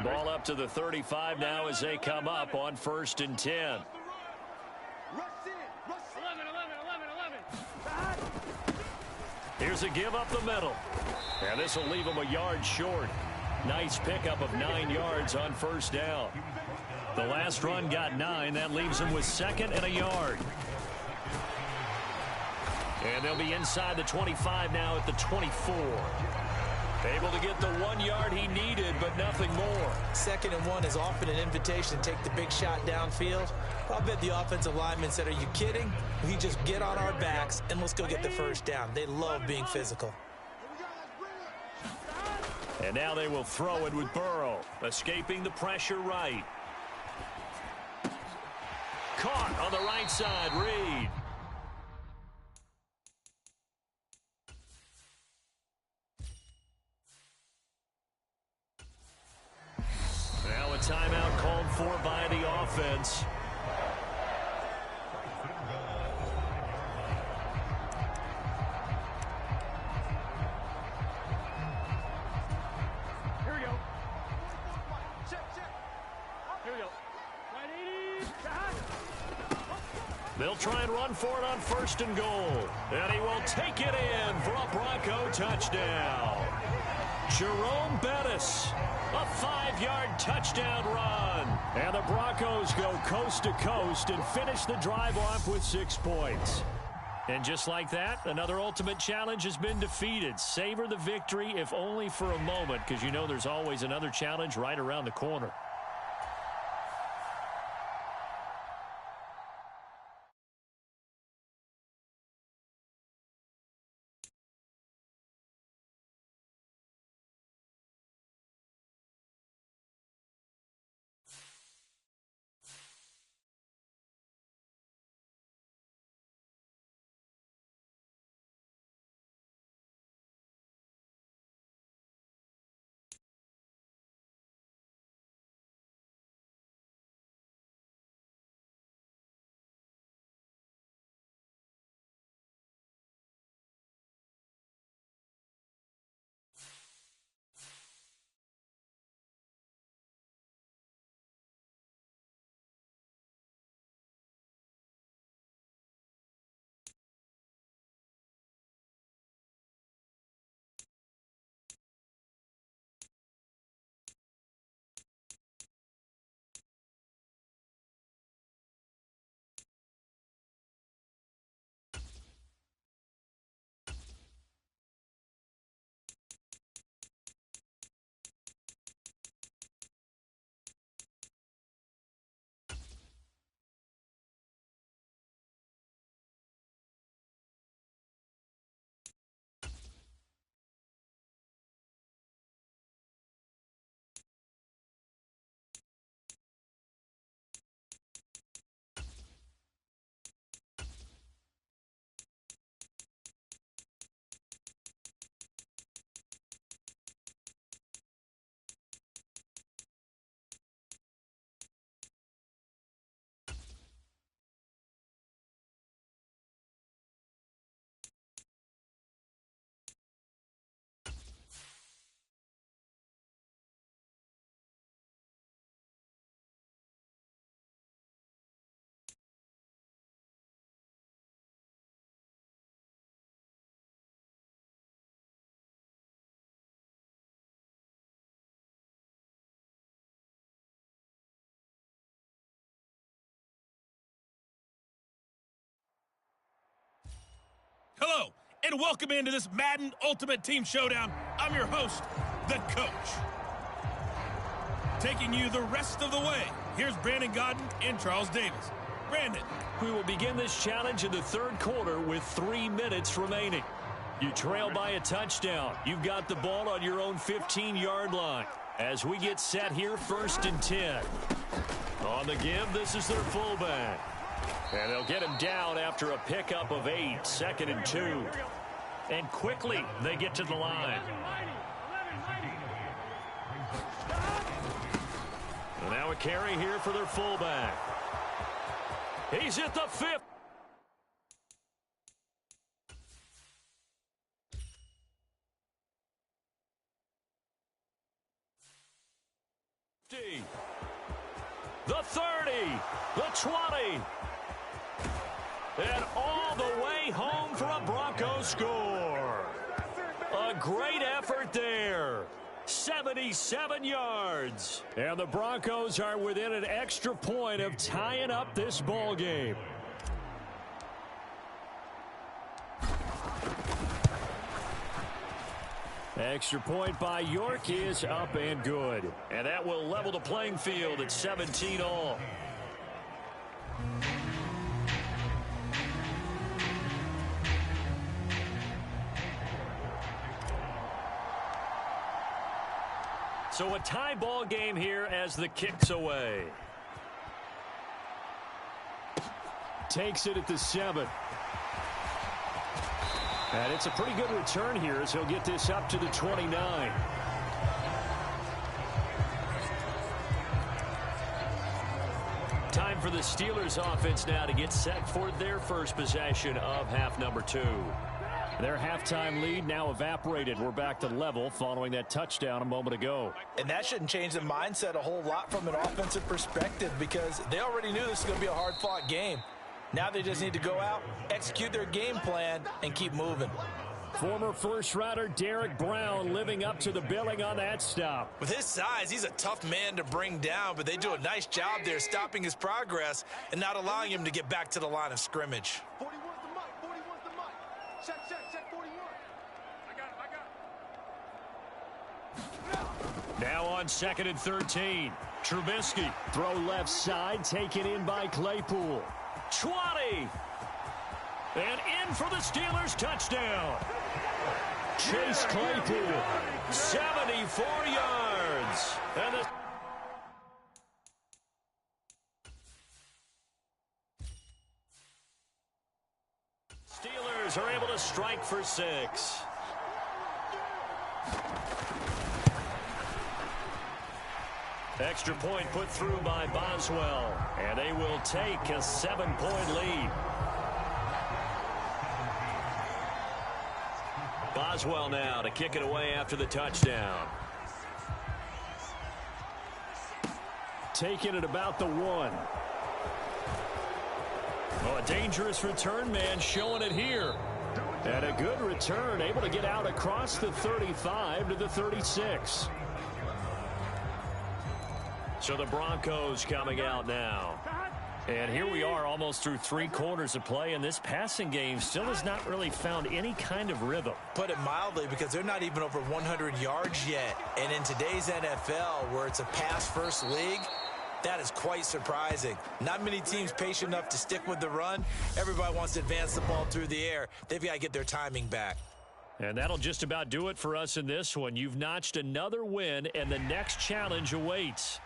Ball up to the 35 now as they come up on 1st and 10. Here's a give up the middle. And this will leave him a yard short. Nice pickup of 9 yards on 1st down. The last run got 9. That leaves him with 2nd and a yard. And they'll be inside the 25 now at the 24. Able to get the 1 yard he needed, but nothing more. 2nd and 1 is often an invitation to take the big shot downfield. I'll bet the offensive lineman said, are you kidding? We just get on our backs and let's go get the first down. They love being physical. And now they will throw it with Burrow, escaping the pressure right. Caught on the right side, Reed. Now a timeout called for by the offense. Here we go. Here we go. 180. They'll try and run for it on 1st and goal. And he will take it in for a Bronco touchdown. Jerome Bettis, a 5-yard touchdown run. And the Broncos go coast to coast and finish the drive off with 6 points. And just like that, another ultimate challenge has been defeated. Savor the victory, if only for a moment, because you know there's always another challenge right around the corner. Hello, and welcome into this Madden Ultimate Team Showdown. I'm your host, the Coach. Taking you the rest of the way, here's Brandon Gaudin and Charles Davis. Brandon. We will begin this challenge in the third quarter with 3 minutes remaining. You trail by a touchdown. You've got the ball on your own 15-yard line. As we get set here, 1st and 10. On the give, this is their fullback. And they'll get him down after a pickup of 8, 2nd and 2. And quickly, they get to the line. And now a carry here for their fullback. He's at the 5th. The 30, the 20, and all the way home for a Broncos score. A great effort there. 77 yards. And the Broncos are within an extra point of tying up this ball game. Extra point by York is up and good. And that will level the playing field at 17 all. So a tie ball game here as the kick's away. Takes it at the 7. And it's a pretty good return here as he'll get this up to the 29. Time for the Steelers offense now to get set for their first possession of half number 2. Their halftime lead now evaporated. We're back to level following that touchdown a moment ago. And that shouldn't change the mindset a whole lot from an offensive perspective because they already knew this was going to be a hard-fought game. Now they just need to go out, execute their game plan, and keep moving. Former first-rounder Derek Brown living up to the billing on that stop. With his size, he's a tough man to bring down, but they do a nice job there stopping his progress and not allowing him to get back to the line of scrimmage. 41's the mic. 41's the mic. Check 41. I got it. Now on 2nd and 13. Trubisky. Throw left side, taken in by Claypool. 20. And in for the Steelers touchdown. Chase Claypool. 74 yards. And the Steelers are able to strike for 6. Extra point put through by Boswell. And they will take a 7-point lead. Boswell now to kick it away after the touchdown. Taking it about the 1. Oh, a dangerous return man showing it here. And a good return, able to get out across the 35 to the 36. So the Broncos coming out now. And here we are almost through 3 quarters of play, and this passing game still has not really found any kind of rhythm. Put it mildly, because they're not even over 100 yards yet. And in today's NFL, where it's a pass-first league, that is quite surprising. Not many teams patient enough to stick with the run. Everybody wants to advance the ball through the air. They've got to get their timing back. And that'll just about do it for us in this one. You've notched another win, and the next challenge awaits.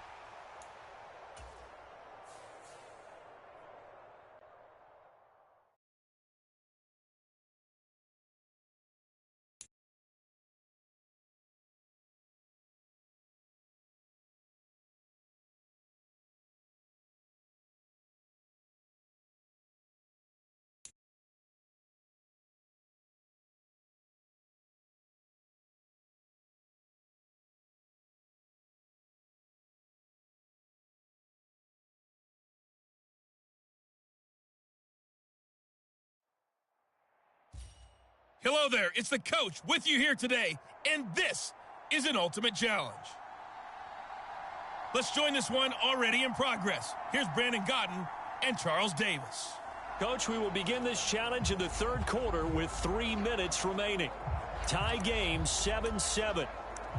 Hello there, it's the coach with you here today, and this is an ultimate challenge. Let's join this one already in progress. Here's Brandon Godden and Charles Davis. Coach, we will begin this challenge in the third quarter with 3 minutes remaining. Tie game 7-7.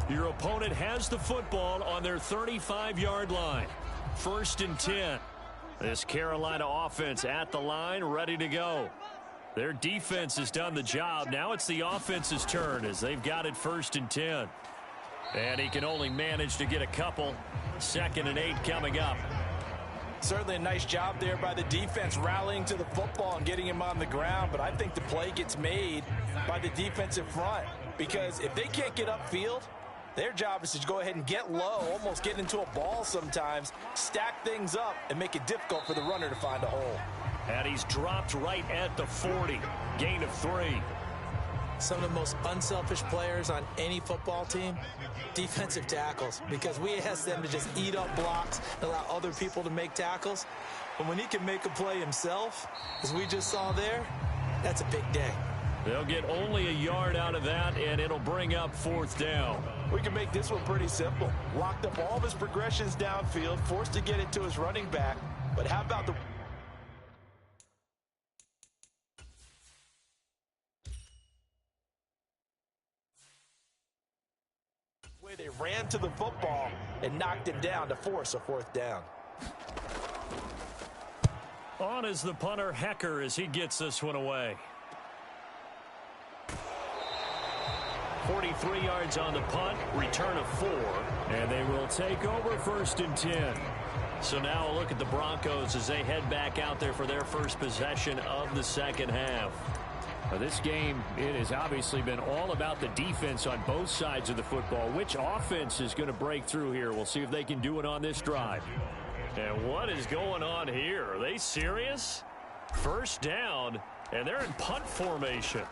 Your opponent has the football on their 35-yard line. 1st and 10. This Carolina offense at the line, ready to go. Their defense has done the job. Now it's the offense's turn as they've got it 1st and 10. And he can only manage to get a couple. 2nd and 8 coming up. Certainly a nice job there by the defense rallying to the football and getting him on the ground. But I think the play gets made by the defensive front. Because if they can't get upfield, their job is to go ahead and get low, almost get into a ball sometimes, stack things up, and make it difficult for the runner to find a hole. And he's dropped right at the 40. Gain of 3. Some of the most unselfish players on any football team, defensive tackles, because we ask them to just eat up blocks, allow other people to make tackles. But when he can make a play himself, as we just saw there, that's a big day. They'll get only a yard out of that, and it'll bring up 4th down. We can make this one pretty simple. Locked up all of his progressions downfield, forced to get it to his running back. But how about the way they ran to the football and knocked him down to force a 4th down? On is the punter, Hecker, as he gets this one away. 43 yards on the punt, return of 4, and they will take over 1st and 10. So now a look at the Broncos as they head back out there for their first possession of the 2nd half. Now this game, it has obviously been all about the defense on both sides of the football. Which offense is going to break through here? We'll see if they can do it on this drive. And what is going on here? Are they serious? 1st down, and they're in punt formation.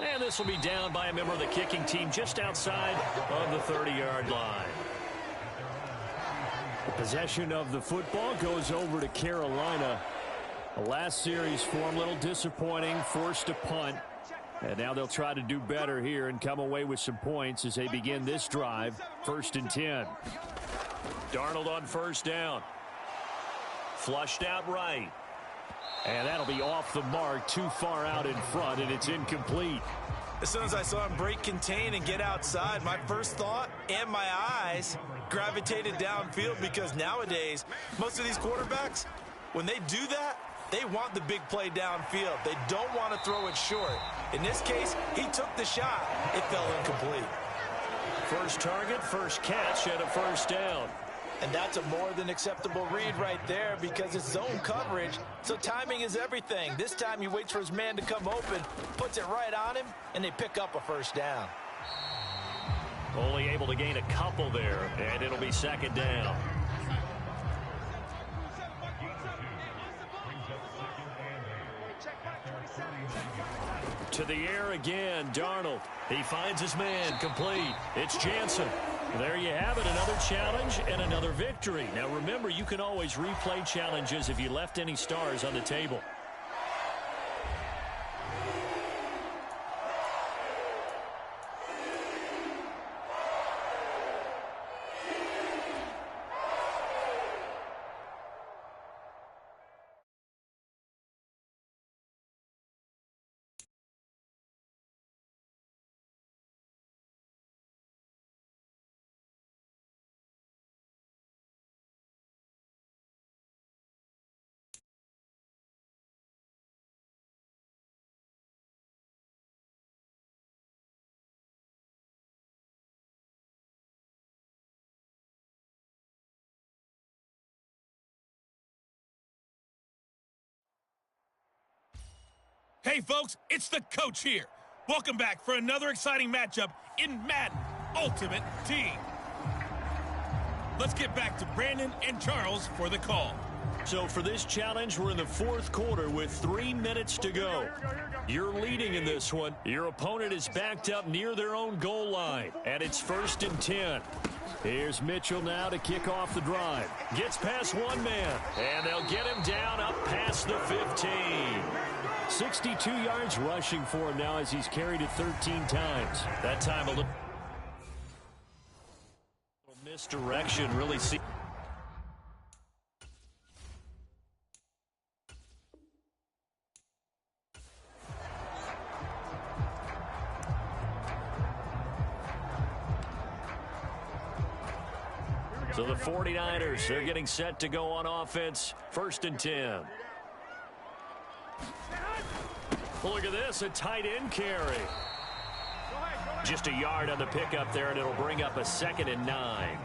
And this will be down by a member of the kicking team just outside of the 30-yard line. The possession of the football goes over to Carolina. The last series for them, a little disappointing, forced to punt. And now they'll try to do better here and come away with some points as they begin this drive. 1st and 10. Darnold on 1st down. Flushed out right. And that'll be off the mark, too far out in front, and it's incomplete. As soon as I saw him break contain and get outside, my first thought and my eyes gravitated downfield, because nowadays, most of these quarterbacks, when they do that, they want the big play downfield. They don't want to throw it short. In this case, he took the shot. It fell incomplete. First target, first catch, and a 1st down. And that's a more than acceptable read right there, because it's zone coverage, so timing is everything. This time he waits for his man to come open, puts it right on him, and they pick up a 1st down. Only able to gain a couple there, and it'll be 2nd down. To the air again, Darnold. He finds his man, complete. It's Jansen. There you have it, another challenge and another victory. Now remember, you can always replay challenges if you left any stars on the table. Hey folks, it's the coach here. Welcome back for another exciting matchup in Madden Ultimate Team. Let's get back to Brandon and Charles for the call. So for this challenge, we're in the 4th quarter with 3 minutes to go. You're leading in this one. Your opponent is backed up near their own goal line, and it's 1st and 10. Here's Mitchell now to kick off the drive. Gets past one man, and they'll get him down up past the 15. 62 yards rushing for him now as he's carried it 13 times. That time a little misdirection, really. So the 49ers, they're getting set to go on offense. 1st and 10. Look at this, a tight end carry. Just a yard on the pickup there, and it'll bring up a 2nd and 9.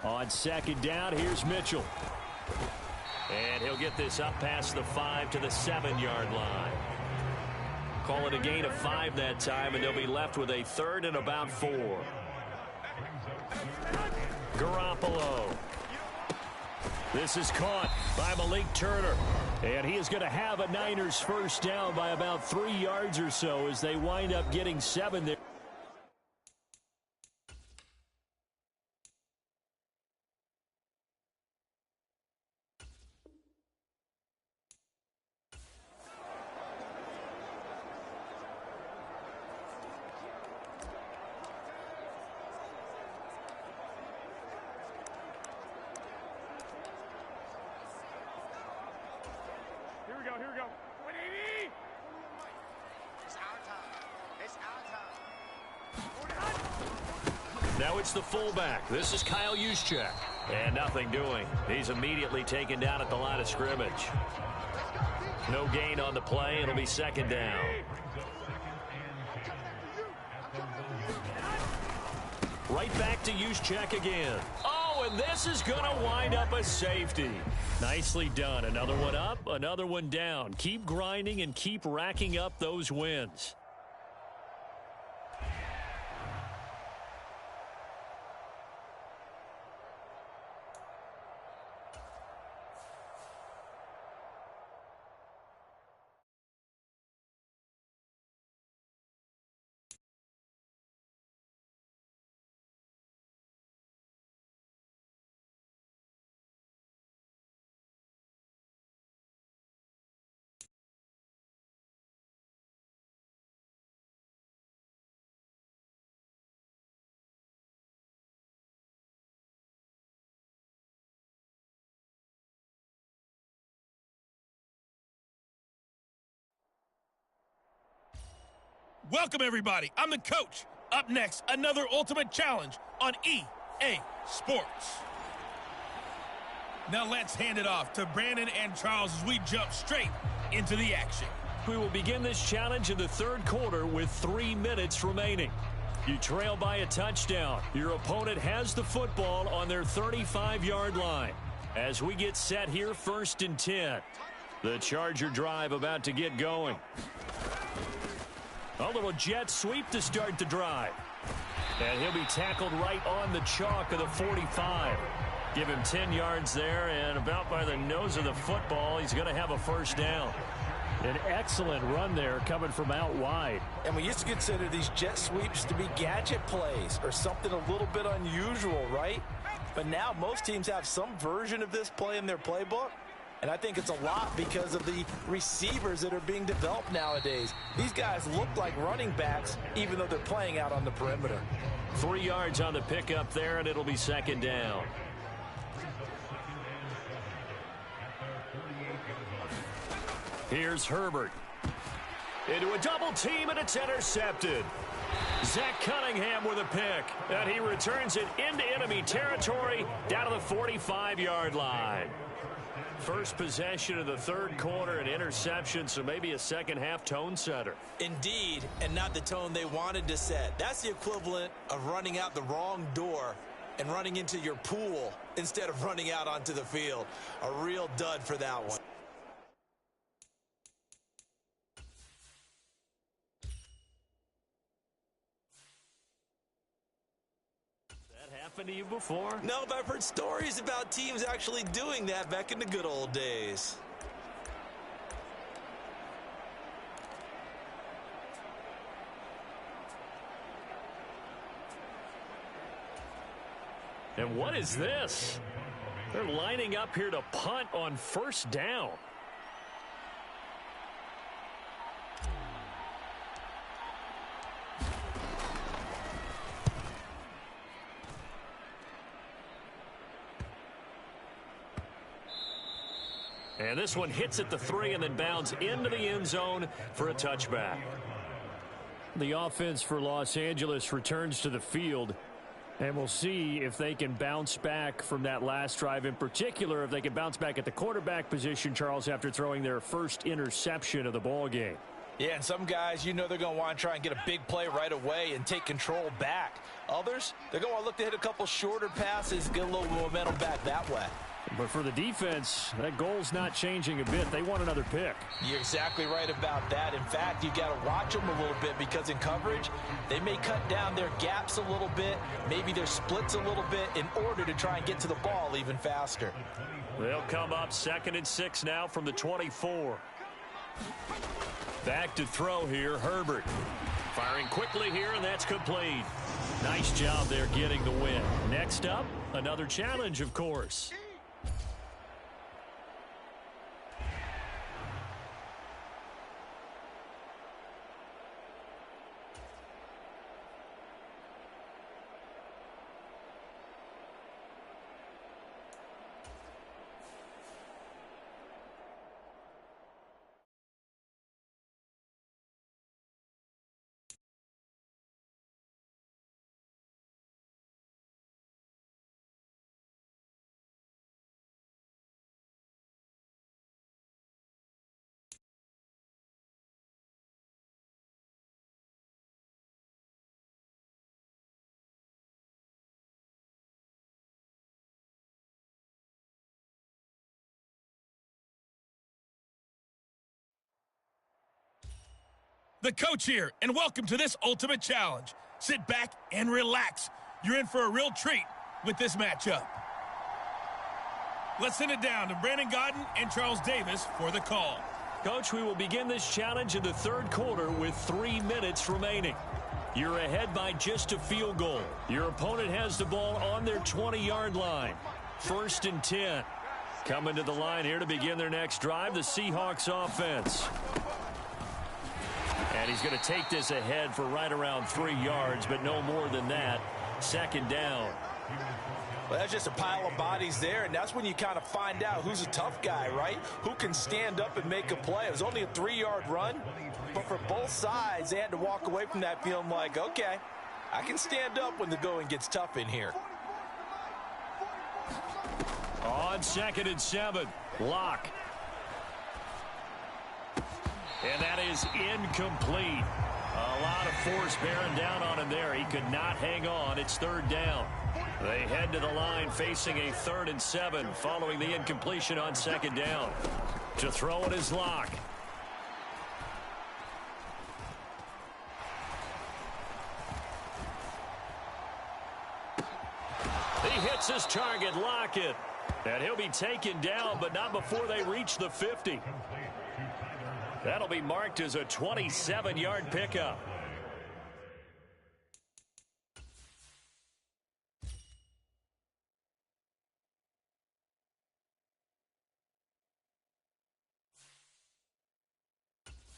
On 2nd down, here's Mitchell. And he'll get this up past the 5 to the 7-yard line. Call it a gain of 5 that time, and they'll be left with a 3rd and about 4. Garoppolo. This is caught by Malik Turner. And he is going to have a Niners first down by about 3 yards or so as they wind up getting 7 there. Here we go. It's our time. Now it's the fullback. This is Kyle Juszczyk. And nothing doing. He's immediately taken down at the line of scrimmage. No gain on the play. It'll be 2nd down. Right back to Juszczyk again. Oh, and this is going to wind up a safety. Nicely done. Another one up, another one down. Keep grinding and keep racking up those wins. Welcome, everybody. I'm the coach. Up next, another ultimate challenge on EA Sports. Now let's hand it off to Brandon and Charles as we jump straight into the action. We will begin this challenge in the 3rd quarter with 3 minutes remaining. You trail by a touchdown. Your opponent has the football on their 35-yard line. As we get set here, 1st and 10. The Charger drive about to get going. A little jet sweep to start the drive. And he'll be tackled right on the chalk of the 45. Give him 10 yards there, and about by the nose of the football, he's going to have a 1st down. An excellent run there coming from out wide. And we used to consider these jet sweeps to be gadget plays or something a little bit unusual, right? But now most teams have some version of this play in their playbook. And I think it's a lot because of the receivers that are being developed nowadays. These guys look like running backs, even though they're playing out on the perimeter. 3 yards on the pickup there, and it'll be 2nd down. Here's Herbert. Into a double team, and it's intercepted. Zach Cunningham with a pick, and he returns it into enemy territory down to the 45-yard line. First possession of the 3rd quarter, an interception, so maybe a second-half tone setter. Indeed, and not the tone they wanted to set. That's the equivalent of running out the wrong door and running into your pool instead of running out onto the field. A real dud for that one. Happened to you before? No, but I've heard stories about teams actually doing that back in the good old days. And what is this? They're lining up here to punt on 1st down. And this one hits at the 3 and then bounds into the end zone for a touchback. The offense for Los Angeles returns to the field. And we'll see if they can bounce back from that last drive, in particular if they can bounce back at the quarterback position, Charles, after throwing their first interception of the ball game. Yeah, and some guys, you know they're going to want to try and get a big play right away and take control back. Others, they're going to want to look to hit a couple shorter passes, get a little momentum back that way. But for the defense, that goal's not changing a bit. They want another pick. You're exactly right about that. In fact, you got to watch them a little bit because in coverage, they may cut down their gaps a little bit, maybe their splits a little bit in order to try and get to the ball even faster. They'll come up 2nd and 6 now from the 24. Back to throw here, Herbert. Firing quickly here, and that's complete. Nice job there getting the win. Next up, another challenge, of course. The coach here, and welcome to this ultimate challenge. Sit back and relax. You're in for a real treat with this matchup. Let's send it down to Brandon Gaudin and Charles Davis for the call. Coach, we will begin this challenge in the 3rd quarter with 3 minutes remaining. You're ahead by just a field goal. Your opponent has the ball on their 20-yard line. 1st and 10. Coming to the line here to begin their next drive, the Seahawks offense. And he's going to take this ahead for right around 3 yards, but no more than that. 2nd down. Well, that's just a pile of bodies there, and that's when you kind of find out who's a tough guy, right? Who can stand up and make a play. It was only a 3-yard run, but for both sides, they had to walk away from that feeling like, okay, I can stand up when the going gets tough in here. On 2nd and 7, Locke. And that is incomplete. A lot of force bearing down on him there. He could not hang on. It's 3rd down. They head to the line facing a 3rd and 7 following the incompletion on 2nd down. To throw it is Locke. He hits his target, Lockett. And he'll be taken down, but not before they reach the 50. That'll be marked as a 27-yard pickup.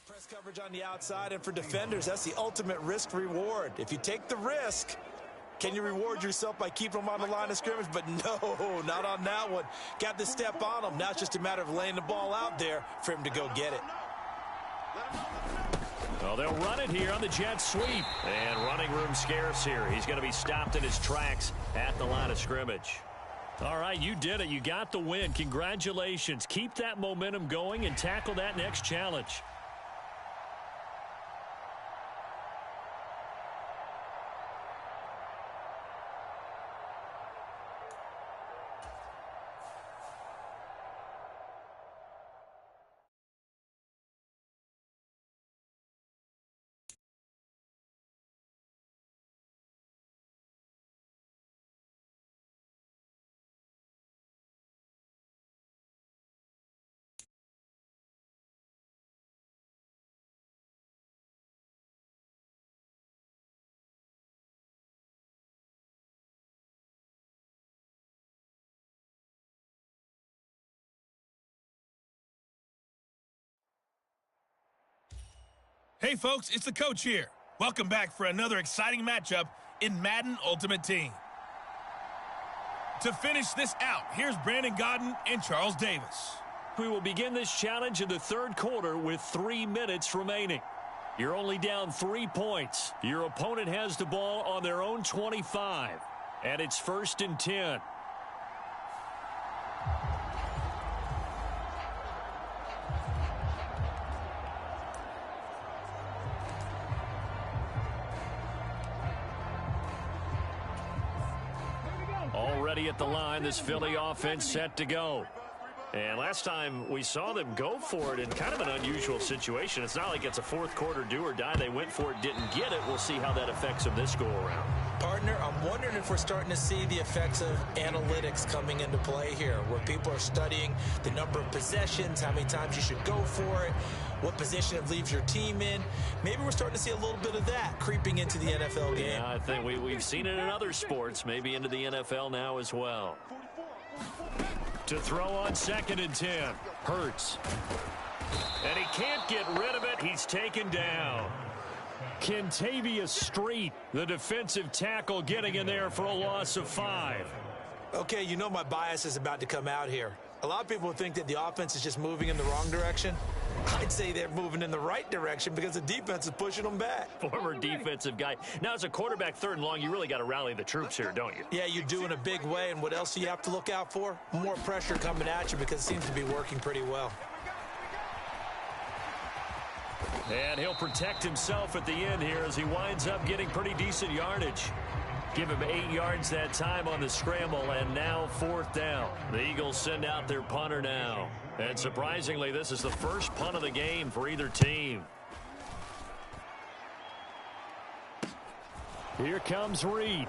Press coverage on the outside, and for defenders, that's the ultimate risk reward. If you take the risk, can you reward yourself by keeping them on the line of scrimmage? But no, not on that one. Got to step on them. Now it's just a matter of laying the ball out there for him to go get it. Well, they'll run it here on the jet sweep. And running room scarce here. He's going to be stopped in his tracks at the line of scrimmage. All right, you did it. You got the win. Congratulations. Keep that momentum going and tackle that next challenge. Hey, folks, it's the coach here. Welcome back for another exciting matchup in Madden Ultimate Team. To finish this out, here's Brandon Gaudin and Charles Davis. We will begin this challenge in the third quarter with 3 minutes remaining. You're only down 3 points. Your opponent has the ball on their own 25, and it's 1st and 10. Already at the line, this Philly offense set to go. And last time we saw them go for it in kind of an unusual situation. It's not like it's a fourth quarter do or die. They went for it, didn't get it. We'll see how that affects them this go around. Partner, I'm wondering if we're starting to see the effects of analytics coming into play here, where people are studying the number of possessions, how many times you should go for it, what position it leaves your team in. Maybe we're starting to see a little bit of that creeping into the NFL game. Yeah, I think we've seen it in other sports, maybe into the NFL now as well. To throw on 2nd and 10. Hurts. And he can't get rid of it. He's taken down. Kentavious Street, the defensive tackle, getting in there for a loss of 5. Okay, you know my bias is about to come out here. A lot of people think that the offense is just moving in the wrong direction. I'd say they're moving in the right direction because the defense is pushing them back. Former defensive guy. Now, as a quarterback 3rd and long, you really got to rally the troops here, don't you? Yeah, you do in a big way. And what else do you have to look out for? More pressure coming at you because it seems to be working pretty well. And he'll protect himself at the end here as he winds up getting pretty decent yardage. Give him 8 yards that time on the scramble, and now 4th down. The Eagles send out their punter now. And surprisingly, this is the first punt of the game for either team. Here comes Reed.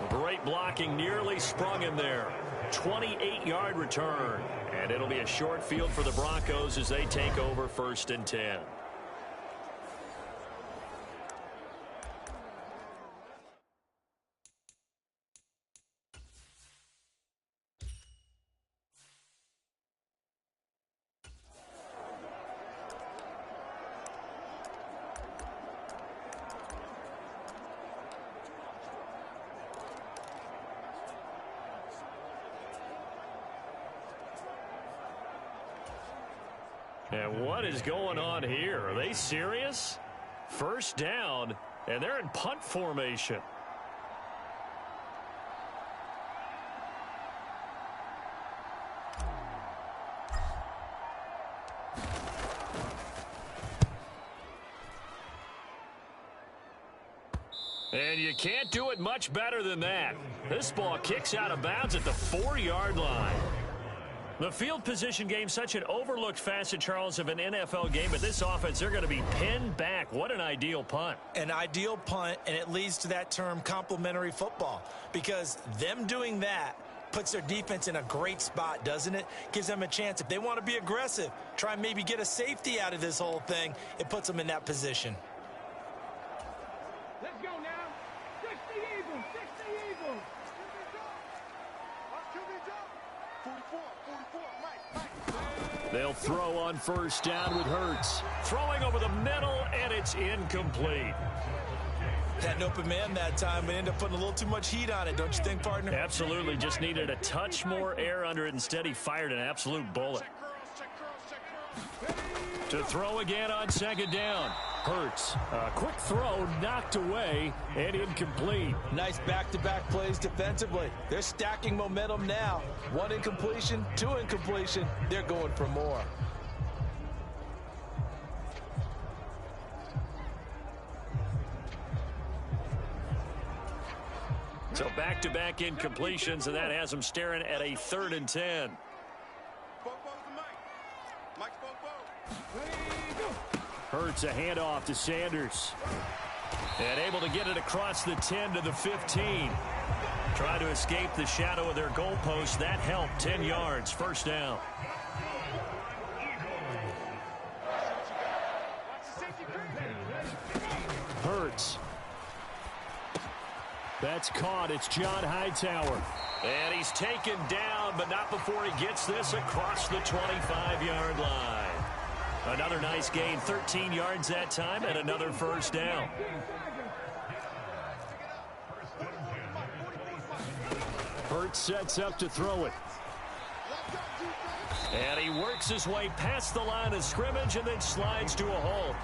Great blocking, nearly sprung him there. 28-yard return. And it'll be a short field for the Broncos as they take over 1st and 10. And what is going on here? Are they serious? 1st down, and they're in punt formation. And you can't do it much better than that. This ball kicks out of bounds at the 4-yard line. The field position game, such an overlooked facet, Charles, of an NFL game. But this offense, they're going to be pinned back. What an ideal punt. An ideal punt, and it leads to that term complementary football. Because them doing that puts their defense in a great spot, doesn't it? Gives them a chance. If they want to be aggressive, try and maybe get a safety out of this whole thing, it puts them in that position. Let's go now. 60 Eagles, 60 Eagles. They'll throw on 1st down with Hurts. Throwing over the middle, and it's incomplete. Had an open man that time, but ended up putting a little too much heat on it, don't you think, partner? Absolutely. Just needed a touch more air under it. Instead, he fired an absolute bullet. To throw again on 2nd down. Hurts. A quick throw knocked away and incomplete. Nice back-to-back plays defensively. They're stacking momentum now. 1 incompletion, 2 incompletion. They're going for more. So back-to-back incompletions, and that has them staring at a 3rd and 10. Hurts a handoff to Sanders. And able to get it across the 10 to the 15. Try to escape the shadow of their goalpost. That helped. 10 yards. 1st down. Hurts. That's caught. It's John Hightower. And he's taken down, but not before he gets this across the 25-yard line. Another nice gain, 13 yards that time, and another 1st down. Hurts sets up to throw it. And he works his way past the line of scrimmage and then slides to a halt.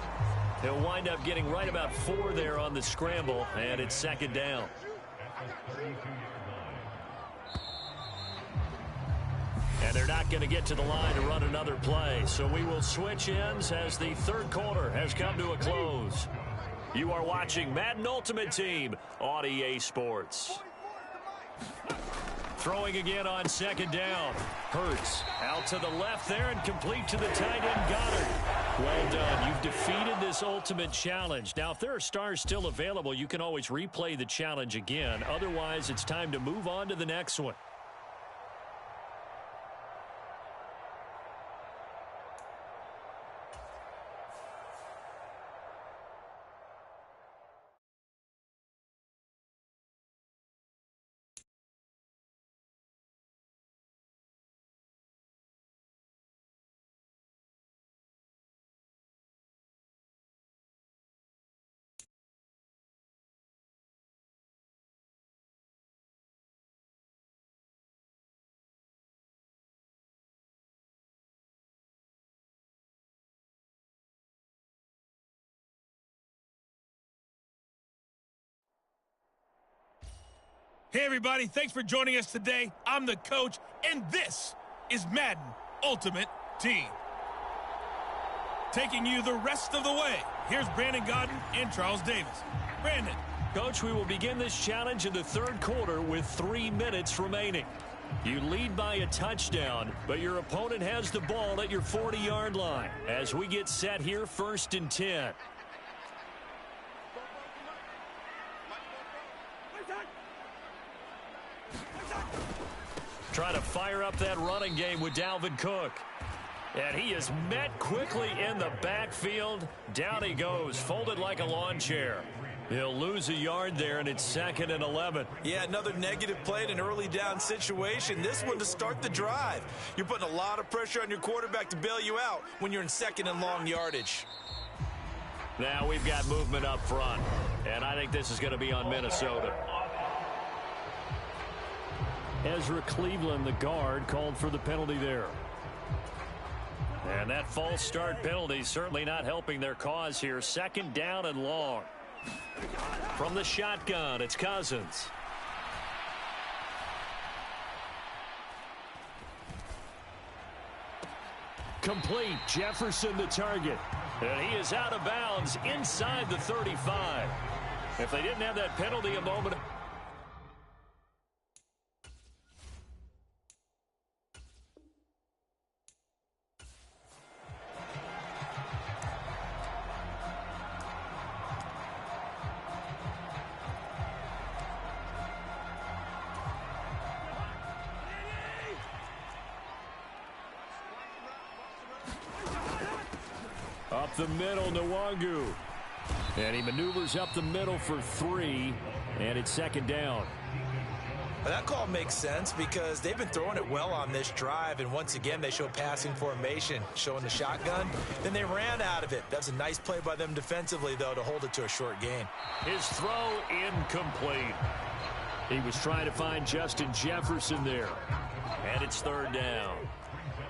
He'll wind up getting right about 4 there on the scramble, and it's second down. And they're not going to get to the line to run another play, so we will switch ends as the third quarter has come to a close. You are watching Madden Ultimate Team on EA Sports. Throwing again on second down. Hurts out to the left there and complete to the tight end Goddard. Well done. You've defeated this ultimate challenge. Now, if there are stars still available, you can always replay the challenge again. Otherwise, it's time to move on to the next one. Hey, everybody. Thanks for joining us today. I'm the coach, and this is Madden Ultimate Team. Taking you the rest of the way, here's Brandon Godden and Charles Davis. Brandon. Coach, we will begin this challenge in the third quarter with 3 minutes remaining. You lead by a touchdown, but your opponent has the ball at your 40-yard line as we get set here, 1st and 10. Try to fire up that running game with Dalvin Cook. And he is met quickly in the backfield. Down he goes, folded like a lawn chair. He'll lose a yard there, and it's 2nd and 11. Yeah, another negative play in an early down situation. This one to start the drive. You're putting a lot of pressure on your quarterback to bail you out when you're in 2nd and long yardage. Now we've got movement up front, and I think this is going to be on Minnesota. Ezra Cleveland, the guard, called for the penalty there. And that false start penalty certainly not helping their cause here. 2nd down and long. From the shotgun, it's Cousins. Complete. Jefferson the target. And he is out of bounds inside the 35. If they didn't have that penalty a moment. Up the middle, Nwangu. And he maneuvers up the middle for 3, and it's 2nd down. That call makes sense because they've been throwing it well on this drive, and once again they show passing formation, showing the shotgun. Then they ran out of it. That's a nice play by them defensively, though, to hold it to a short gain. His throw incomplete. He was trying to find Justin Jefferson there, and it's 3rd down.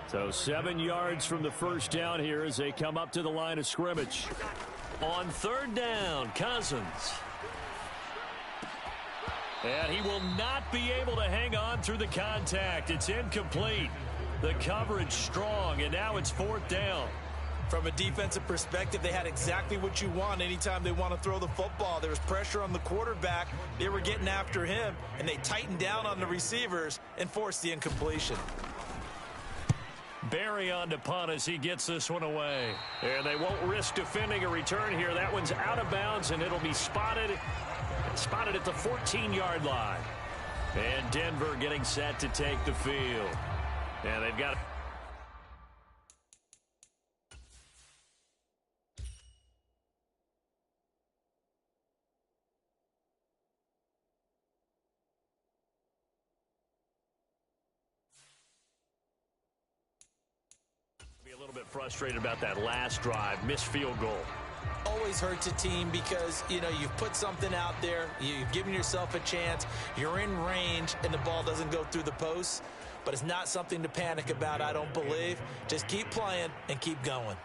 So 7 yards from the first down here as they come up to the line of scrimmage. On 3rd down, Cousins. And he will not be able to hang on through the contact. It's incomplete. The coverage strong, and now it's 4th down. From a defensive perspective, they had exactly what you want anytime they want to throw the football. There was pressure on the quarterback. They were getting after him, and they tightened down on the receivers and forced the incompletion. Barry on to punt as he gets this one away. And they won't risk defending a return here. That one's out of bounds, and it'll be spotted at the 14-yard line. And Denver getting set to take the field. And they've got... be a little bit frustrated about that last drive, missed field goal. always hurts a team because, you know, you've put something out there, you've given yourself a chance, you're in range, and the ball doesn't go through the posts. But it's not something to panic about, I don't believe. Just keep playing and keep going.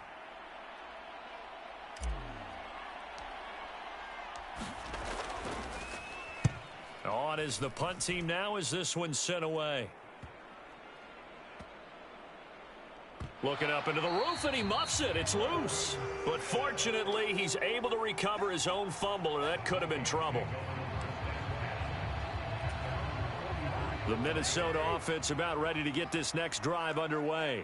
On is the punt team now as this one's sent away. Looking up into the roof, and he muffs it. It's loose. But fortunately, he's able to recover his own fumble, or that could have been trouble. The Minnesota offense about ready to get this next drive underway.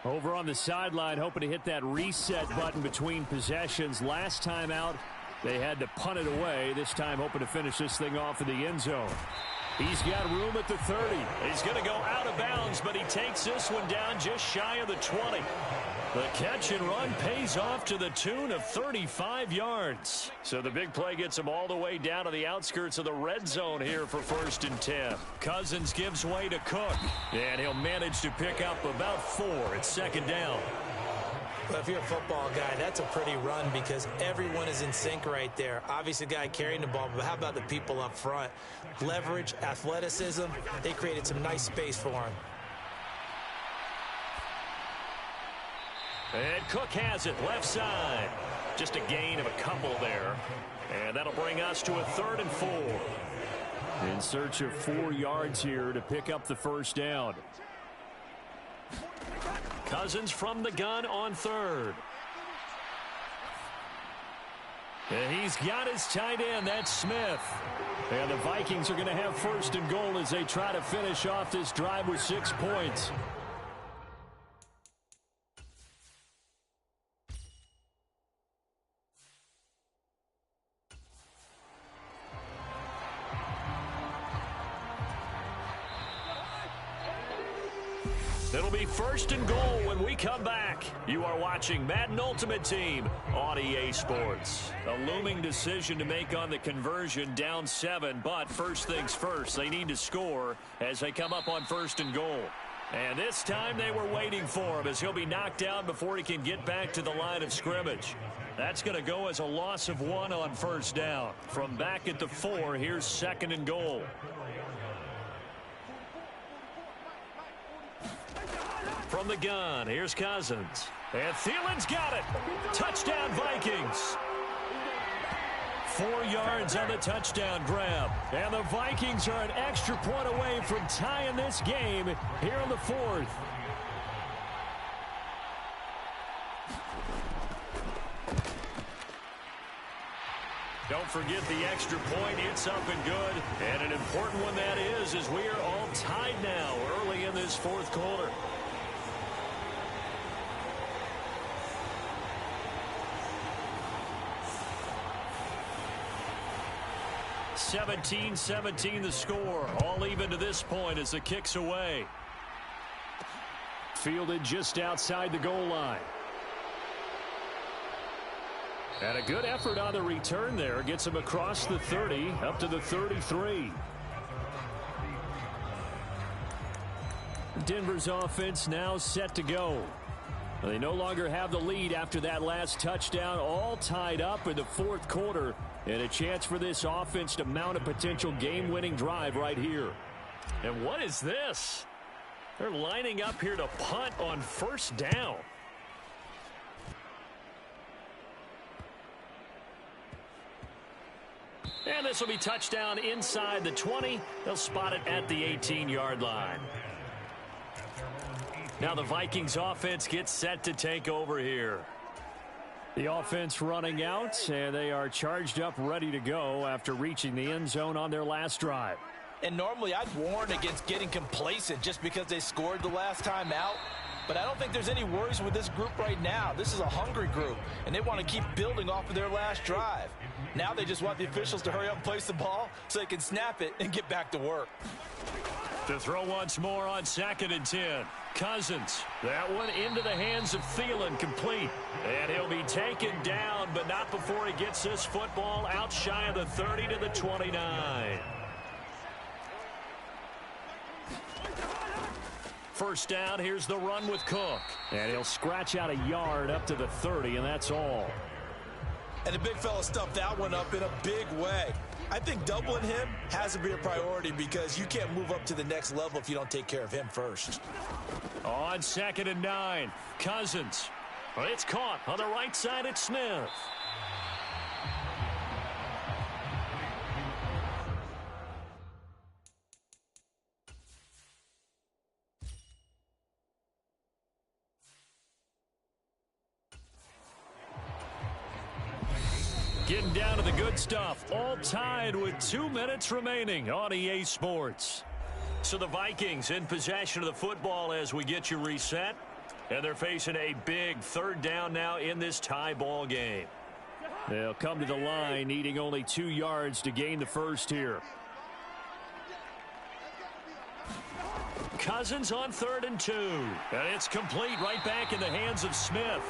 Over on the sideline, hoping to hit that reset button between possessions. Last time out, they had to punt it away. This time, hoping to finish this thing off in the end zone. He's got room at the 30. He's going to go out of bounds, but he takes this one down just shy of the 20. The catch and run pays off to the tune of 35 yards. So the big play gets him all the way down to the outskirts of the red zone here for 1st and 10. Cousins gives way to Cook, and he'll manage to pick up about 4 at 2nd down. Well, if you're a football guy, that's a pretty run because everyone is in sync right there. Obviously, the guy carrying the ball, but how about the people up front? Leverage, athleticism, they created some nice space for him. And Cook has it left side. Just a gain of a couple there. And that'll bring us to a 3rd and 4. In search of 4 yards here to pick up the 1st down. Cousins from the gun on 3rd. And he's got his tight end. That's Smith. And the Vikings are going to have 1st and goal as they try to finish off this drive with 6 points. It'll be 1st and goal when we come back. You are watching Madden Ultimate Team on EA Sports. A looming decision to make on the conversion, down 7. But first things first, they need to score as they come up on 1st and goal. And this time they were waiting for him as he'll be knocked down before he can get back to the line of scrimmage. That's going to go as a loss of 1 on 1st down. From back at the 4, here's 2nd and goal. From the gun, here's Cousins. And Thielen's got it. Touchdown, Vikings. 4 yards on the touchdown grab. And the Vikings are an extra point away from tying this game here in the 4th. Don't forget the extra point. It's up and good. And an important one that is, as we are all tied now early in this 4th quarter. 17-17 the score. All even to this point as the kick's away. Fielded just outside the goal line. And a good effort on the return there. Gets him across the 30 up to the 33. Denver's offense now set to go. They no longer have the lead after that last touchdown. All tied up in the 4th quarter. And a chance for this offense to mount a potential game-winning drive right here. And what is this? They're lining up here to punt on 1st down. And this will be touchdown inside the 20. They'll spot it at the 18-yard line. Now the Vikings offense gets set to take over here. The offense running out, and they are charged up, ready to go after reaching the end zone on their last drive. And normally I'd warn against getting complacent just because they scored the last time out. But I don't think there's any worries with this group right now. This is a hungry group, and they want to keep building off of their last drive. Now they just want the officials to hurry up and place the ball so they can snap it and get back to work. To throw once more on 2nd and 10. Cousins, that one into the hands of Thielen, complete. And he'll be taken down, but not before he gets this football out shy of the 30 to the 29. 1st down, here's the run with Cook. And he'll scratch out a yard up to the 30, and that's all. And the big fella stuffed that one up in a big way. I think doubling him has to be a priority because you can't move up to the next level if you don't take care of him first. On 2nd and 9, Cousins. It's caught on the right side at Smith. Getting down to the good stuff. All tied with 2 minutes remaining on EA Sports. So the Vikings in possession of the football as we get you reset. And they're facing a big 3rd down now in this tie ball game. They'll come to the line needing only 2 yards to gain the first here. Cousins on 3rd and 2. And it's complete right back in the hands of Smith.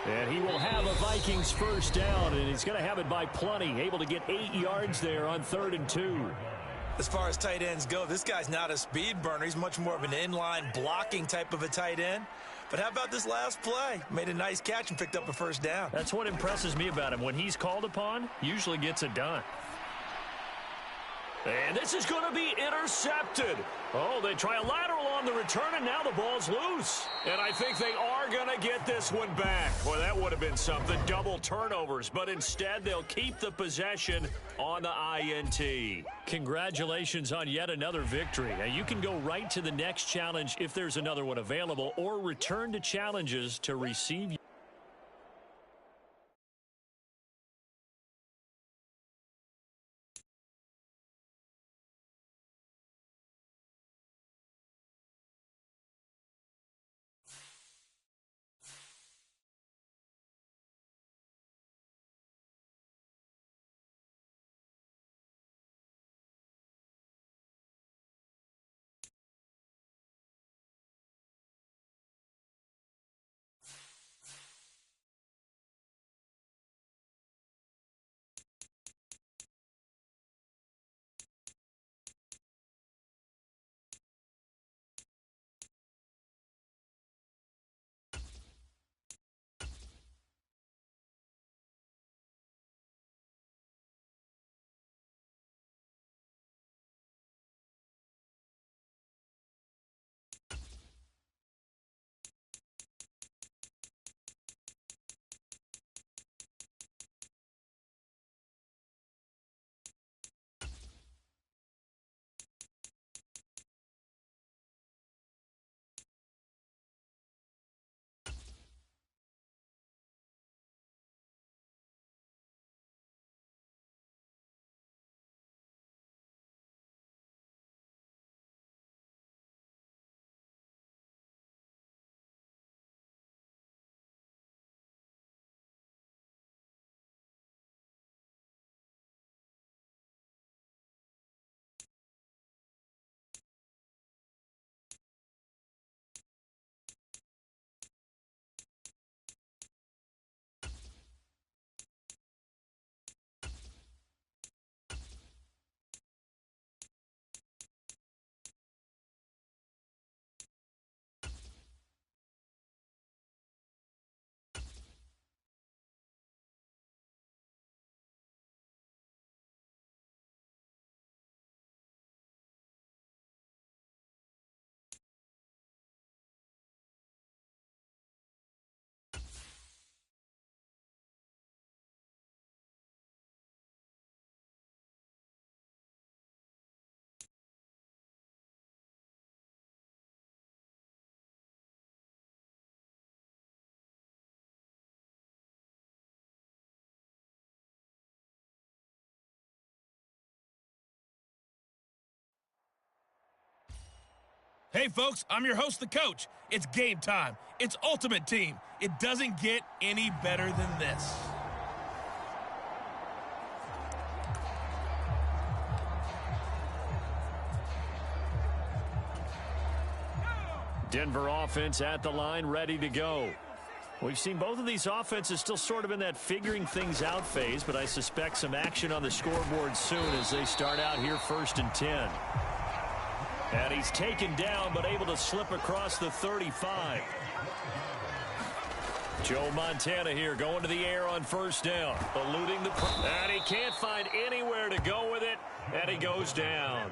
And he will have a Vikings first down, and he's going to have it by plenty. Able to get 8 yards there on 3rd and 2. As far as tight ends go, this guy's not a speed burner. He's much more of an inline blocking type of a tight end. But how about this last play? Made a nice catch and picked up a first down. That's what impresses me about him. When he's called upon, usually gets it done. And this is going to be intercepted. Oh, they try a lateral on the return, and now the ball's loose. And I think they are going to get this one back. Boy, that would have been something. Double turnovers. But instead, they'll keep the possession on the INT. Congratulations on yet another victory. Now, you can go right to the next challenge if there's another one available, or return to challenges to receive. Hey, folks, I'm your host, the coach. It's game time. It's Ultimate Team. It doesn't get any better than this. Denver offense at the line, ready to go. We've seen both of these offenses still sort of in that figuring things out phase, but I suspect some action on the scoreboard soon as they start out here 1st and 10. And he's taken down, but able to slip across the 35. Joe Montana here going to the air on first down. Eluding the... And he can't find anywhere to go with it. And he goes down.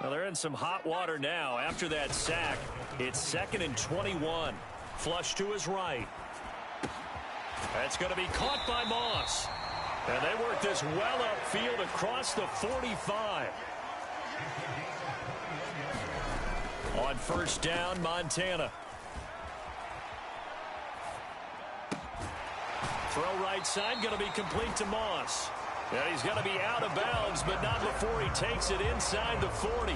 Well, they're in some hot water now. After that sack, it's 2nd and 21. Flush to his right. That's going to be caught by Moss. And they work this well upfield across the 45. On first down, Montana. Throw right side, going to be complete to Moss. And he's going to be out of bounds, but not before he takes it inside the 40.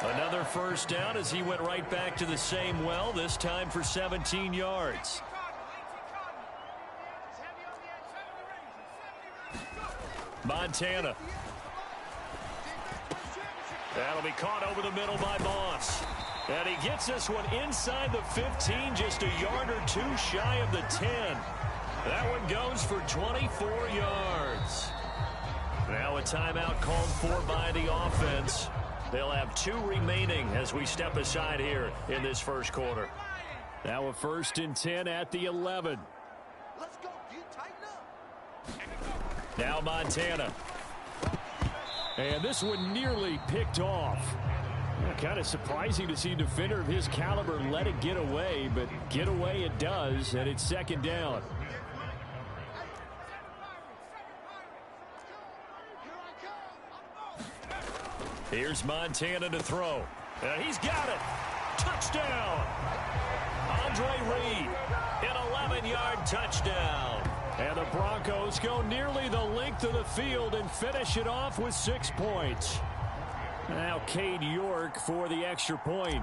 Another first down as he went right back to the same well, this time for 17 yards. Montana. That'll be caught over the middle by Moss. And he gets this one inside the 15, just a yard or two shy of the 10. That one goes for 24 yards. Now a timeout called for by the offense. They'll have 2 remaining as we step aside here in this first quarter. Now a 1st and 10 at the 11. Let's go. You tighten up. Now Montana. And this one nearly picked off. Kind of surprising to see a defender of his caliber let it get away, but get away it does, and it's 2nd down. Here's Montana to throw. And he's got it. Touchdown. Andre Reed, an 11-yard touchdown. And the Broncos go nearly the length of the field and finish it off with 6 points. Now Cade York for the extra point.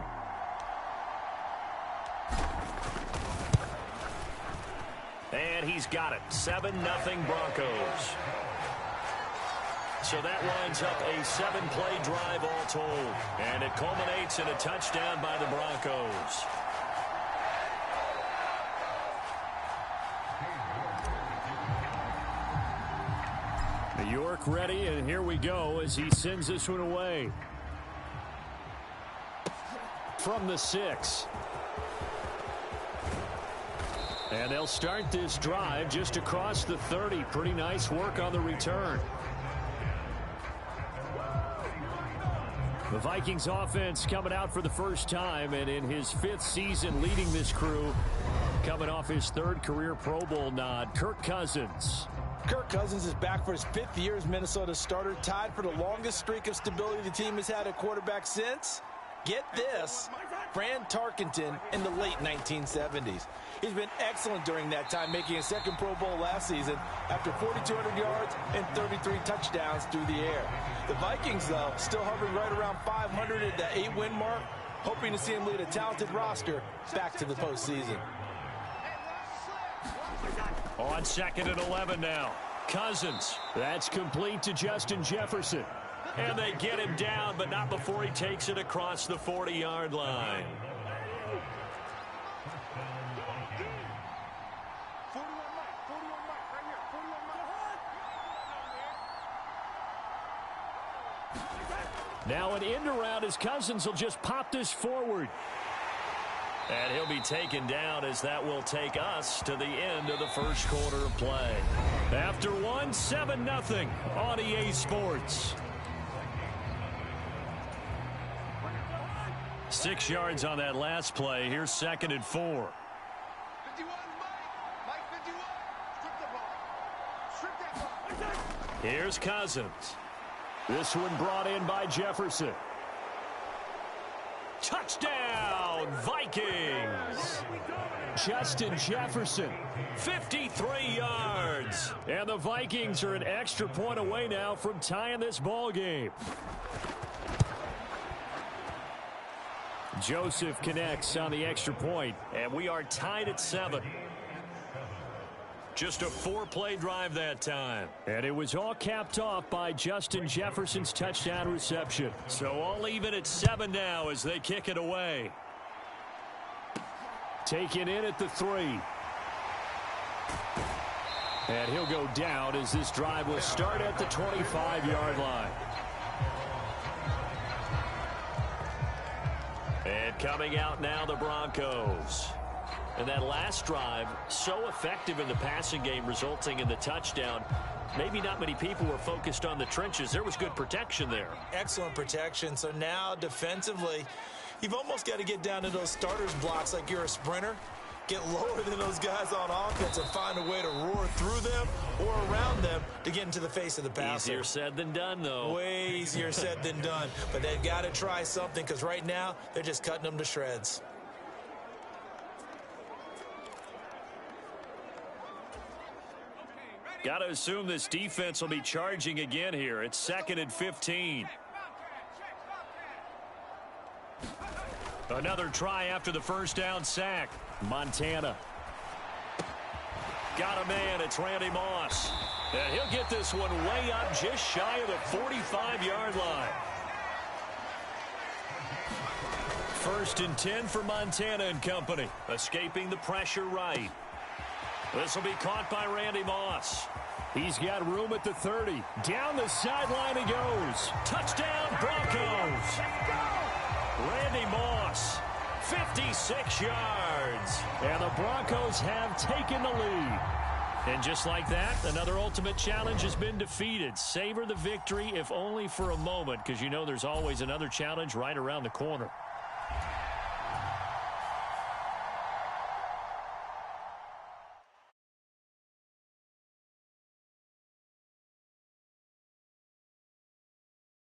And he's got it. 7-0 Broncos. So that lines up a 7-play drive all told. And it culminates in a touchdown by the Broncos. York ready, and here we go as he sends this one away. From the 6. And they'll start this drive just across the 30. Pretty nice work on the return. The Vikings offense coming out for the first time, and in his 5th season leading this crew, coming off his 3rd career Pro Bowl nod, Kirk Cousins. Kirk Cousins is back for his 5th year as Minnesota's starter, tied for the longest streak of stability the team has had at quarterback since, get this, Fran Tarkenton in the late 1970s. He's been excellent during that time, making a 2nd Pro Bowl last season after 4,200 yards and 33 touchdowns through the air. The Vikings, though, still hovering right around 500 at the 8-win mark, hoping to see him lead a talented roster back to the postseason. On 2nd and 11 now. Cousins. That's complete to Justin Jefferson. And they get him down, but not before he takes it across the 40-yard line. Now an end around as Cousins will just pop this forward. And he'll be taken down as that will take us to the end of the first quarter of play. After one, 7-0 on EA Sports. 6 yards on that last play. Here's 2nd and 4. Here's Cousins. This one brought in by Jefferson. Touchdown, Vikings! Justin Jefferson, 53 yards. And the Vikings are an extra point away now from tying this ball game. Joseph connects on the extra point, and we are tied at 7. Just a 4-play drive that time. And it was all capped off by Justin Jefferson's touchdown reception. So all even at 7 now as they kick it away. Taken in at the 3. And he'll go down as this drive will start at the 25-yard line. And coming out now, the Broncos. And that last drive, so effective in the passing game, resulting in the touchdown. Maybe not many people were focused on the trenches. There was good protection there. Excellent protection. So now defensively, you've almost got to get down to those starters blocks like you're a sprinter. Get lower than those guys on offense and find a way to roar through them or around them to get into the face of the passer. Easier said than done, though. Way easier said than done. But they've got to try something because right now they're just cutting them to shreds. Got to assume this defense will be charging again here. It's 2nd and 15. Another try after the first down sack. Montana. Got a man. It's Randy Moss. And he'll get this one way up just shy of the 45-yard line. 1st and 10 for Montana and company. Escaping the pressure right. This will be caught by Randy Moss. He's got room at the 30. Down the sideline he goes. Touchdown, Broncos. Randy Moss, 56 yards. And the Broncos have taken the lead. And just like that, another ultimate challenge has been defeated. Savor the victory, if only for a moment, because you know there's always another challenge right around the corner.